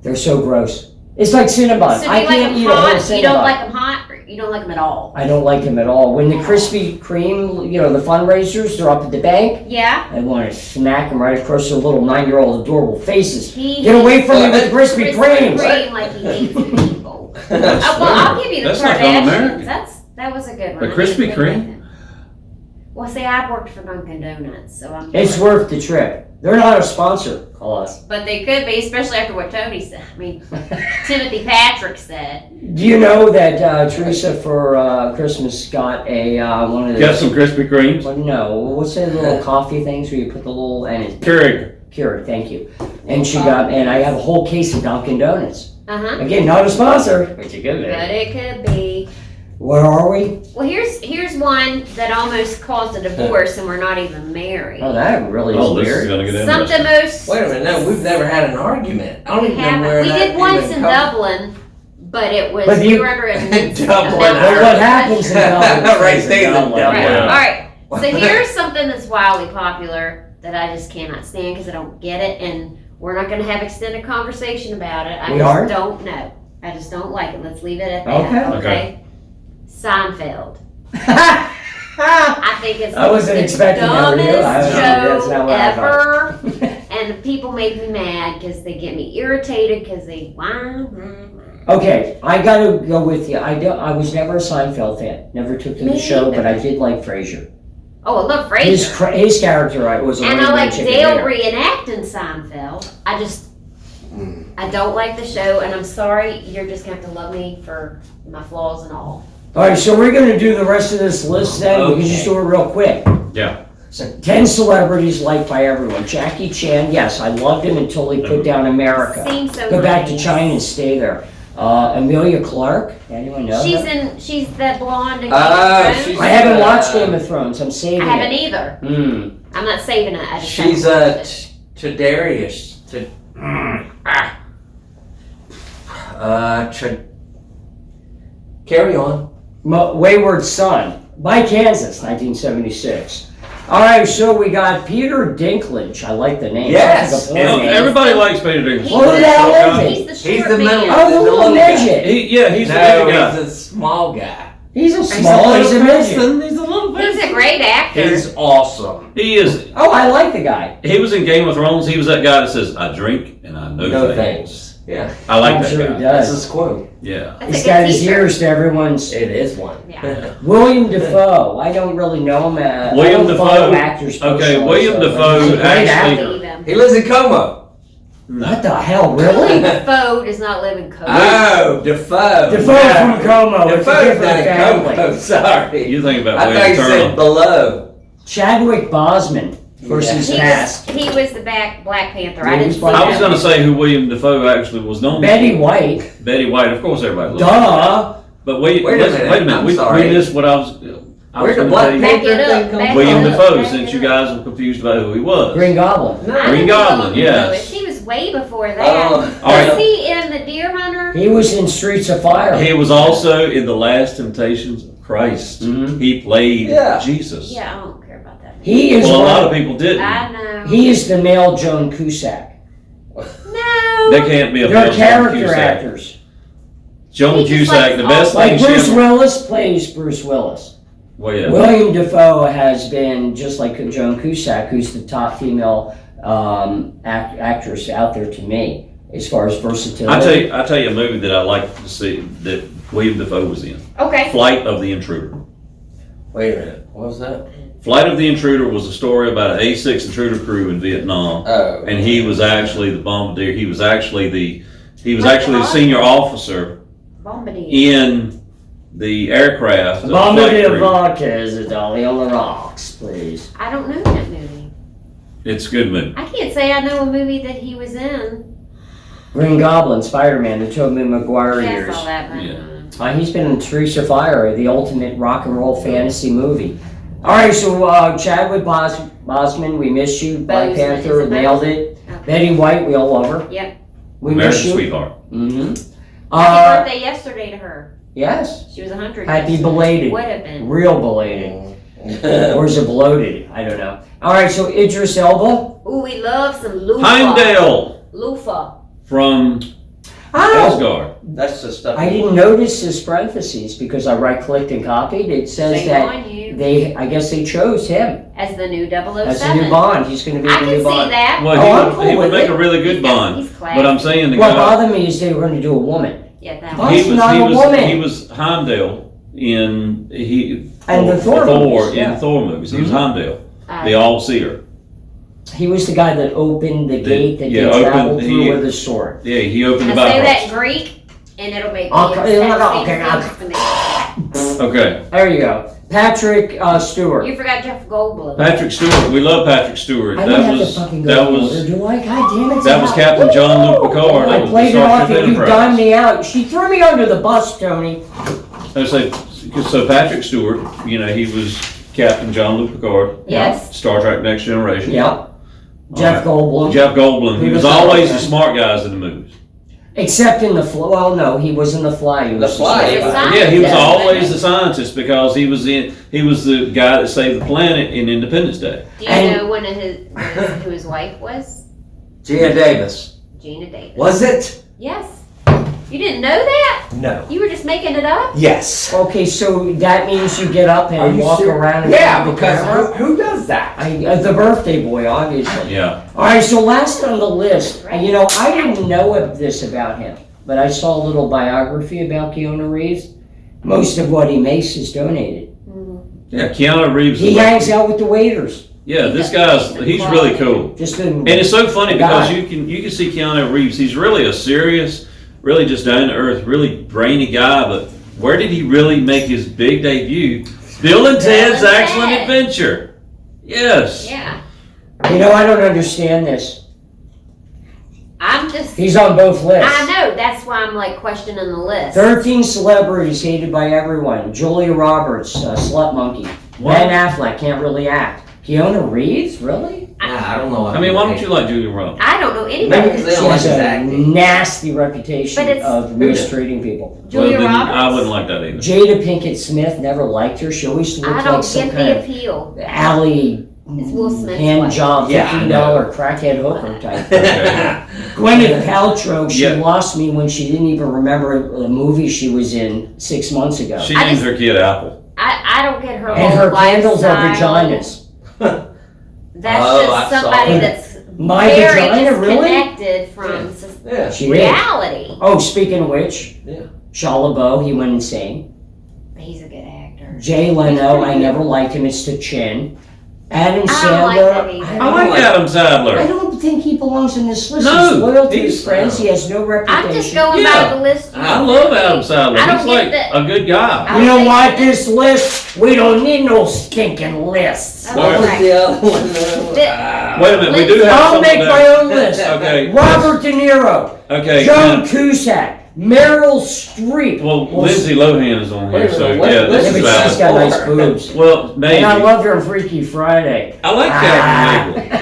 Speaker 1: They're so gross. It's like Cinnabon.
Speaker 3: So do
Speaker 1: I
Speaker 3: you like
Speaker 1: can't
Speaker 3: them
Speaker 1: eat a whole
Speaker 3: hot?
Speaker 1: Cinnabon.
Speaker 3: You don't like them hot, or you don't like them at all?
Speaker 1: I don't like them at all. When the Krispy Kreme, the fundraisers, they're up at the bank,
Speaker 3: Yeah.
Speaker 1: I want to smack them right across their little 9-year-old adorable faces.
Speaker 3: He
Speaker 1: Get away from me with
Speaker 3: Krispy
Speaker 1: Krispy Kremes.
Speaker 3: Kreme like he hates people.
Speaker 2: That's
Speaker 3: Well, I'll give you the
Speaker 2: That's not un-American.
Speaker 3: Kardashians. That was a good one.
Speaker 2: A
Speaker 3: I
Speaker 2: Krispy
Speaker 3: didn't think
Speaker 2: Kreme?
Speaker 3: of it. Well, see, I've worked for Dunkin' Donuts, so I'm.
Speaker 1: It's worth the trip. They're not a sponsor. Call us.
Speaker 3: But they could be, especially after what Tony said. I mean, Timothy Patrick said.
Speaker 1: Do you know that Teresa for Christmas got a one of the
Speaker 2: Got some Krispy Kremes?
Speaker 1: Well, no, what's that little coffee things where you put the little and it's
Speaker 2: Keurig.
Speaker 1: Keurig, thank you. And she got and I have a whole case of Dunkin' Donuts.
Speaker 3: Uh-huh.
Speaker 1: Again, not a sponsor, but you could be.
Speaker 3: But it could be.
Speaker 1: Where are we?
Speaker 3: Well, here's one that almost caused a divorce, and we're not even married.
Speaker 1: Oh, that really is
Speaker 2: Oh, this is
Speaker 1: weird.
Speaker 2: gonna get
Speaker 3: Something
Speaker 2: interesting.
Speaker 3: most.
Speaker 4: Wait a minute. No, we've never had an argument. I don't
Speaker 3: We
Speaker 4: even know
Speaker 3: haven't.
Speaker 4: where
Speaker 3: We
Speaker 4: that
Speaker 3: did once
Speaker 4: even
Speaker 3: in
Speaker 4: comes-
Speaker 3: Dublin, but it was
Speaker 1: But
Speaker 3: we
Speaker 1: you-
Speaker 3: were under a immense
Speaker 4: Dublin,
Speaker 3: amount
Speaker 1: But
Speaker 3: of
Speaker 1: what happens in
Speaker 3: pressure.
Speaker 1: Dublin?
Speaker 4: Right,
Speaker 1: stays
Speaker 4: stays in Dublin.
Speaker 3: Right.
Speaker 2: Yeah.
Speaker 3: All right. So here's something that's wildly popular that I just cannot stand because I don't get it. And We're not gonna have extended conversation about it. I
Speaker 1: We
Speaker 3: just
Speaker 1: aren't?
Speaker 3: don't know. I just don't like it. Let's leave it at that.
Speaker 2: Okay.
Speaker 3: Seinfeld. I think it's
Speaker 1: I wasn't
Speaker 3: the
Speaker 1: expecting that,
Speaker 3: dumbest
Speaker 1: really. That's
Speaker 3: show
Speaker 1: not what I thought.
Speaker 3: ever. And people make me mad because they get me irritated because they whine.
Speaker 1: Okay, I gotta go with you. I was never a Seinfeld fan. Never took to the
Speaker 3: Me
Speaker 1: show,
Speaker 3: either.
Speaker 1: but I did like Frasier.
Speaker 3: Oh, I love
Speaker 1: His
Speaker 3: Frasier.
Speaker 1: his character was a
Speaker 3: And I
Speaker 1: rainbow
Speaker 3: like
Speaker 1: chicken
Speaker 3: Dale
Speaker 1: dinner.
Speaker 3: reenacting Seinfeld. I don't like the show, and I'm sorry, you're just gonna have to love me for my flaws and all.
Speaker 1: All right, so we're gonna do the rest of this list then. We can just do it real quick.
Speaker 2: Yeah.
Speaker 1: So 10 celebrities liked by everyone. Jackie Chan, yes, I loved him until he put down America.
Speaker 3: Seems so
Speaker 1: Go back to
Speaker 3: nice.
Speaker 1: China and stay there. Amelia Clark, anyone know her?
Speaker 3: She's that blonde in Game
Speaker 4: Oh,
Speaker 3: of Thrones.
Speaker 4: she's-
Speaker 1: I haven't watched Game of Thrones. I'm saving
Speaker 3: I haven't
Speaker 1: it.
Speaker 3: either.
Speaker 1: Hmm.
Speaker 3: I'm not saving it. I just
Speaker 4: She's
Speaker 3: haven't watched it.
Speaker 4: Tadarius. Carry on.
Speaker 1: Wayward Son by Kansas, 1976. All right, so we got Peter Dinklage. I like the name.
Speaker 4: Yes.
Speaker 1: Sounds like a porn
Speaker 2: Yeah,
Speaker 1: name.
Speaker 2: everybody likes Peter Dinklage.
Speaker 1: Well, who the hell is he?
Speaker 3: He's the short
Speaker 4: He's the
Speaker 3: man.
Speaker 4: middle-
Speaker 1: Oh, the
Speaker 4: The
Speaker 1: little
Speaker 4: little guy.
Speaker 1: midget.
Speaker 2: He's the
Speaker 4: No,
Speaker 2: big guy.
Speaker 4: he's a small guy.
Speaker 1: He's a small, he's a midget.
Speaker 2: He's a little
Speaker 3: He's
Speaker 2: person.
Speaker 3: a great actor.
Speaker 4: He's awesome.
Speaker 2: He is.
Speaker 1: Oh, I like the guy.
Speaker 2: He was in Game of Thrones. He was that guy that says, "I drink and I know
Speaker 4: No
Speaker 2: things."
Speaker 4: thanks. Yeah.
Speaker 2: I like
Speaker 1: I'm
Speaker 2: that
Speaker 1: sure
Speaker 2: guy.
Speaker 1: he
Speaker 4: That's
Speaker 1: does.
Speaker 4: his quote.
Speaker 2: Yeah.
Speaker 3: That's
Speaker 1: He's
Speaker 3: a good
Speaker 1: got his
Speaker 3: t-shirt.
Speaker 1: ears to everyone's.
Speaker 4: It is one.
Speaker 3: Yeah.
Speaker 1: William Defoe. I don't really know him. I
Speaker 2: William
Speaker 1: don't follow
Speaker 2: Defoe.
Speaker 1: actors
Speaker 2: Okay,
Speaker 1: personally,
Speaker 2: William
Speaker 1: so-
Speaker 2: Defoe
Speaker 1: He's a great
Speaker 2: actually-
Speaker 1: actor.
Speaker 3: Believe him.
Speaker 4: He lives in Como.
Speaker 1: What the hell, really?
Speaker 3: Defoe does not live in Cody.
Speaker 4: Oh, Defoe.
Speaker 1: Defoe
Speaker 4: No.
Speaker 1: from Como. It's a
Speaker 4: Defoe's
Speaker 1: different
Speaker 4: not in
Speaker 1: family.
Speaker 4: Como. Sorry.
Speaker 2: You think about
Speaker 4: I thought
Speaker 2: William
Speaker 4: you said
Speaker 2: Turner.
Speaker 4: below.
Speaker 1: Chadwick Boseman versus
Speaker 3: He
Speaker 1: Past.
Speaker 3: was the Black Panther. I
Speaker 1: Yeah,
Speaker 3: didn't
Speaker 1: he's
Speaker 3: see
Speaker 1: Black
Speaker 2: I
Speaker 3: that.
Speaker 2: was going to say who William Defoe actually was known
Speaker 1: Betty
Speaker 2: for.
Speaker 1: White.
Speaker 2: Betty White. Of course, everybody loves
Speaker 1: Duh.
Speaker 2: But wait a
Speaker 4: Wait a
Speaker 2: minute.
Speaker 4: minute. I'm
Speaker 2: We
Speaker 4: sorry.
Speaker 2: missed what I was
Speaker 4: Where'd the
Speaker 2: gonna
Speaker 4: Black
Speaker 2: tell you.
Speaker 3: Back
Speaker 4: Panther
Speaker 3: it up,
Speaker 4: thing come
Speaker 3: back
Speaker 4: from?
Speaker 2: William
Speaker 3: it up,
Speaker 2: Defoe,
Speaker 3: back
Speaker 2: since
Speaker 3: it
Speaker 2: you
Speaker 3: up.
Speaker 2: guys were confused about who he was.
Speaker 1: Green Goblin.
Speaker 3: I
Speaker 2: Green
Speaker 3: didn't
Speaker 2: Goblin,
Speaker 3: know
Speaker 2: yes.
Speaker 3: He was way before that.
Speaker 4: Oh.
Speaker 2: All right.
Speaker 3: Was he in the Deer Hunter?
Speaker 1: He was in Streets of Fire.
Speaker 2: He was also in The Last Temptations of Christ.
Speaker 1: Mhm.
Speaker 2: He played
Speaker 4: Yeah.
Speaker 2: Jesus.
Speaker 3: Yeah, I don't care about that.
Speaker 1: He is
Speaker 2: Well, a lot
Speaker 1: one-
Speaker 2: of people didn't.
Speaker 3: I know.
Speaker 1: He is the male Joan Cusack.
Speaker 3: No.
Speaker 2: They can't be a
Speaker 1: They're
Speaker 2: male Joan
Speaker 1: character
Speaker 2: Cusack.
Speaker 1: actors.
Speaker 2: Joan
Speaker 3: He just
Speaker 2: Cusack,
Speaker 3: likes
Speaker 2: the best
Speaker 1: Like
Speaker 2: thing she
Speaker 1: Bruce
Speaker 2: ever.
Speaker 1: Willis plays Bruce Willis.
Speaker 2: Well, yeah.
Speaker 1: William Defoe has been, just like Joan Cusack, who's the top female actress out there to me, as far as versatility.
Speaker 2: I tell you a movie that I like to see that William Defoe was in.
Speaker 3: Okay.
Speaker 2: Flight of the Intruder.
Speaker 4: Wait a minute. What was that?
Speaker 2: Flight of the Intruder was a story about an A6 intruder crew in Vietnam,
Speaker 4: Oh.
Speaker 2: and he was actually the bombardier. He was actually the senior officer
Speaker 3: Bombardier.
Speaker 2: in the aircraft. of the flight
Speaker 1: Bombardier
Speaker 2: crew.
Speaker 1: vodka is a dolly on the rocks, please.
Speaker 3: I don't know that movie.
Speaker 2: It's a good movie.
Speaker 3: I can't say I know a movie that he was in.
Speaker 1: Green Goblin, Spider-Man, the Tobey Maguire
Speaker 3: Yeah, I
Speaker 1: years.
Speaker 3: saw that, but
Speaker 2: Yeah.
Speaker 1: He's been in Streets of Fire, the ultimate rock and roll fantasy movie. All right, so Chadwick Boseman, we miss you. Black
Speaker 3: Boseman,
Speaker 1: Panther,
Speaker 3: is it
Speaker 1: nailed
Speaker 3: Boseman?
Speaker 1: it.
Speaker 3: Okay.
Speaker 1: Betty White, we all love her.
Speaker 3: Yep.
Speaker 1: We
Speaker 2: American
Speaker 1: miss you.
Speaker 2: Sweetheart.
Speaker 1: Mm-hmm.
Speaker 3: Happy birthday yesterday to her.
Speaker 1: Yes.
Speaker 3: She was 100.
Speaker 1: Happy belated.
Speaker 3: Would have been.
Speaker 1: Real belated. Or is it bloated? I don't know. All right, so Idris Elba.
Speaker 3: Ooh, we love some loofah.
Speaker 2: Heimdall
Speaker 3: Loofah.
Speaker 2: from
Speaker 1: Oh,
Speaker 2: Asgard.
Speaker 4: That's the stuff.
Speaker 1: I didn't notice his parentheses because I right-clicked and copied. It says
Speaker 3: Shame
Speaker 1: that
Speaker 3: on you.
Speaker 1: I guess they chose him
Speaker 3: As the new 007.
Speaker 1: as the new Bond. He's going to be
Speaker 3: I
Speaker 1: the
Speaker 3: can
Speaker 1: new
Speaker 3: see
Speaker 1: Bond.
Speaker 3: that.
Speaker 2: Well,
Speaker 1: Oh, I'm
Speaker 2: he
Speaker 1: cool
Speaker 2: would
Speaker 1: with
Speaker 2: make
Speaker 1: it.
Speaker 2: a really good Bond.
Speaker 3: He's classy.
Speaker 2: But I'm saying the
Speaker 1: What
Speaker 2: guy.
Speaker 1: bothered me is they were going to do a woman.
Speaker 3: Yeah, that
Speaker 1: Bond-
Speaker 3: one.
Speaker 1: He's not a woman.
Speaker 2: He was Heimdall in
Speaker 1: And the Thor movies, yeah.
Speaker 2: in Thor movies. He was
Speaker 1: Mhm.
Speaker 2: Heimdall,
Speaker 3: Uh,
Speaker 2: the All-Seer.
Speaker 1: He was the guy that opened the gate that
Speaker 2: yeah,
Speaker 1: they
Speaker 2: opened-
Speaker 1: traveled through
Speaker 2: he-
Speaker 1: with his sword.
Speaker 2: Yeah, he opened the
Speaker 3: Now say that
Speaker 2: Bible.
Speaker 3: in Greek, and it'll make
Speaker 1: Okay,
Speaker 3: the exact
Speaker 1: okay,
Speaker 3: same thing for me.
Speaker 2: Okay,
Speaker 1: There you go. Patrick Stewart.
Speaker 3: You forgot Jeff Goldblum.
Speaker 2: Patrick Stewart. We love Patrick Stewart.
Speaker 1: I don't have to fucking go
Speaker 2: that
Speaker 1: in
Speaker 2: was
Speaker 1: order, do I? God damn it.
Speaker 2: that was
Speaker 1: Sal.
Speaker 2: Captain Jean-Luc Picard.
Speaker 1: I
Speaker 2: That was
Speaker 1: played it
Speaker 2: the
Speaker 1: off
Speaker 2: Starship
Speaker 1: and you
Speaker 2: Enterprise.
Speaker 1: dimed me out. She threw me under the bus, Tony.
Speaker 2: I say, so Patrick Stewart, he was Captain Jean-Luc Picard,
Speaker 3: Yes.
Speaker 2: Star Trek Next Generation.
Speaker 1: Yep. Jeff Goldblum.
Speaker 2: Jeff Goldblum. He
Speaker 1: He
Speaker 2: was
Speaker 1: was
Speaker 2: always
Speaker 1: okay.
Speaker 2: the smart guys in the movies.
Speaker 1: Except in the Fly. Well, no, he was in the Fly. He
Speaker 4: The
Speaker 1: was
Speaker 4: Fly,
Speaker 3: He was
Speaker 4: yeah.
Speaker 3: a
Speaker 2: Yeah, he was
Speaker 3: scientist,
Speaker 2: always
Speaker 3: wasn't
Speaker 2: the scientist because he was the guy that saved the planet in Independence Day.
Speaker 3: he? Do you
Speaker 1: And-
Speaker 3: know who his wife was?
Speaker 4: Gia Davis.
Speaker 3: Gina Davis.
Speaker 4: Was it?
Speaker 3: Yes. You didn't know that?
Speaker 4: No.
Speaker 3: You were just making it up?
Speaker 4: Yes.
Speaker 1: Okay, so that means you get up
Speaker 4: Are
Speaker 1: and
Speaker 4: you
Speaker 1: walk
Speaker 4: serious?
Speaker 1: around and
Speaker 4: Yeah,
Speaker 1: the
Speaker 4: because
Speaker 1: camera?
Speaker 4: who does that?
Speaker 1: The birthday boy, obviously.
Speaker 2: Yeah.
Speaker 1: All right, so last on the list, you know, I didn't know of this about him, but I saw a little biography about Keanu Reeves. Most of what he makes is donated.
Speaker 2: Yeah, Keanu Reeves.
Speaker 1: He hangs out with the waiters.
Speaker 2: Yeah, this he's really cool.
Speaker 1: Just
Speaker 2: And it's so funny because
Speaker 1: guy.
Speaker 2: you can see Keanu Reeves. He's really a serious, really just down to earth, really brainy guy. But where did he really make his big debut? Bill and Ted's
Speaker 3: and
Speaker 2: Excellent
Speaker 3: Ted.
Speaker 2: Adventure. Yes.
Speaker 3: Yeah.
Speaker 1: You know, I don't understand this.
Speaker 3: I'm just.
Speaker 1: He's on both lists.
Speaker 3: I know. That's why I'm like questioning the list.
Speaker 1: 13 celebrities hated by everyone. Julia Roberts, slut monkey.
Speaker 2: What?
Speaker 1: Ben Affleck can't really act. Keanu Reeves, really?
Speaker 4: I don't know.
Speaker 2: I mean, why don't you like Julia Roberts?
Speaker 3: I don't know anybody.
Speaker 4: Maybe because they
Speaker 1: She
Speaker 4: don't like
Speaker 1: has
Speaker 4: his
Speaker 1: a
Speaker 4: acting.
Speaker 1: nasty reputation
Speaker 3: But it's-
Speaker 1: of mistreating people.
Speaker 3: Julia
Speaker 2: then
Speaker 3: Roberts.
Speaker 2: I wouldn't like that either.
Speaker 1: Jada Pinkett Smith never liked her. She always looked
Speaker 3: I
Speaker 1: like
Speaker 3: don't
Speaker 1: some
Speaker 3: get
Speaker 1: kind
Speaker 3: the
Speaker 1: of
Speaker 3: appeal.
Speaker 1: alley
Speaker 3: It's Will Smith's
Speaker 1: hand
Speaker 3: wife.
Speaker 1: job,
Speaker 4: Yeah, I
Speaker 1: $50 crackhead hooker type.
Speaker 2: Okay.
Speaker 1: Gwyneth Paltrow, she
Speaker 2: Yeah.
Speaker 1: lost me when she didn't even remember the movie she was in 6 months ago.
Speaker 2: She
Speaker 3: I
Speaker 2: named
Speaker 3: just-
Speaker 2: her kid Apple.
Speaker 3: I don't get her
Speaker 1: And
Speaker 3: whole
Speaker 1: her candles are
Speaker 3: lifestyle.
Speaker 1: vaginas.
Speaker 3: That's
Speaker 4: Oh, I
Speaker 3: just
Speaker 4: saw
Speaker 3: somebody
Speaker 1: that.
Speaker 3: that's
Speaker 1: My
Speaker 3: very
Speaker 1: vagina, really?
Speaker 3: disconnected from
Speaker 4: Yeah.
Speaker 1: She is.
Speaker 3: reality.
Speaker 1: Oh, speaking of which,
Speaker 4: Yeah.
Speaker 1: Shia LaBeouf, he went insane.
Speaker 3: He's a good actor.
Speaker 1: Jay Leno, I never liked him. It's the chin. Adam
Speaker 3: I don't
Speaker 1: Sandler.
Speaker 3: like that either.
Speaker 2: I like Adam
Speaker 1: I
Speaker 2: Sandler.
Speaker 1: don't think he belongs in this list.
Speaker 2: No,
Speaker 1: He's loyal to his
Speaker 2: he's-
Speaker 1: friends. He has no reputation.
Speaker 3: I'm just going
Speaker 2: Yeah.
Speaker 3: by the list. you
Speaker 2: I
Speaker 3: sent
Speaker 2: love
Speaker 3: me.
Speaker 2: Adam Sandler.
Speaker 3: I don't
Speaker 2: He's
Speaker 3: get
Speaker 2: like
Speaker 3: that.
Speaker 2: a good guy.
Speaker 3: I
Speaker 1: You know
Speaker 3: don't
Speaker 1: what?
Speaker 3: think
Speaker 1: This list, we don't need no stinking lists.
Speaker 3: Oh,
Speaker 4: What was
Speaker 3: right.
Speaker 4: the other one?
Speaker 2: Wait a minute, we do have
Speaker 1: I'll
Speaker 2: some
Speaker 1: make
Speaker 2: of
Speaker 1: my
Speaker 2: that.
Speaker 1: own list.
Speaker 2: Okay.
Speaker 1: Robert De Niro,
Speaker 2: Okay.
Speaker 1: Joan
Speaker 2: now-
Speaker 1: Cusack, Meryl Streep.
Speaker 2: Well, Lindsay Lohan is on here,
Speaker 4: Wait a
Speaker 2: so
Speaker 4: minute, what-
Speaker 2: yeah,
Speaker 4: what
Speaker 2: this
Speaker 1: Yeah,
Speaker 2: is
Speaker 1: but she's
Speaker 2: valid.
Speaker 1: got nice boobs.
Speaker 2: Well, maybe.
Speaker 1: And I love her in Freaky Friday.
Speaker 2: I like Catherine Hagel.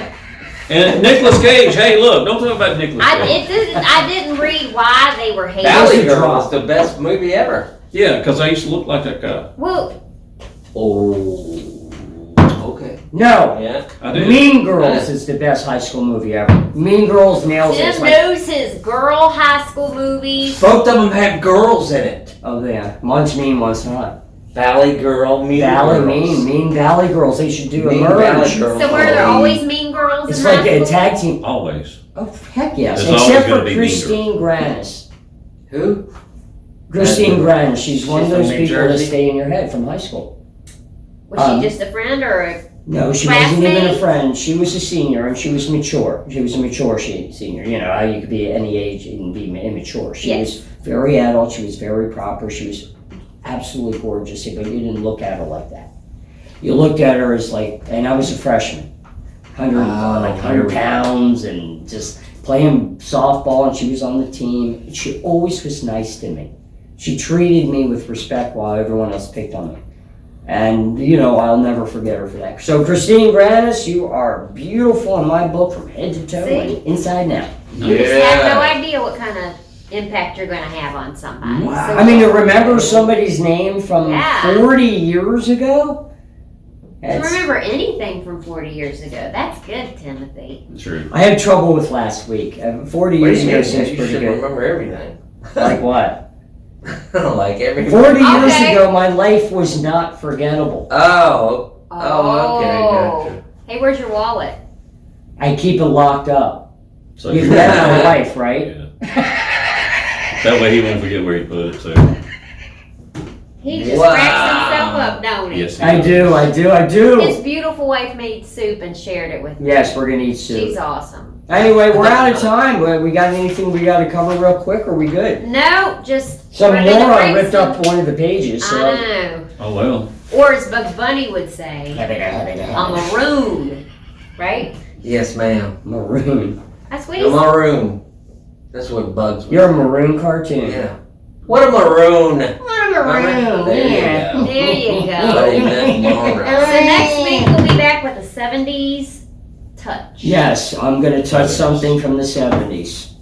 Speaker 2: And Nicolas Cage. Hey, look, don't talk about Nicolas Cage.
Speaker 3: I didn't read why they were hating.
Speaker 4: Valley
Speaker 1: That's a
Speaker 4: Girl
Speaker 1: drop.
Speaker 4: was the best movie ever.
Speaker 2: Yeah, because I used to look like that guy.
Speaker 3: Well,
Speaker 4: Oh. Okay.
Speaker 1: No,
Speaker 4: Yeah.
Speaker 2: I did.
Speaker 1: Mean Girls is the best high school movie ever. Mean Girls nails it. It's
Speaker 3: Tim
Speaker 1: like,
Speaker 3: knows his girl high school movies.
Speaker 4: Both of them have girls in it.
Speaker 1: oh yeah, one's mean, one's not.
Speaker 4: Valley Girl, Mean
Speaker 1: Valley
Speaker 4: Girls.
Speaker 1: Mean Valley Girls. They should do a
Speaker 4: Mean
Speaker 1: merge.
Speaker 4: Valley Girls.
Speaker 3: So were there
Speaker 4: Oh.
Speaker 3: always mean girls
Speaker 1: It's
Speaker 3: in
Speaker 1: like
Speaker 3: high
Speaker 1: a
Speaker 3: school?
Speaker 1: tag team.
Speaker 2: Always.
Speaker 1: Oh heck yes!
Speaker 2: There's always
Speaker 1: Except
Speaker 2: gonna
Speaker 1: for
Speaker 2: be Mean
Speaker 1: Christine Granis.
Speaker 4: Who?
Speaker 1: Christine Granis. She's one of
Speaker 4: She's
Speaker 1: those
Speaker 4: from New
Speaker 1: people that
Speaker 4: Jersey?
Speaker 1: stay in your head from high school.
Speaker 3: Was she just a friend or a
Speaker 1: No, she wasn't even a
Speaker 3: Classmate?
Speaker 1: friend. She was a senior and she was mature. She was a mature senior. You know how you could be at any age and be immature. She
Speaker 3: Yes.
Speaker 1: was very adult. She was very proper. She was absolutely gorgeous, but you didn't look at her like that. You looked at her as like, and I was a freshman, 100, like 100 pounds and just playing softball, and she was on the team. She always was nice to me. She treated me with respect while everyone else picked on me. And, you know, I'll never forget her for that. So, Christine Granis, you are beautiful in my book from head to toe
Speaker 3: See?
Speaker 1: and inside and out.
Speaker 3: You just have no idea what kind of impact you're going to have on somebody.
Speaker 4: Wow.
Speaker 3: So-
Speaker 1: I mean, to remember somebody's name from
Speaker 3: Yeah.
Speaker 1: 40 years ago?
Speaker 3: To
Speaker 1: That's-
Speaker 3: remember anything from 40 years ago. That's good, Timothy.
Speaker 2: True.
Speaker 1: I had trouble with last week. 40
Speaker 4: What do
Speaker 1: years
Speaker 4: you
Speaker 1: ago
Speaker 4: mean?
Speaker 1: seems
Speaker 4: You
Speaker 1: pretty
Speaker 4: should
Speaker 1: good.
Speaker 4: remember everything.
Speaker 1: Like what?
Speaker 4: Like everything.
Speaker 1: 40 years
Speaker 3: Okay.
Speaker 1: ago, my life was not forgettable.
Speaker 4: Oh. Oh, okay, gotcha.
Speaker 3: Hey, where's your wallet?
Speaker 1: I keep it locked up.
Speaker 2: So
Speaker 1: You've met my wife, right?
Speaker 2: Yeah. That way he won't forget where he put it. So
Speaker 3: He just
Speaker 4: Wow.
Speaker 3: cracks himself up, don't he?
Speaker 2: yes, he
Speaker 1: I
Speaker 2: does.
Speaker 1: do.
Speaker 3: His beautiful wife made soup and shared it with me.
Speaker 1: Yes, we're gonna eat soup.
Speaker 3: She's awesome.
Speaker 1: Anyway, we're out of time. We got anything we got to cover real quick? Or are we good?
Speaker 3: No, just
Speaker 1: Some
Speaker 3: we're gonna
Speaker 1: moron
Speaker 3: bring
Speaker 1: ripped
Speaker 3: some-
Speaker 1: up one of the pages. So
Speaker 3: I know.
Speaker 2: Oh well.
Speaker 3: Or as Bugs Bunny would say, a maroon. Right?
Speaker 4: Yes, ma'am.
Speaker 1: Maroon.
Speaker 3: That's what
Speaker 4: A
Speaker 3: he's.
Speaker 4: maroon. That's what bugs me.
Speaker 1: You're a maroon cartoon.
Speaker 4: Yeah. What a maroon.
Speaker 3: What a maroon.
Speaker 4: There you
Speaker 3: Yeah.
Speaker 4: go.
Speaker 3: There you
Speaker 4: Buddy,
Speaker 3: go.
Speaker 4: that's all
Speaker 3: So
Speaker 4: right.
Speaker 3: next week we'll be back with a 70s touch.
Speaker 1: Yes, I'm gonna touch something from the 70s.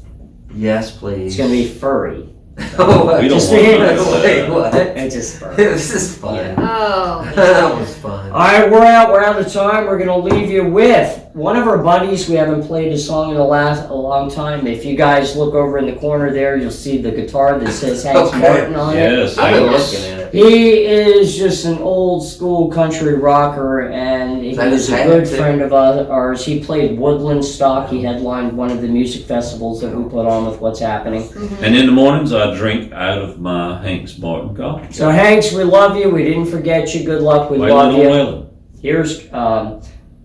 Speaker 4: Yes, please.
Speaker 1: It's gonna be furry.
Speaker 2: We don't
Speaker 1: Just
Speaker 2: want
Speaker 1: a hint.
Speaker 2: to
Speaker 4: Wait, what?
Speaker 1: It just burnt.
Speaker 4: This is fun.
Speaker 1: Yeah.
Speaker 3: Oh.
Speaker 4: That was fun.
Speaker 1: All right, we're out of time. We're gonna leave you with one of our buddies. We haven't played a song in a long time. If you guys look over in the corner there, you'll see the guitar that says Hank
Speaker 4: Okay.
Speaker 1: Martin on it.
Speaker 2: Yes,
Speaker 4: I've been
Speaker 2: yes.
Speaker 4: looking at it.
Speaker 1: He is just an old school country rocker, and he
Speaker 4: That
Speaker 1: was
Speaker 4: is
Speaker 1: a
Speaker 4: Hank,
Speaker 1: good
Speaker 4: too.
Speaker 1: friend of ours. He played Woodland Stock. He headlined one of the music festivals that we put on with What's Happening.
Speaker 2: And in the mornings, I drink out of my Hank's Martin coffee.
Speaker 1: So Hanks, we love you. We didn't forget you. Good luck. We love
Speaker 2: Waylon
Speaker 1: you.
Speaker 2: Waylon.
Speaker 1: Here's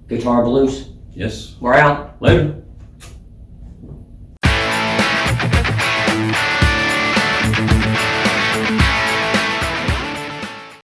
Speaker 1: Guitar Blues.
Speaker 2: Yes.
Speaker 1: We're out.
Speaker 2: Later.